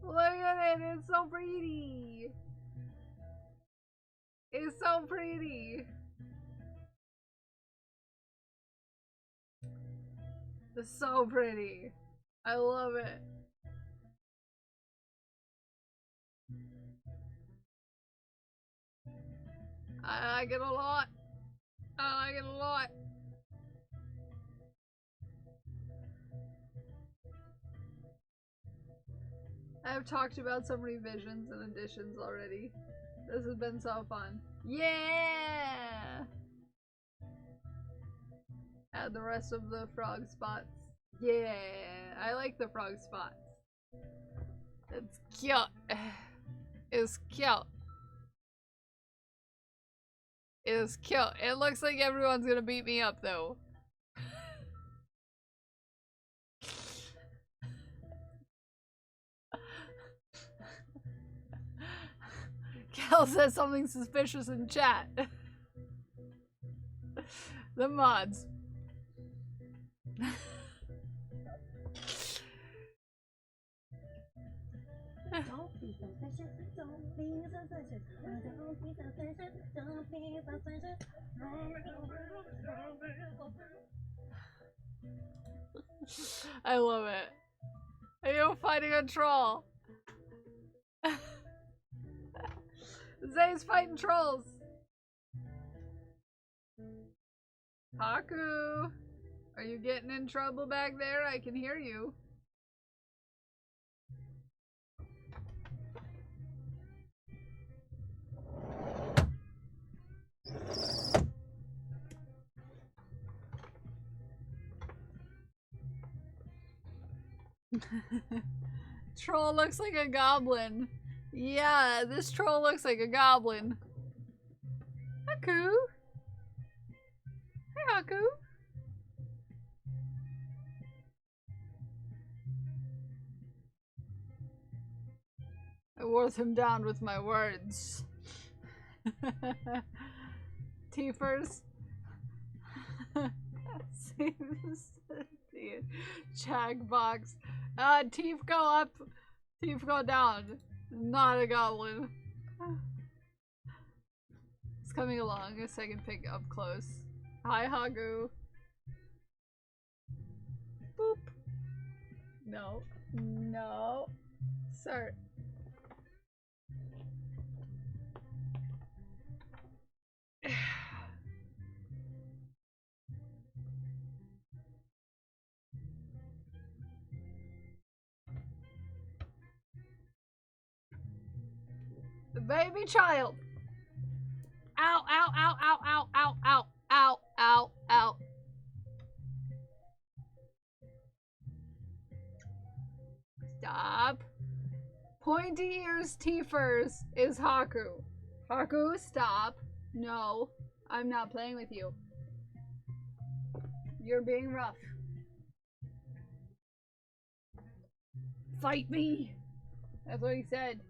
Look at it. It's so pretty. It's so pretty. It's so pretty. I love it. I like it a lot. I like it a lot. I've talked about some revisions and additions already. This has been so fun. Yeah! Add the rest of the frog spots. Yeah! I like the frog spots. It's cute. It's cute. It's cute. It looks like everyone's gonna beat me up though. Cal says something suspicious in chat. The mods. Don't be suspicious, don't be suspicious, don't be suspicious, don't be suspicious. I love it. Are you fighting a troll? Zay's fighting trolls. Haku, are you getting in trouble back there? I can hear you. Troll looks like a goblin. Yeah, this troll looks like a goblin. Haku. Hey, Haku. I wore him down with my words. Teefers. Chag box. Teef go up. Teef go down. Not a goblin. It's coming along. A second pick up close. Hi, Hagu. Boop. No. No. Sir. The baby child. Ow, ow, ow, ow, ow, ow, ow, ow, ow, ow. Stop. Pointy ears teefers is Haku. Haku, stop. No, I'm not playing with you. You're being rough. Fight me. That's what he said.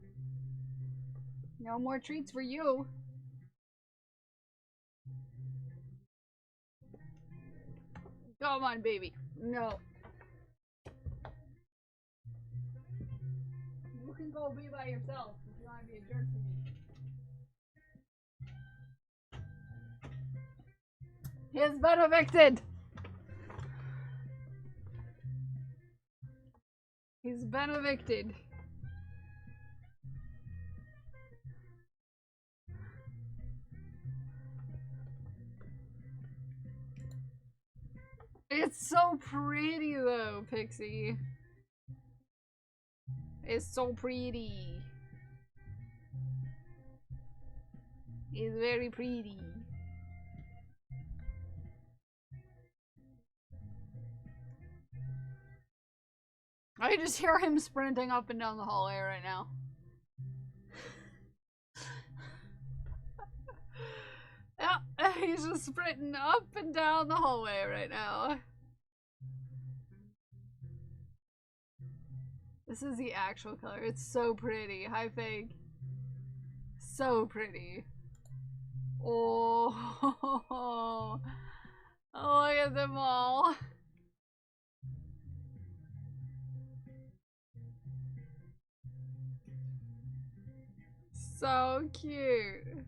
No more treats for you. Come on, baby. No. You can go be by yourself if you want to be a jerk to me. He's been evicted. He's been evicted. It's so pretty though, Pixie. It's so pretty. It's very pretty. I just hear him sprinting up and down the hallway right now. Yeah, he's just sprinting up and down the hallway right now. This is the actual color. It's so pretty. Hi, Fake. So pretty. Oh, look at them all. So cute.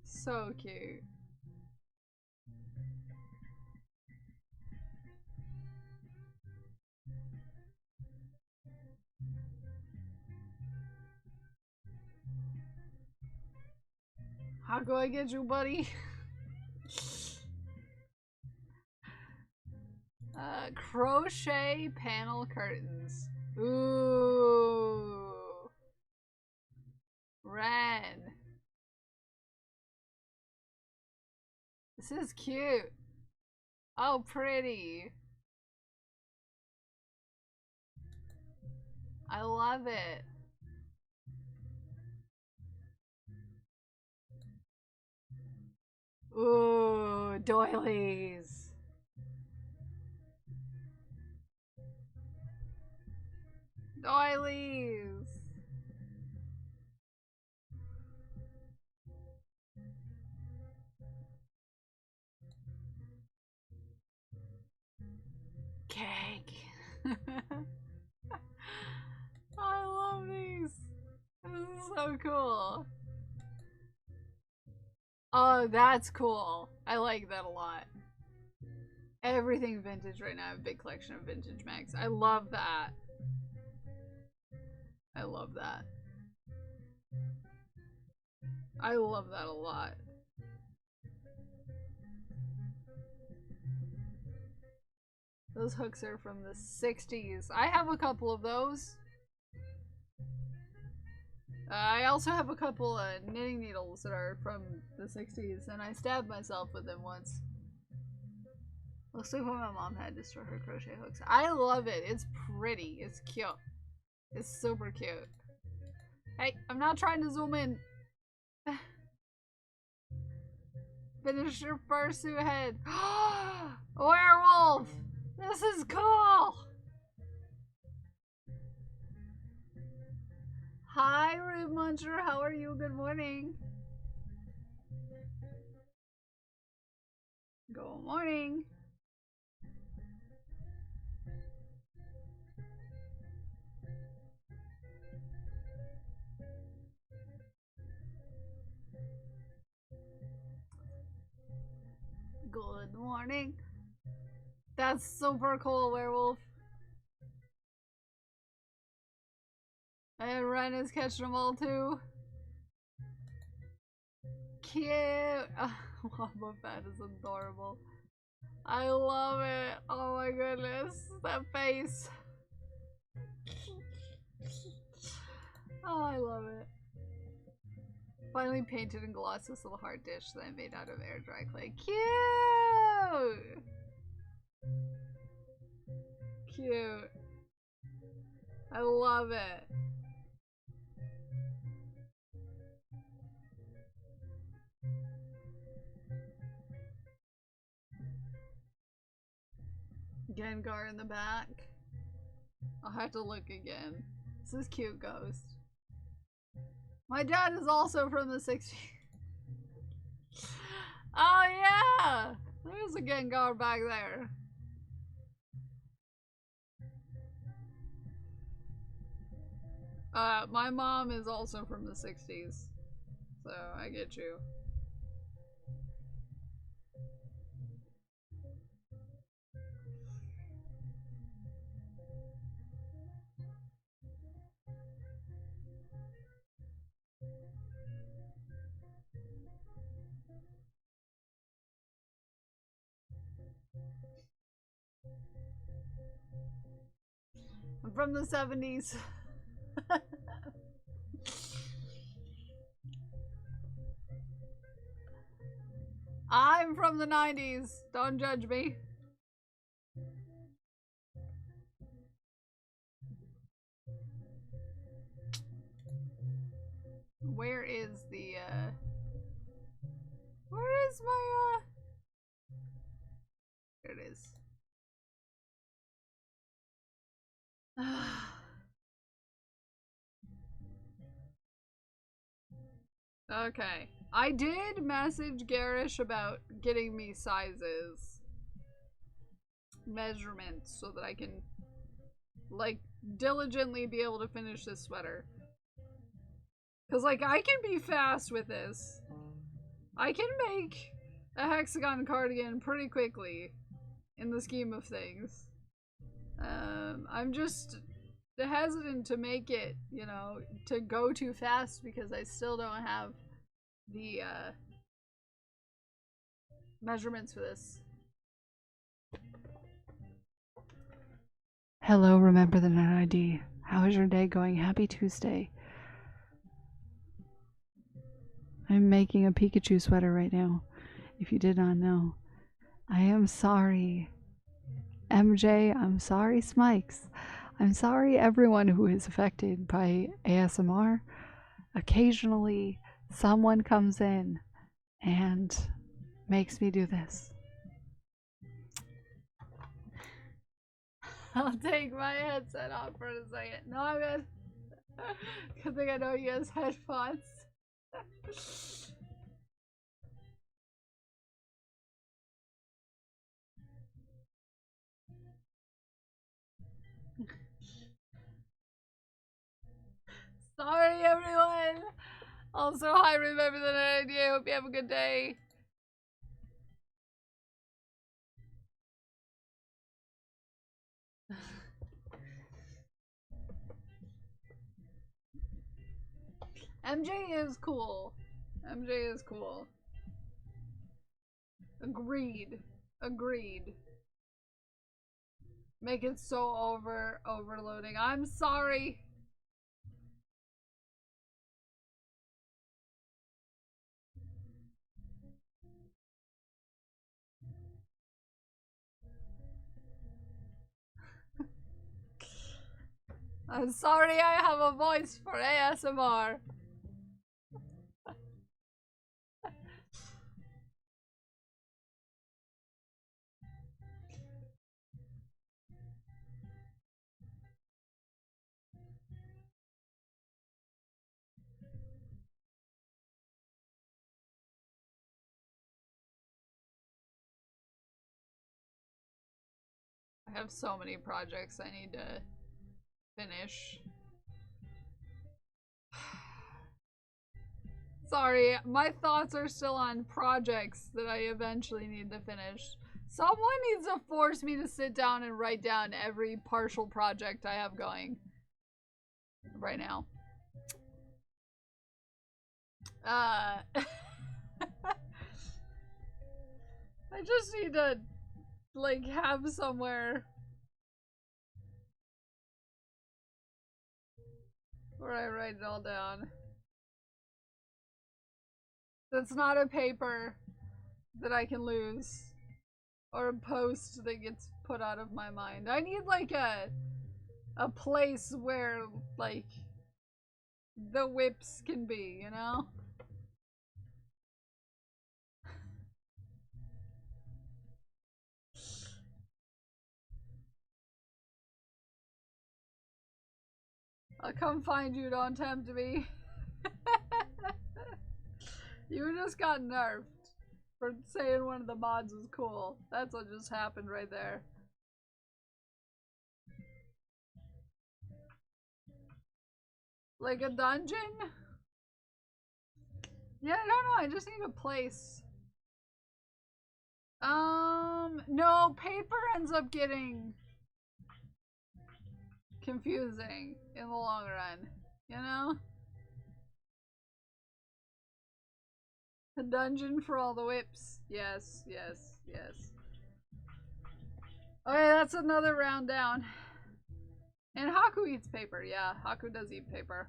So cute. How can I get you, buddy? Crochet panel curtains. Ooh. Ren. This is cute. Oh, pretty. I love it. Ooh, doilies. Doilies. Cake. I love these. This is so cool. Oh, that's cool. I like that a lot. Everything vintage right now. I have a big collection of vintage mags. I love that. I love that. I love that a lot. Those hooks are from the 60s. I have a couple of those. I also have a couple of knitting needles that are from the 60s, and I stabbed myself with them once. Looks like what my mom had to store her crochet hooks. I love it. It's pretty. It's cute. It's super cute. Hey, I'm not trying to zoom in. Finish your fursuit head. Werewolf! This is cool! Hi, Rude Muncher. How are you? Good morning. Good morning. Good morning. That's super cool, Werewolf. And Ren is catching them all too. Cute. Wobble Fat is adorable. I love it. Oh my goodness. That face. Oh, I love it. Finally painted and glossed this little heart dish that I made out of air dry clay. Cute! Cute. I love it. Gengar in the back. I'll have to look again. This is cute, Ghost. My dad is also from the 60s. Oh yeah! There's a Gengar back there. My mom is also from the 60s. So, I get you. I'm from the 70s. I'm from the 90s. Don't judge me. Where is the, where is my, There it is. Okay. I did message Garish about getting me sizes. Measurements so that I can, like, diligently be able to finish this sweater. Because, like, I can be fast with this. I can make a hexagon cardigan pretty quickly in the scheme of things. I'm just hesitant to make it, you know, to go too fast because I still don't have the measurements for this. Hello, remember the net ID. How is your day going? Happy Tuesday. I'm making a Pikachu sweater right now, if you did not know. I am sorry. MJ, I'm sorry, Smikes. I'm sorry, everyone who is affected by ASMR. Occasionally, someone comes in and makes me do this. I'll take my headset off for a second. No, I'm good. Good thing I don't use headphones. Sorry, everyone. Also, hi, remember the idea. Hope you have a good day. MJ is cool. MJ is cool. Agreed. Agreed. Make it so overloading. I'm sorry. I'm sorry I have a voice for ASMR. I have so many projects I need to finish. Sorry, my thoughts are still on projects that I eventually need to finish. Someone needs to force me to sit down and write down every partial project I have going right now. I just need to, like, have somewhere where I write it all down. That's not a paper that I can lose. Or a post that gets put out of my mind. I need, like, a place where, like, the whips can be, you know? I'll come find you, don't tempt me. You just got nerfed for saying one of the mods was cool. That's what just happened right there. Like a dungeon? Yeah, I don't know. I just need a place. No, paper ends up getting confusing in the long run, you know? A dungeon for all the whips. Yes, yes, yes. Okay, that's another round down. And Haku eats paper. Yeah, Haku does eat paper.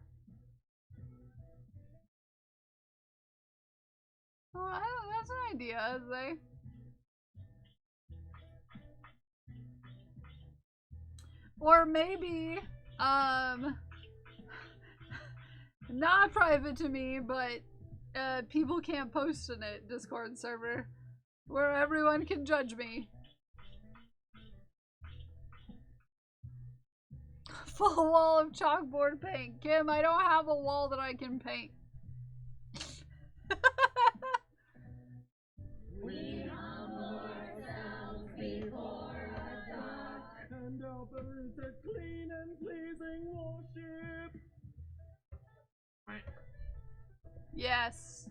Oh, that's an idea, I'd say. Or maybe, not private to me, but people can't post in it Discord server where everyone can judge me. Full wall of chalkboard paint. Kim, I don't have a wall that I can paint. Now there is a clean and pleasing worship. Yes.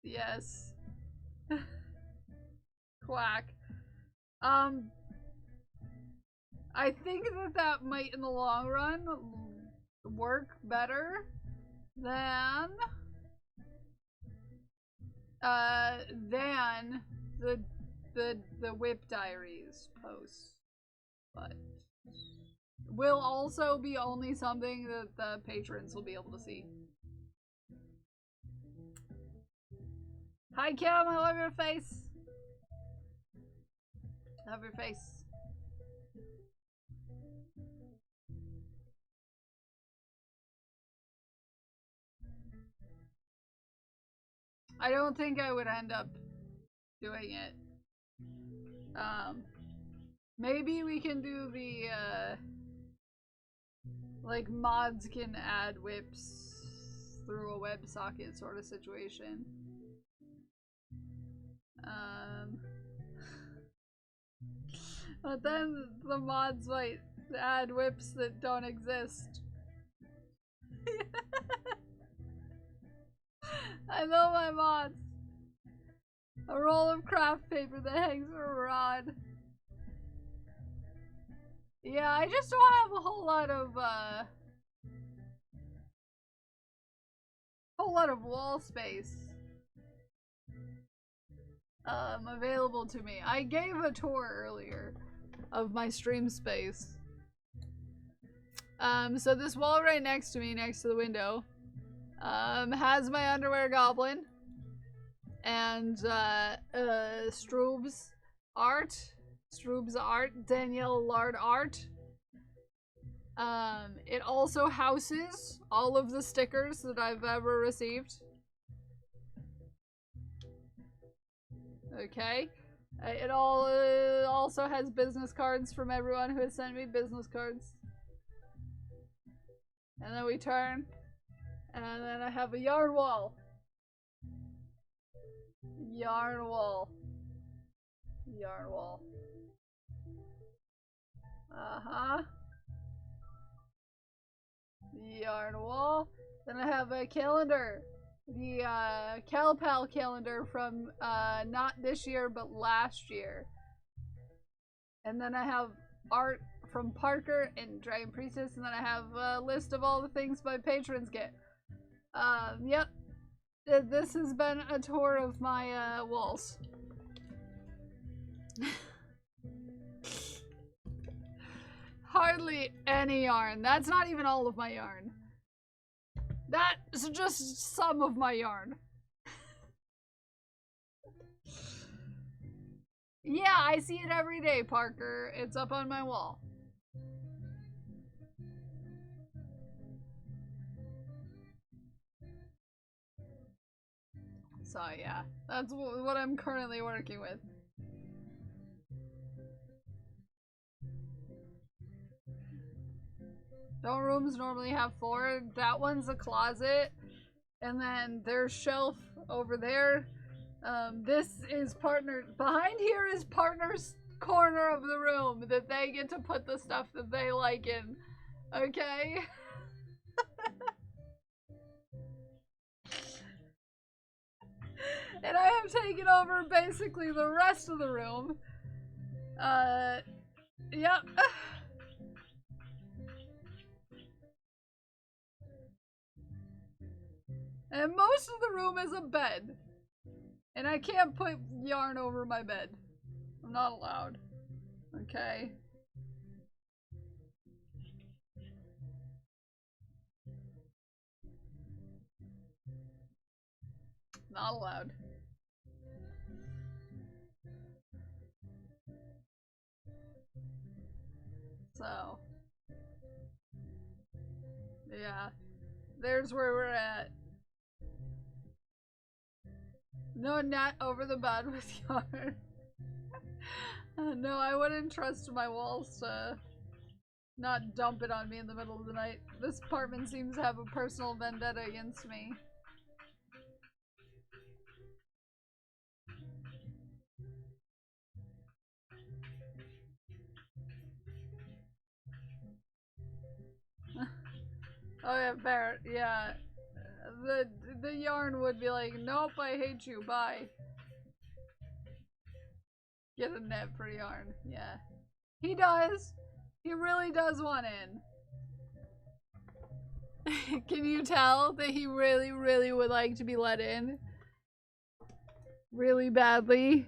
Yes. Quack. I think that might in the long run work better than the Whip Diaries post, but will also be only something that the patrons will be able to see. Hi Kim, I love your face. Love your face. I don't think I would end up doing it. Maybe we can do the, like mods can add whips through a WebSocket sort of situation. But then the mods might add whips that don't exist. I know my mods. A roll of craft paper that hangs from a rod. Yeah, I just don't have a whole lot of wall space available to me. I gave a tour earlier of my stream space. So this wall right next to me, next to the window, has my underwear goblin and Stroob's art, Danielle Lard art. It also houses all of the stickers that I've ever received. Okay. It all also has business cards from everyone who has sent me business cards. And then we turn, and then I have a yarn wall. Yarn wall. Yarn wall. Uh-huh. Yarn wall. Then I have a calendar. The CalPal calendar from not this year but last year. And then I have art from Parker and Dragon Priestess, and then I have a list of all the things my patrons get. Yep. This has been a tour of my walls. Hardly any yarn. That's not even all of my yarn. That's just some of my yarn. Yeah, I see it every day, Parker. It's up on my wall. So yeah, that's what I'm currently working with. Don't rooms normally have 4? That one's a closet, and then there's shelf over there. This is partner. Behind here is partner's corner of the room that they get to put the stuff that they like in. Okay? And I have taken over basically the rest of the room. Yep. And most of the room is a bed. And I can't put yarn over my bed. I'm not allowed. Okay. Not allowed. So. Yeah. There's where we're at. No net over the bed with yarn. No, I wouldn't trust my walls to not dump it on me in the middle of the night. This apartment seems to have a personal vendetta against me. Oh yeah, Barrett. Yeah, the yarn would be like, nope, I hate you. Bye. Get a net for yarn. Yeah, he does. He really does want in. Can you tell that he really, really would like to be let in? Really badly.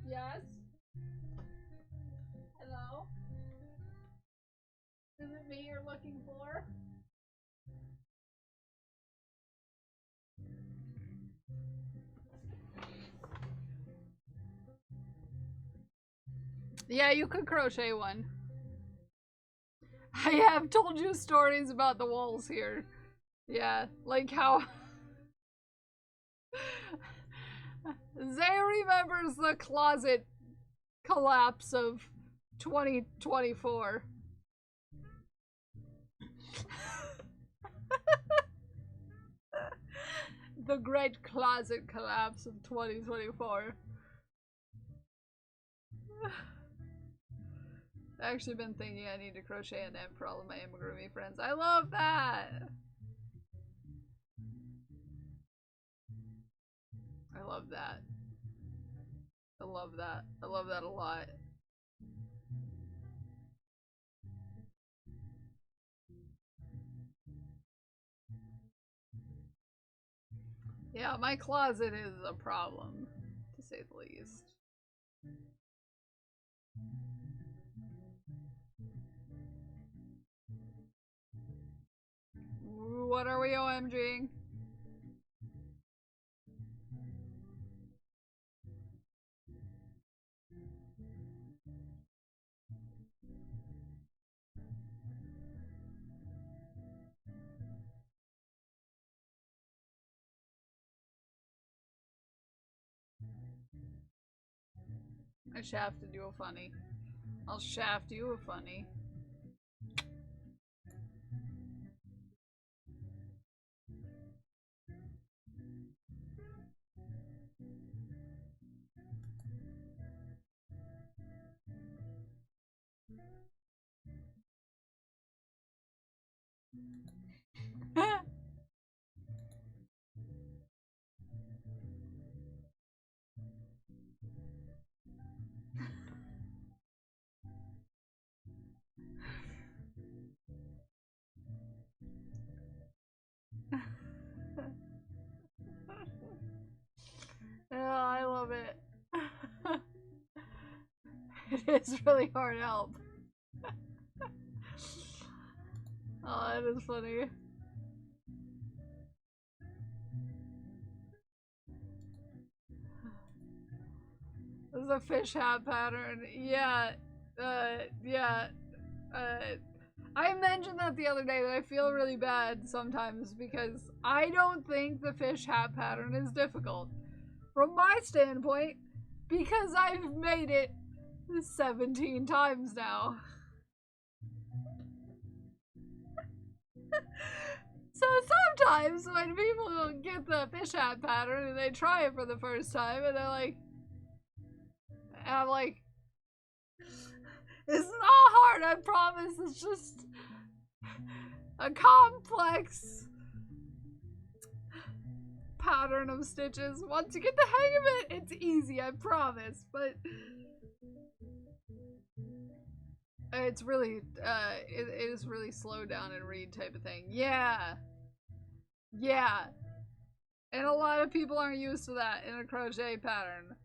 Yes? Hello? Is it me you're looking for? Yeah, you could crochet one. I have told you stories about the walls here. Yeah, like how Zay remembers the closet collapse of 2024. The great closet collapse of 2024. I've actually been thinking I need to crochet a net for all of my amigurumi friends. I love that! I love that. I love that. I love that a lot. Yeah, my closet is a problem, to say the least. What are we OMGing? I shafted you a funny. I'll shaft you a funny. Yeah, I love it. It is really hard help. Oh, that is funny. This is a fish hat pattern. Yeah. Yeah. I mentioned that the other day that I feel really bad sometimes because I don't think the fish hat pattern is difficult. From my standpoint, because I've made it 17 times now. So sometimes when people get the fish hat pattern and they try it for the first time and they're like, and I'm like, it's not hard, I promise, it's just a complex pattern of stitches. Once you get the hang of it, it's easy, I promise, but it's really, it is really slow down and read type of thing. Yeah. Yeah. And a lot of people aren't used to that in a crochet pattern.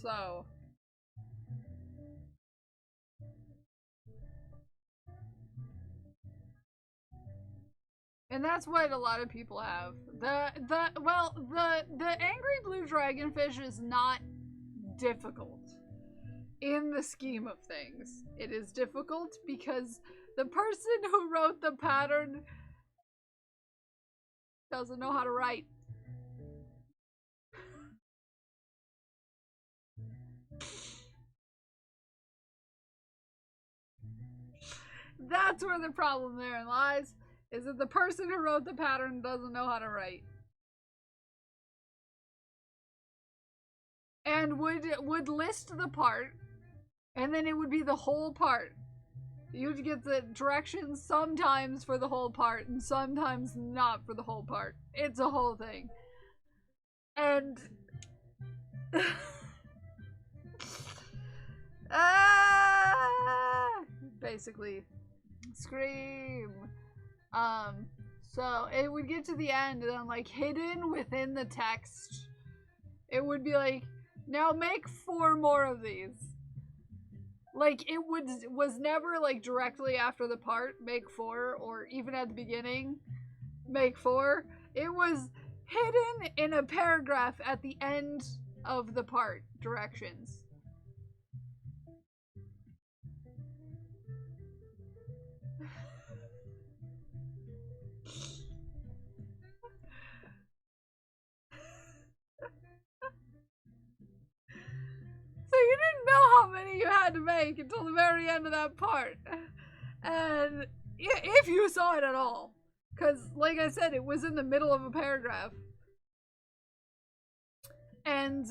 So. And that's what a lot of people have. The angry blue dragonfish is not difficult in the scheme of things. It is difficult because the person who wrote the pattern doesn't know how to write. That's where the problem therein lies, is that the person who wrote the pattern doesn't know how to write. and would list the part, and then it would be the whole part. You'd get the directions sometimes for the whole part and sometimes not for the whole part. It's a whole thing. And basically scream. So it would get to the end and then like hidden within the text it would be like, now make 4 more of these. Like, it was never, like, directly after the part, make 4, or even at the beginning, make 4. It was hidden in a paragraph at the end of the part, directions. So you didn't know how many you had to make until the very end of that part. And if you saw it at all. Because, like I said, it was in the middle of a paragraph. And,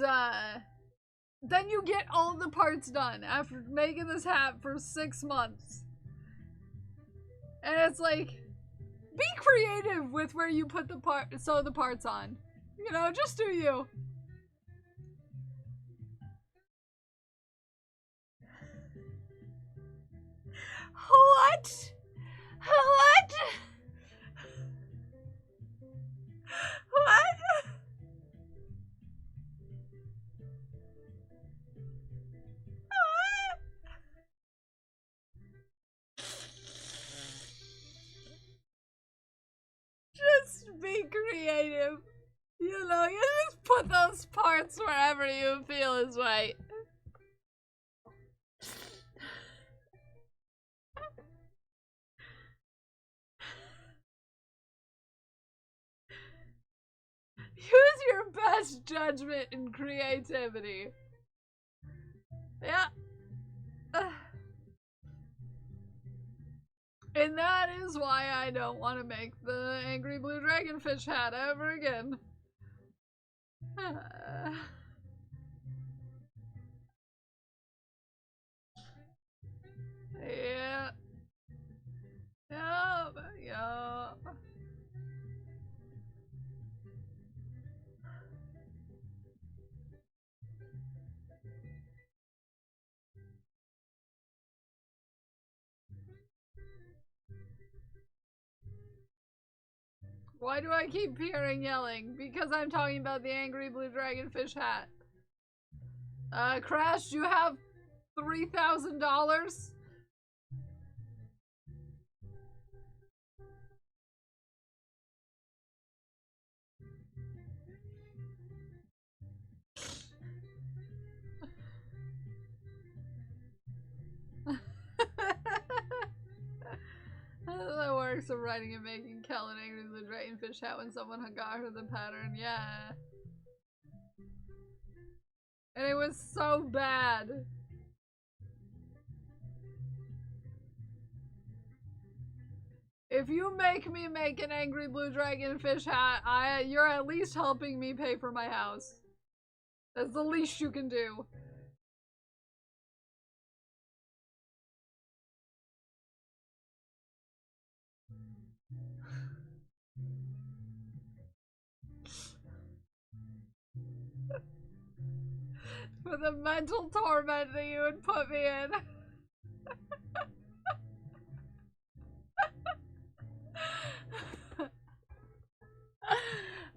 then you get all the parts done after making this hat for 6 months. And it's like, be creative with where you put the sew the parts on. You know, just do you. What? What? What? Just be creative. You know, you just put those parts wherever you feel is right. Use your best judgment and creativity. Yeah. And that is why I don't want to make the Angry Blue Dragonfish hat ever again. Yeah. Yeah. Why do I keep hearing yelling? Because I'm talking about the Angry Blue Dragonfish hat. Crash, do you have $3,000? How that works of writing and making Kel an Angry Blue Dragonfish hat when someone got her the pattern, yeah. And it was so bad. If you make me make an Angry Blue Dragonfish hat, you're at least helping me pay for my house. That's the least you can do. For the mental torment that you would put me in.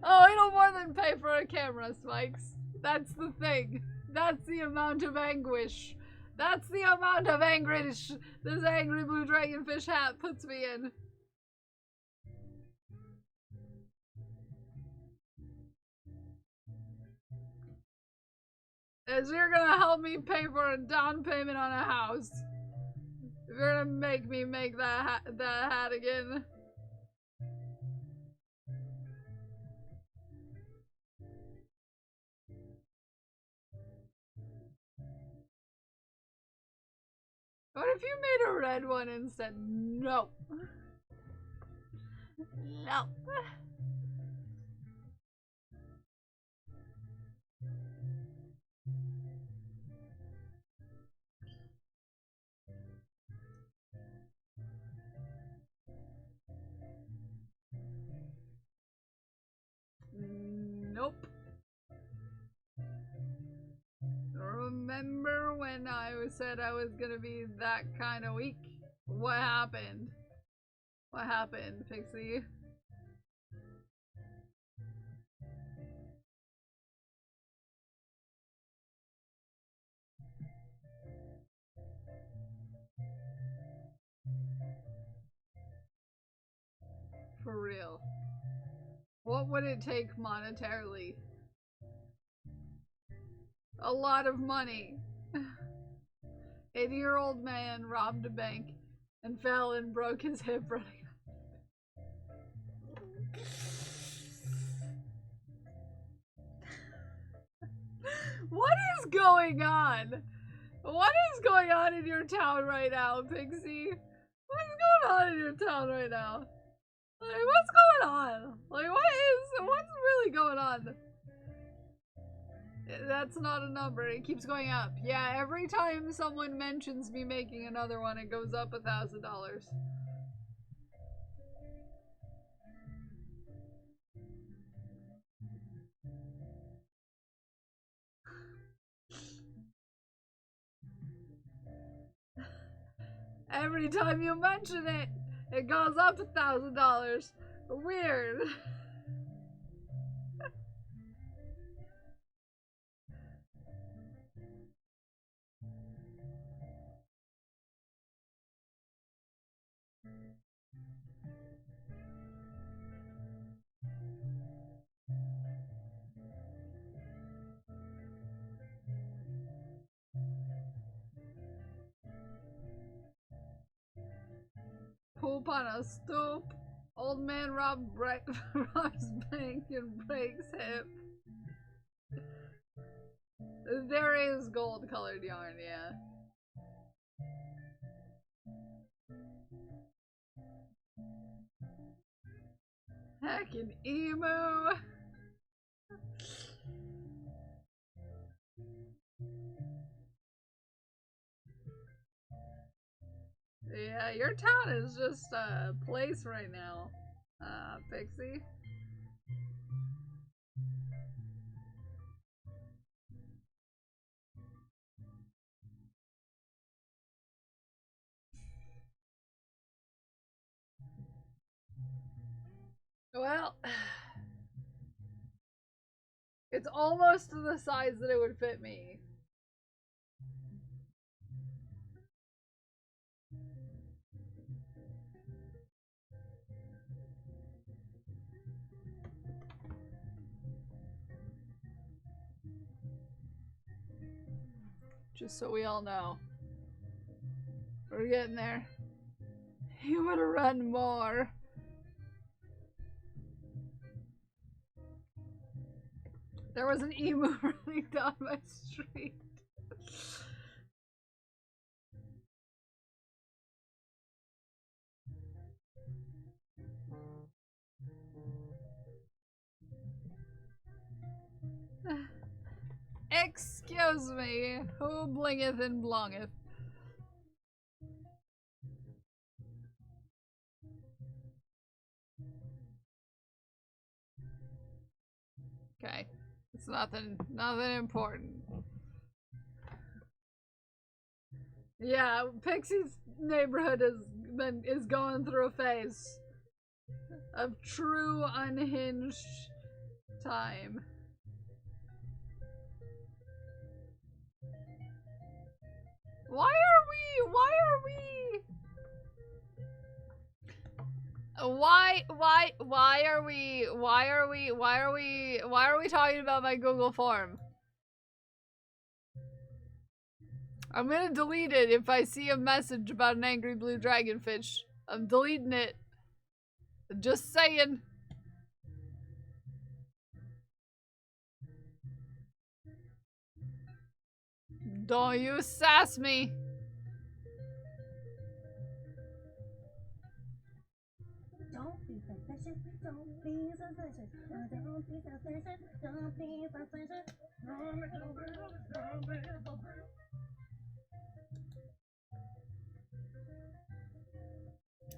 Oh, it'll more than pay for a camera, Spikes. That's the thing. That's the amount of anguish. That's the amount of anguish this Angry Blue Dragonfish hat puts me in. Is you're gonna help me pay for a down payment on a house. If you're gonna make me make that hat again. What if you made a red one instead? No. No. Remember when I said I was gonna be that kind of weak? What happened? What happened, Pixie? For real. What would it take monetarily? A lot of money. 80-year-old man robbed a bank and fell and broke his hip running. What is going on? What is going on in your town right now, Pixie? What's going on in your town right now? Like, what's going on? Like, what's really going on? That's not a number. It keeps going up. Yeah, every time someone mentions me making another one, it goes up $1,000. Every time you mention it, it goes up $1,000. Weird. Poop on a stoop. Old man robs bank and breaks hip. There is gold colored yarn, yeah. Heckin' emu. Yeah, your town is just a place right now, Pixie. Well, it's almost to the size that it would fit me. Just so we all know. We're getting there. He would have run more. There was an emu running down my street. Excuse me, who blingeth and blongeth? Okay, it's nothing important. Yeah, Pixie's neighborhood is going through a phase of true unhinged time. Why are we talking about my Google form? I'm gonna delete it if I see a message about an angry blue dragonfish. I'm deleting it. Just saying. Don't you sass me. Don't be suspicious, don't be suspicious, don't be suspicious, don't be suspicious.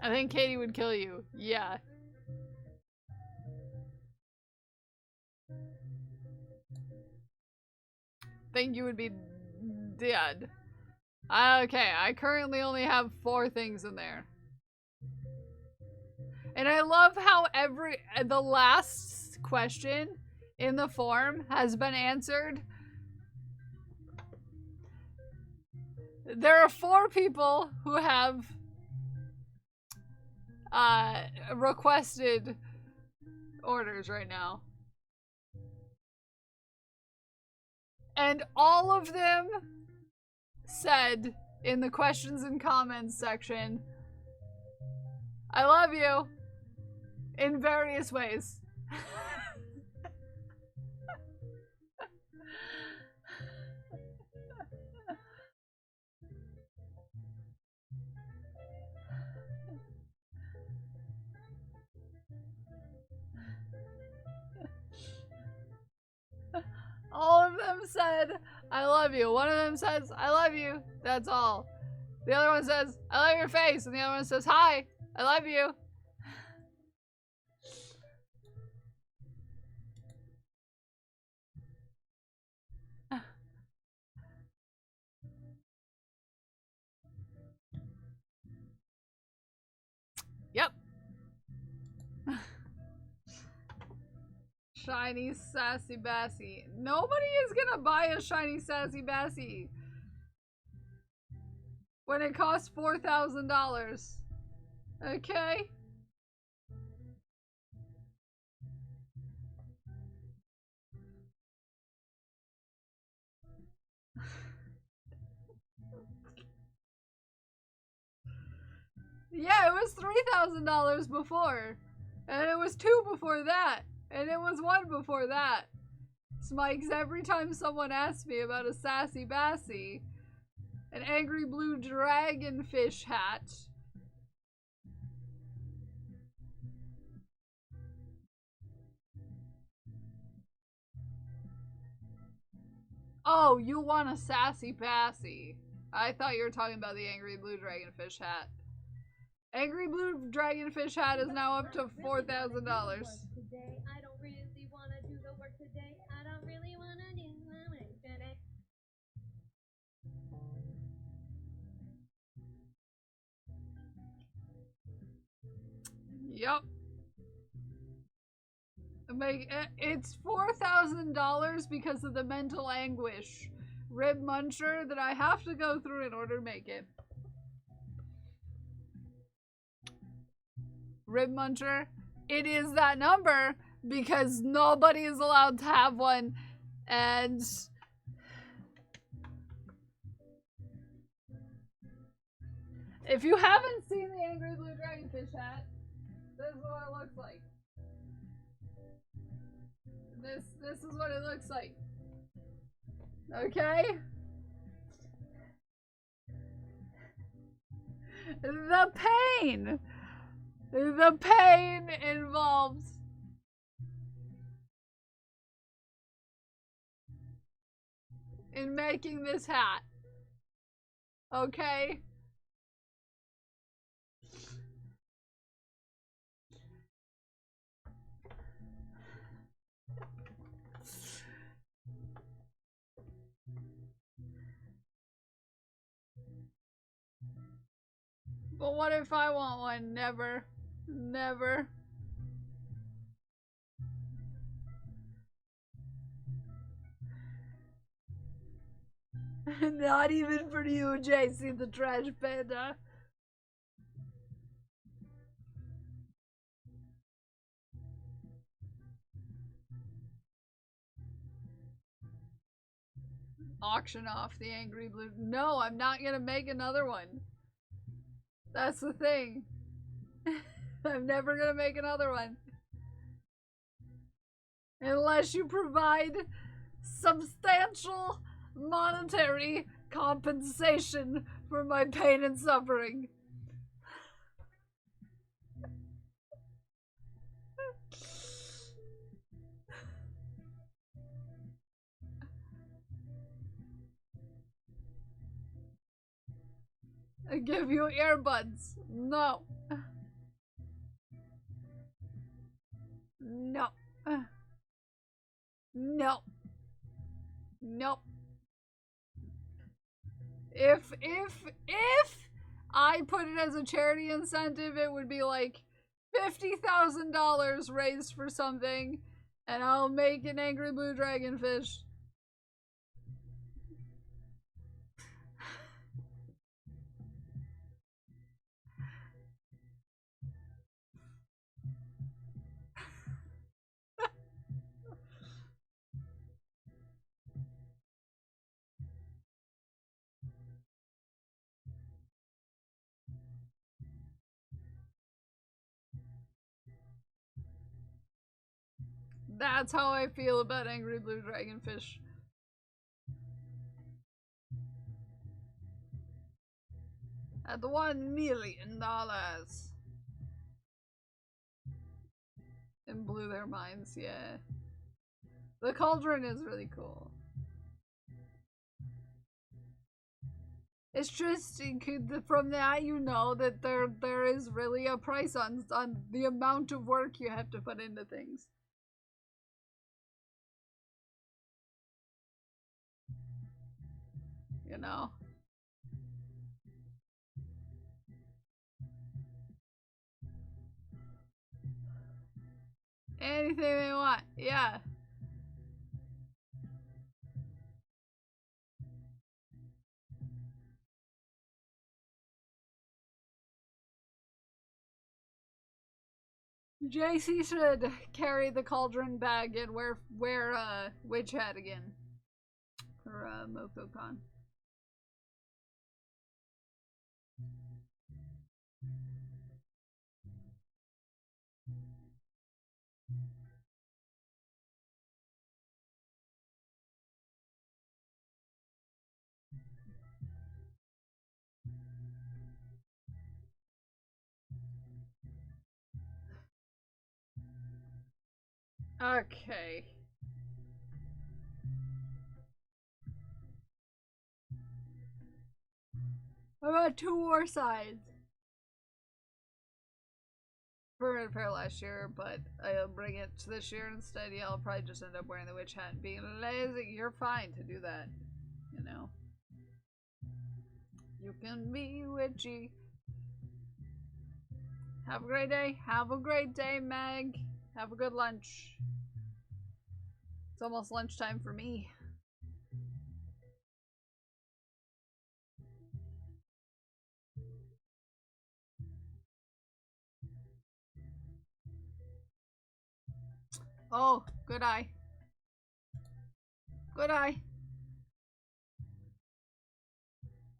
I think Katie would kill you. Yeah. Think you would be did. Okay, I currently only have 4 things in there. And I love how the last question in the form has been answered. There are 4 people who have requested orders right now. And all of them said in the questions and comments section, I love you, in various ways. All of them said, I love you. One of them says, I love you. That's all. The other one says, I love your face. And the other one says, hi, I love you. Yep. Shiny Sassy Bassy. Nobody is gonna buy a Shiny Sassy Bassy when it costs $4,000. Okay? Yeah, it was $3,000 before. And it was 2 before that. And it was 1 before that. Smikes, every time someone asks me about a Sassy Bassy, an angry blue dragonfish hat, oh, you want a Sassy Bassy. I thought you were talking about the angry blue dragonfish hat. Angry blue dragonfish hat is now up to $4,000. Today, I don't really want to do the work today. I don't really want to do the work today. Yup. It's $4,000 because of the mental anguish rib muncher that I have to go through in order to make it. Rib muncher, it is that number because nobody is allowed to have one, and if you haven't seen the angry blue dragonfish hat, this is what it looks like. This is what it looks like. Okay? The pain! The pain involved in making this hat. Okay? But what if I want one? Never. Never. Not even for you, JC the Trash Panda. Auction off the angry blue. No, I'm not gonna make another one. That's the thing. I'm never gonna make another one. Unless you provide substantial monetary compensation for my pain and suffering. I give you earbuds. No. No. No. Nope. If I put it as a charity incentive, it would be like $50,000 raised for something, and I'll make an angry blue dragonfish. That's how I feel about angry blue dragonfish. At $1 million. And blew their minds, yeah. The cauldron is really cool. It's just, from that you know that there is really a price on the amount of work you have to put into things. You know? Anything they want, yeah. JC should carry the cauldron bag and wear witch hat again for MocoCon. Okay. I got 2 more sides. Permanent pair last year, but I'll bring it this year instead. Yeah, I'll probably just end up wearing the witch hat and being lazy. You're fine to do that, you know. You can be witchy. Have a great day. Have a great day, Meg. Have a good lunch. It's almost lunchtime for me. Oh, good eye. Good eye.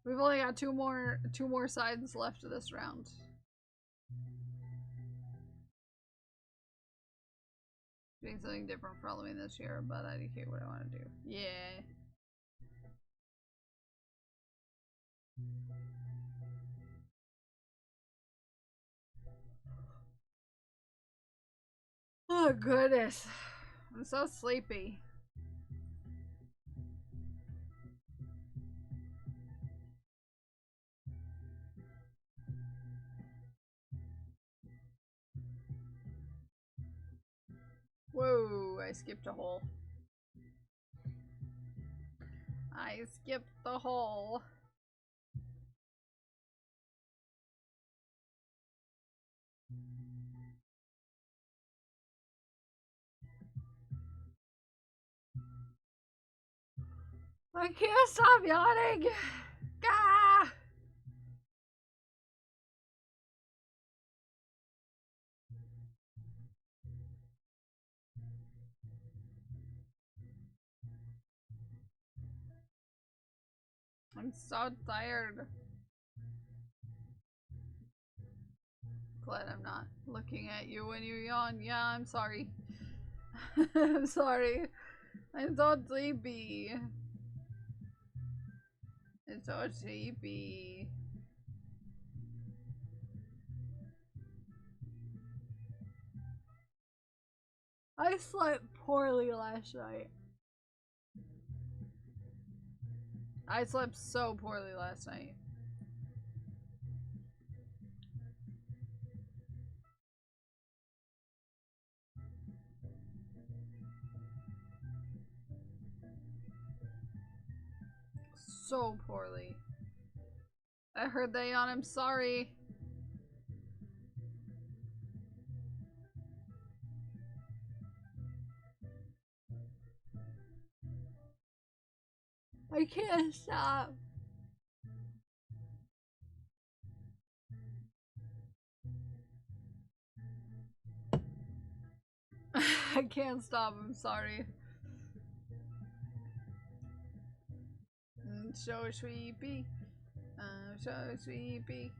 We've only got two more sides left of this round. Doing something different for Halloween this year, but I indicate what I want to do. Yeah. Oh goodness. I'm so sleepy. Whoa, I skipped a hole. I skipped the hole. I can't stop yawning. Gah! I'm so tired. Glad I'm not looking at you when you yawn. Yeah, I'm sorry. I'm sorry. I'm so sleepy. It's so sleepy. I slept poorly last night. I slept so poorly last night. So poorly. I heard they on him. Sorry. I can't stop. I can't stop. I'm sorry. I'm so sleepy. I'm so sleepy.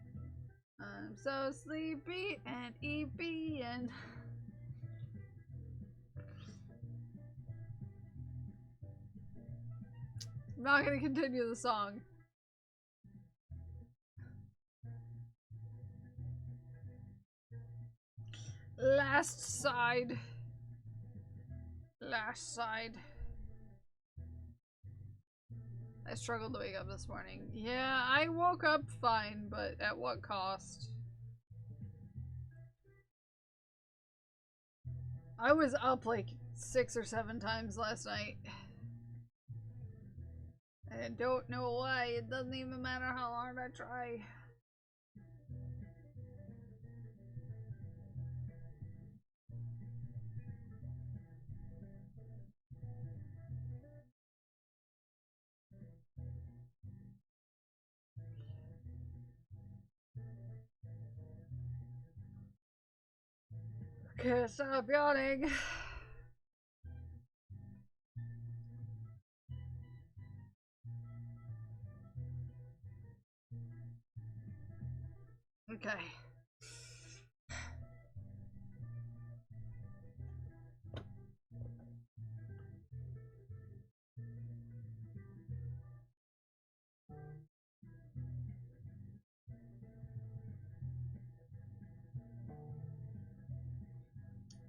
I'm so sleepy and eepy and. I'm not gonna continue the song. Last side. Last side. I struggled to wake up this morning. Yeah, I woke up fine, but at what cost? I was up like 6 or 7 times last night. I don't know why. It doesn't even matter how hard I try. Okay, stop yawning. Okay.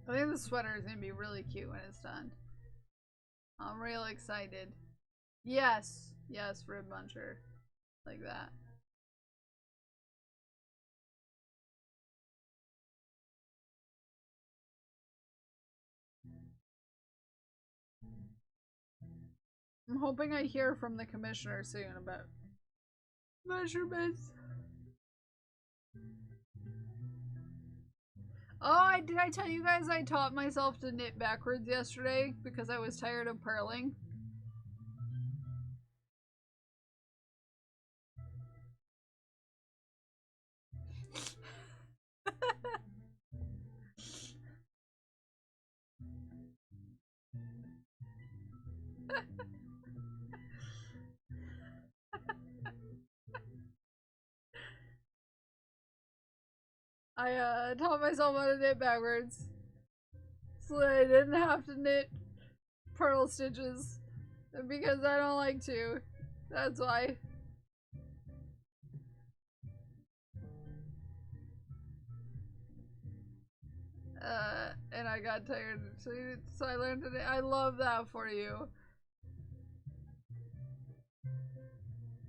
I think the sweater is gonna be really cute when it's done. I'm real excited. Yes, yes, Rib Muncher. Like that. I'm hoping I hear from the commissioner soon about measurements. Oh, did I tell you guys I taught myself to knit backwards yesterday because I was tired of purling? I taught myself how to knit backwards so that I didn't have to knit purl stitches because I don't like to. That's why. And I got tired, so I learned it. I love that for you.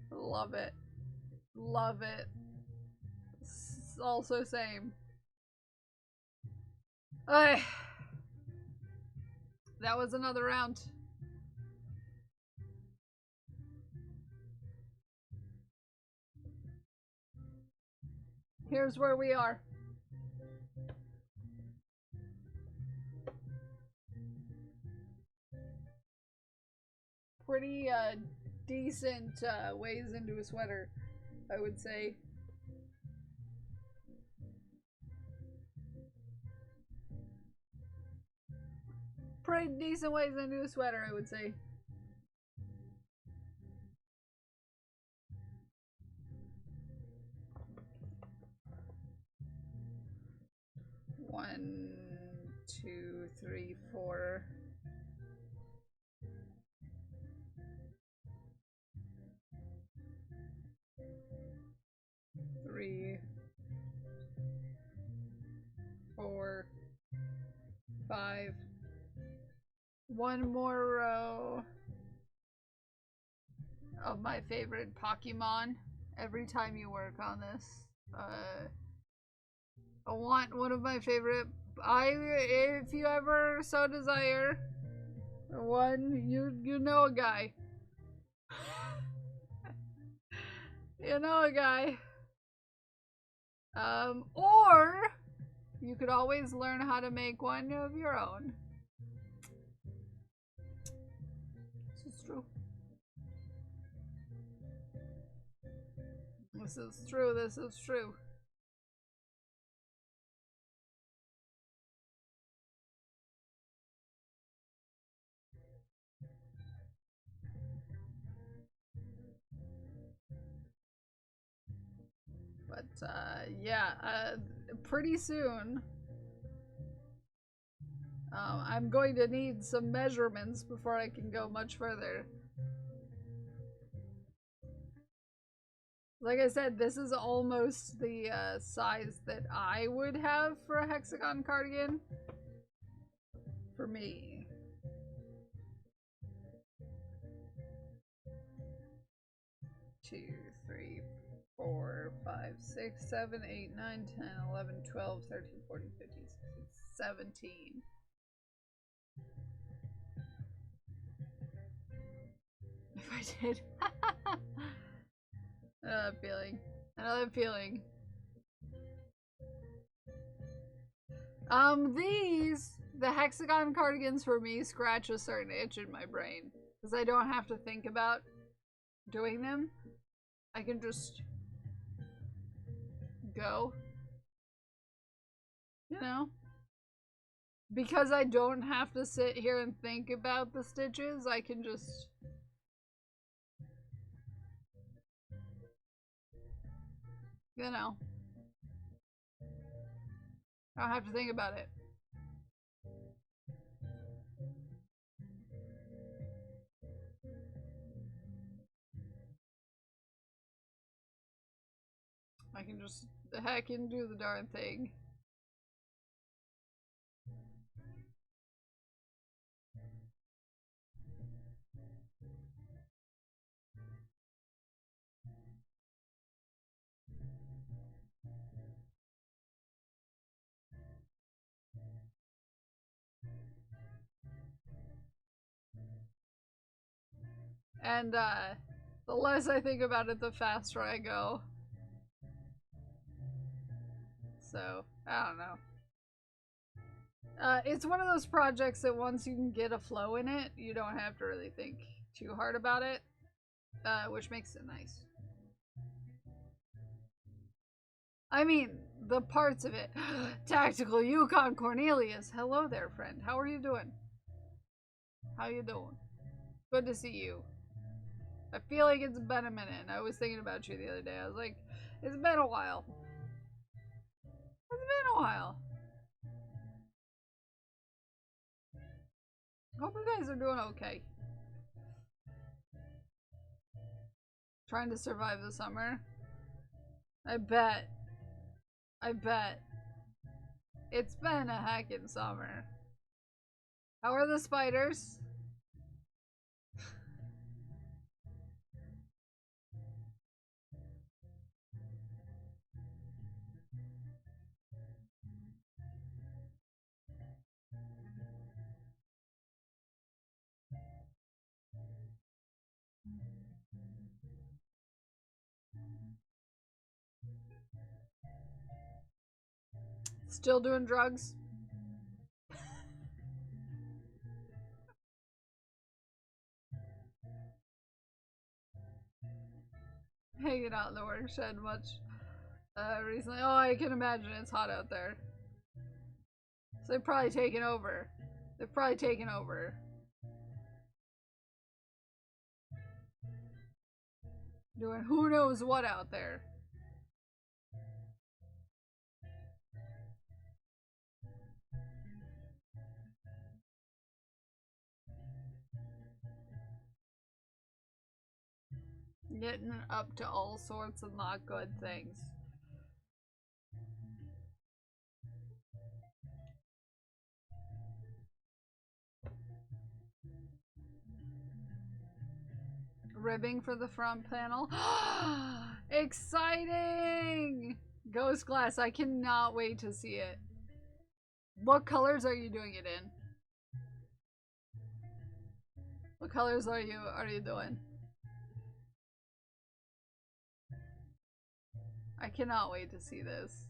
Love it. Love it. Also same. Ay. That was another round. Here's where we are. Pretty decent ways into a sweater, I would say. Pretty decent ways into a sweater, I would say. One, 2, 3, 4. Three, 4, 5. One more row of my favorite Pokemon every time you work on this. I want one of my favorite. If you ever so desire, one, you know a guy. You know a guy. Or you could always learn how to make one of your own. This is true. This is true, this is true. But, yeah, pretty soon, I'm going to need some measurements before I can go much further. Like I said, this is almost the size that I would have for a hexagon cardigan. For me. Two, three, 4, 5, 6, 7, 8, 9, 10, 11, 12, 13, 14, 15, 16, 17. If I did. Another feeling. Another feeling. The hexagon cardigans for me scratch a certain itch in my brain. Because I don't have to think about doing them. I can just go. You know? Because I don't have to sit here and think about the stitches, I can just... You know. I don't have to think about it. I can just the heck and do the darn thing. And the less I think about it, the faster I go. So, I don't know. It's one of those projects that once you can get a flow in it, you don't have to really think too hard about it, which makes it nice. I mean, the parts of it. Tactical Yukon Cornelius. Hello there, friend. How are you doing? How you doing? Good to see you. I feel like it's been a minute. I was thinking about you the other day. I was like, it's been a while. It's been a while. Hope you guys are doing okay. Trying to survive the summer. I bet. I bet. It's been a heckin' summer. How are the spiders? Still doing drugs? Hanging out in the work shed much recently. Oh, I can imagine it's hot out there. So they've probably taken over. They've probably taken over. Doing who knows what out there. Getting up to all sorts of not good things. Ribbing for the front panel. Exciting! Ghost Glass, I cannot wait to see it. What colors are you doing it in? What colors are you doing? I cannot wait to see this.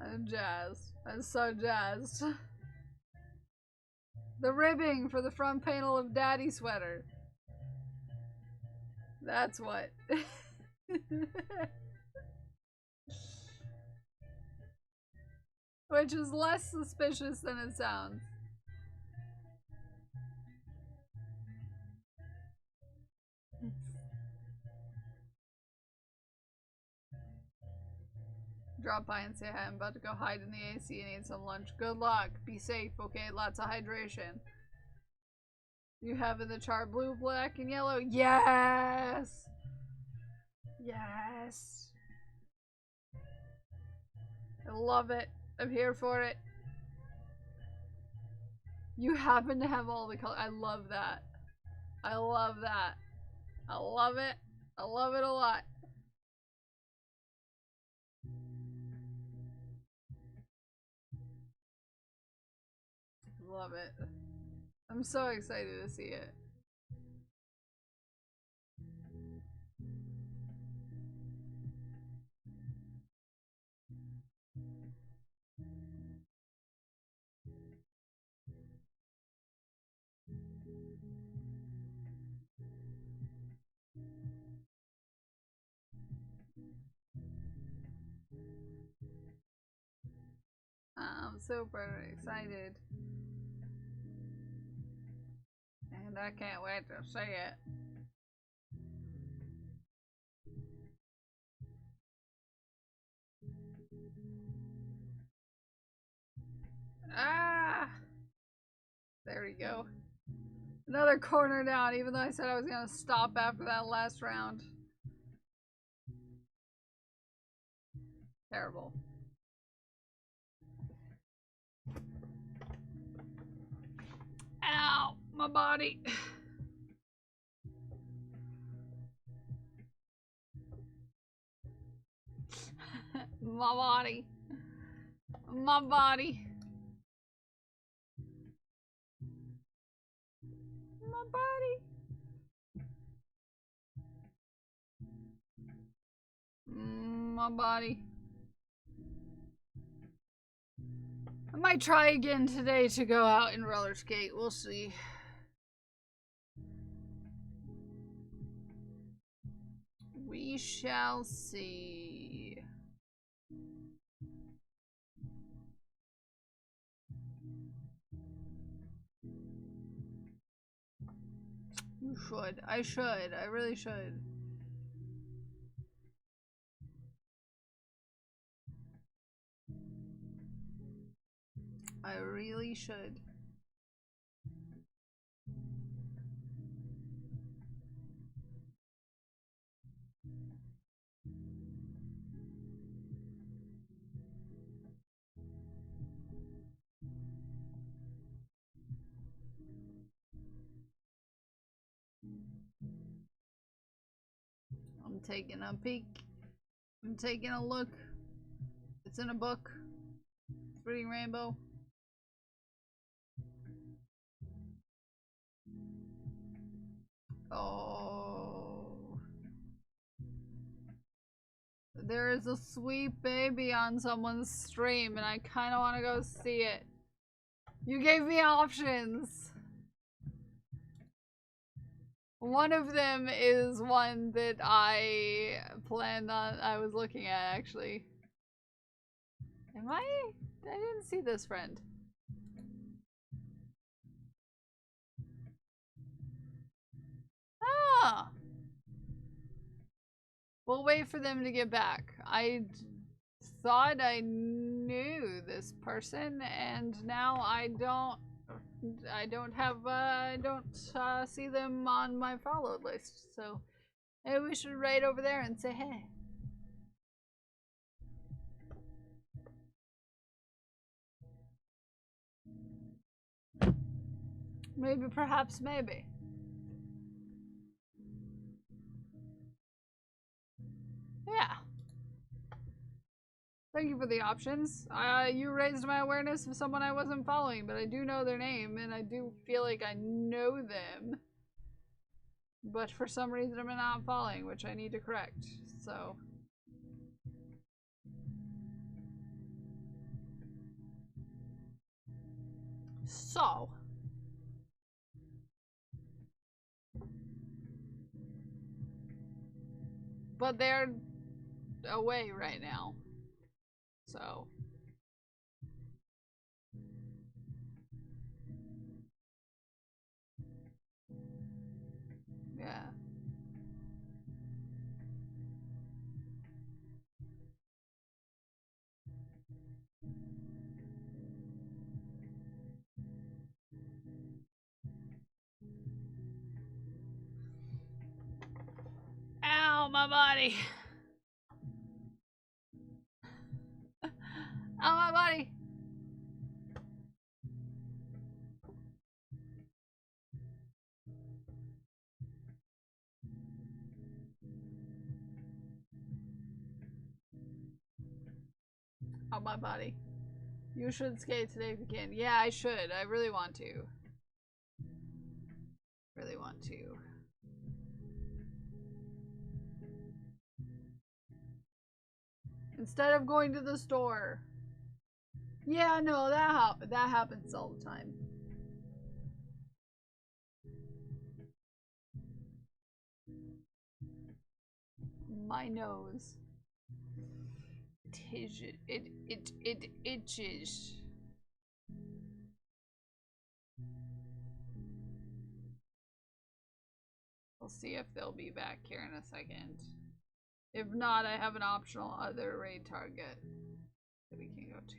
I'm jazzed. I'm so jazzed. The ribbing for the front panel of Daddy Sweater. That's what. Which is less suspicious than it sounds. Drop by and say hi. I'm about to go hide in the AC and eat some lunch. Good luck. Be safe, okay? Lots of hydration. You have in the chart blue, black, and yellow? Yes! Yes! I love it. I'm here for it. You happen to have all the colors. I love that. I love that. I love it. I love it a lot. Love it. I'm so excited to see it. I'm super excited. And I can't wait to see it. Ah! There we go. Another corner down, even though I said I was gonna stop after that last round. Terrible. Ow! My body! My body. My body. My body. My body. I might try again today to go out and roller skate. We'll see. We shall see. You should. I should. I really should. I really should. I'm taking a peek. I'm taking a look. It's in a book. It's reading Rainbow. Oh. There is a sweet baby on someone's stream and I kind of want to go see it. You gave me options. One of them is one that I planned on, I was looking at actually. Am I didn't see this friend. Ah! We'll wait for them to get back. I thought I knew this person and now I don't see them on my followed list, so maybe we should right over there and say hey. Maybe, perhaps, maybe. Yeah. Thank you for the options. You raised my awareness of someone I wasn't following, but I do know their name, and I do feel like I know them. But for some reason I'm not following, which I need to correct, so... So. But they're away right now. So. Yeah. Ow, my body. Ow, my body. Ow, my body. You should skate today if you can. Yeah, I should. I really want to. Really want to. Instead of going to the store. Yeah, no, that happens all the time. My nose. It itches. We'll see if they'll be back here in a second. If not, I have an optional other raid target that we can go to.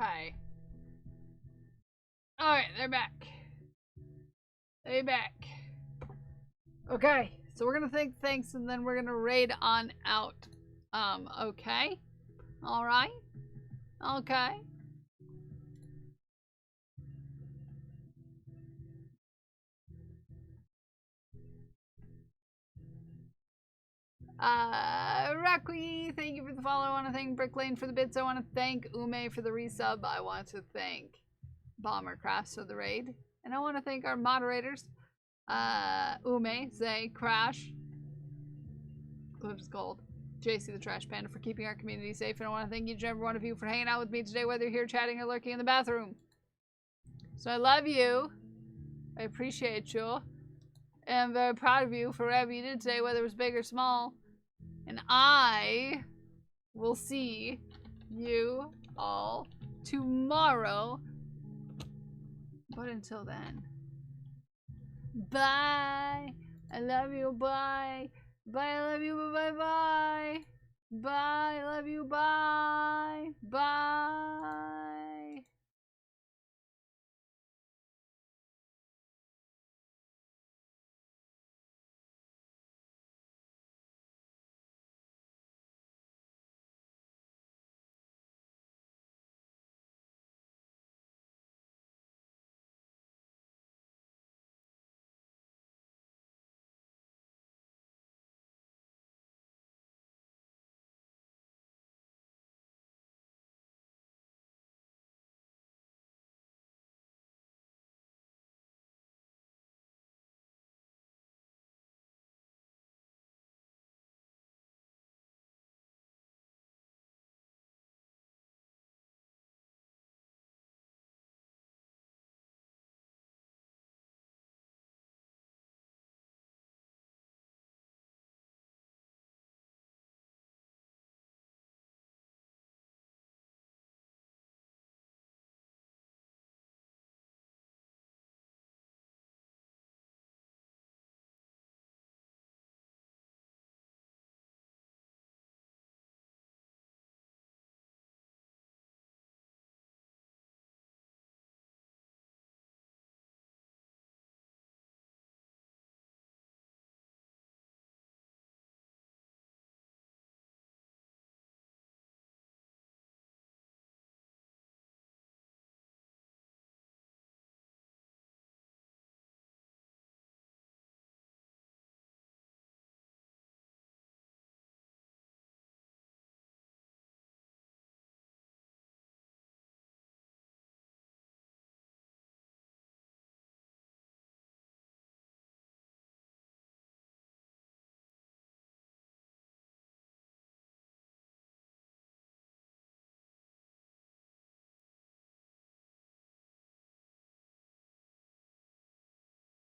Okay. Alright, they're back. They're back. Okay, so we're gonna think thanks and then we're gonna raid on out. Okay? Alright? Okay. Requi, thank you for the follow. I want to thank Bricklane for the bits. I want to thank Ume for the resub. I want to thank Bombercrafts for the raid. And I want to thank our moderators. Ume, Zay, Crash, Clips Gold, JC the Trash Panda for keeping our community safe. And I want to thank each and every one of you for hanging out with me today, whether you're here chatting or lurking in the bathroom. So I love you. I appreciate you. And I'm very proud of you for whatever you did today, whether it was big or small. And I will see you all tomorrow. But until then, bye. I love you. Bye. Bye. I love you. Bye. Bye. Bye. I love you. Bye. Bye.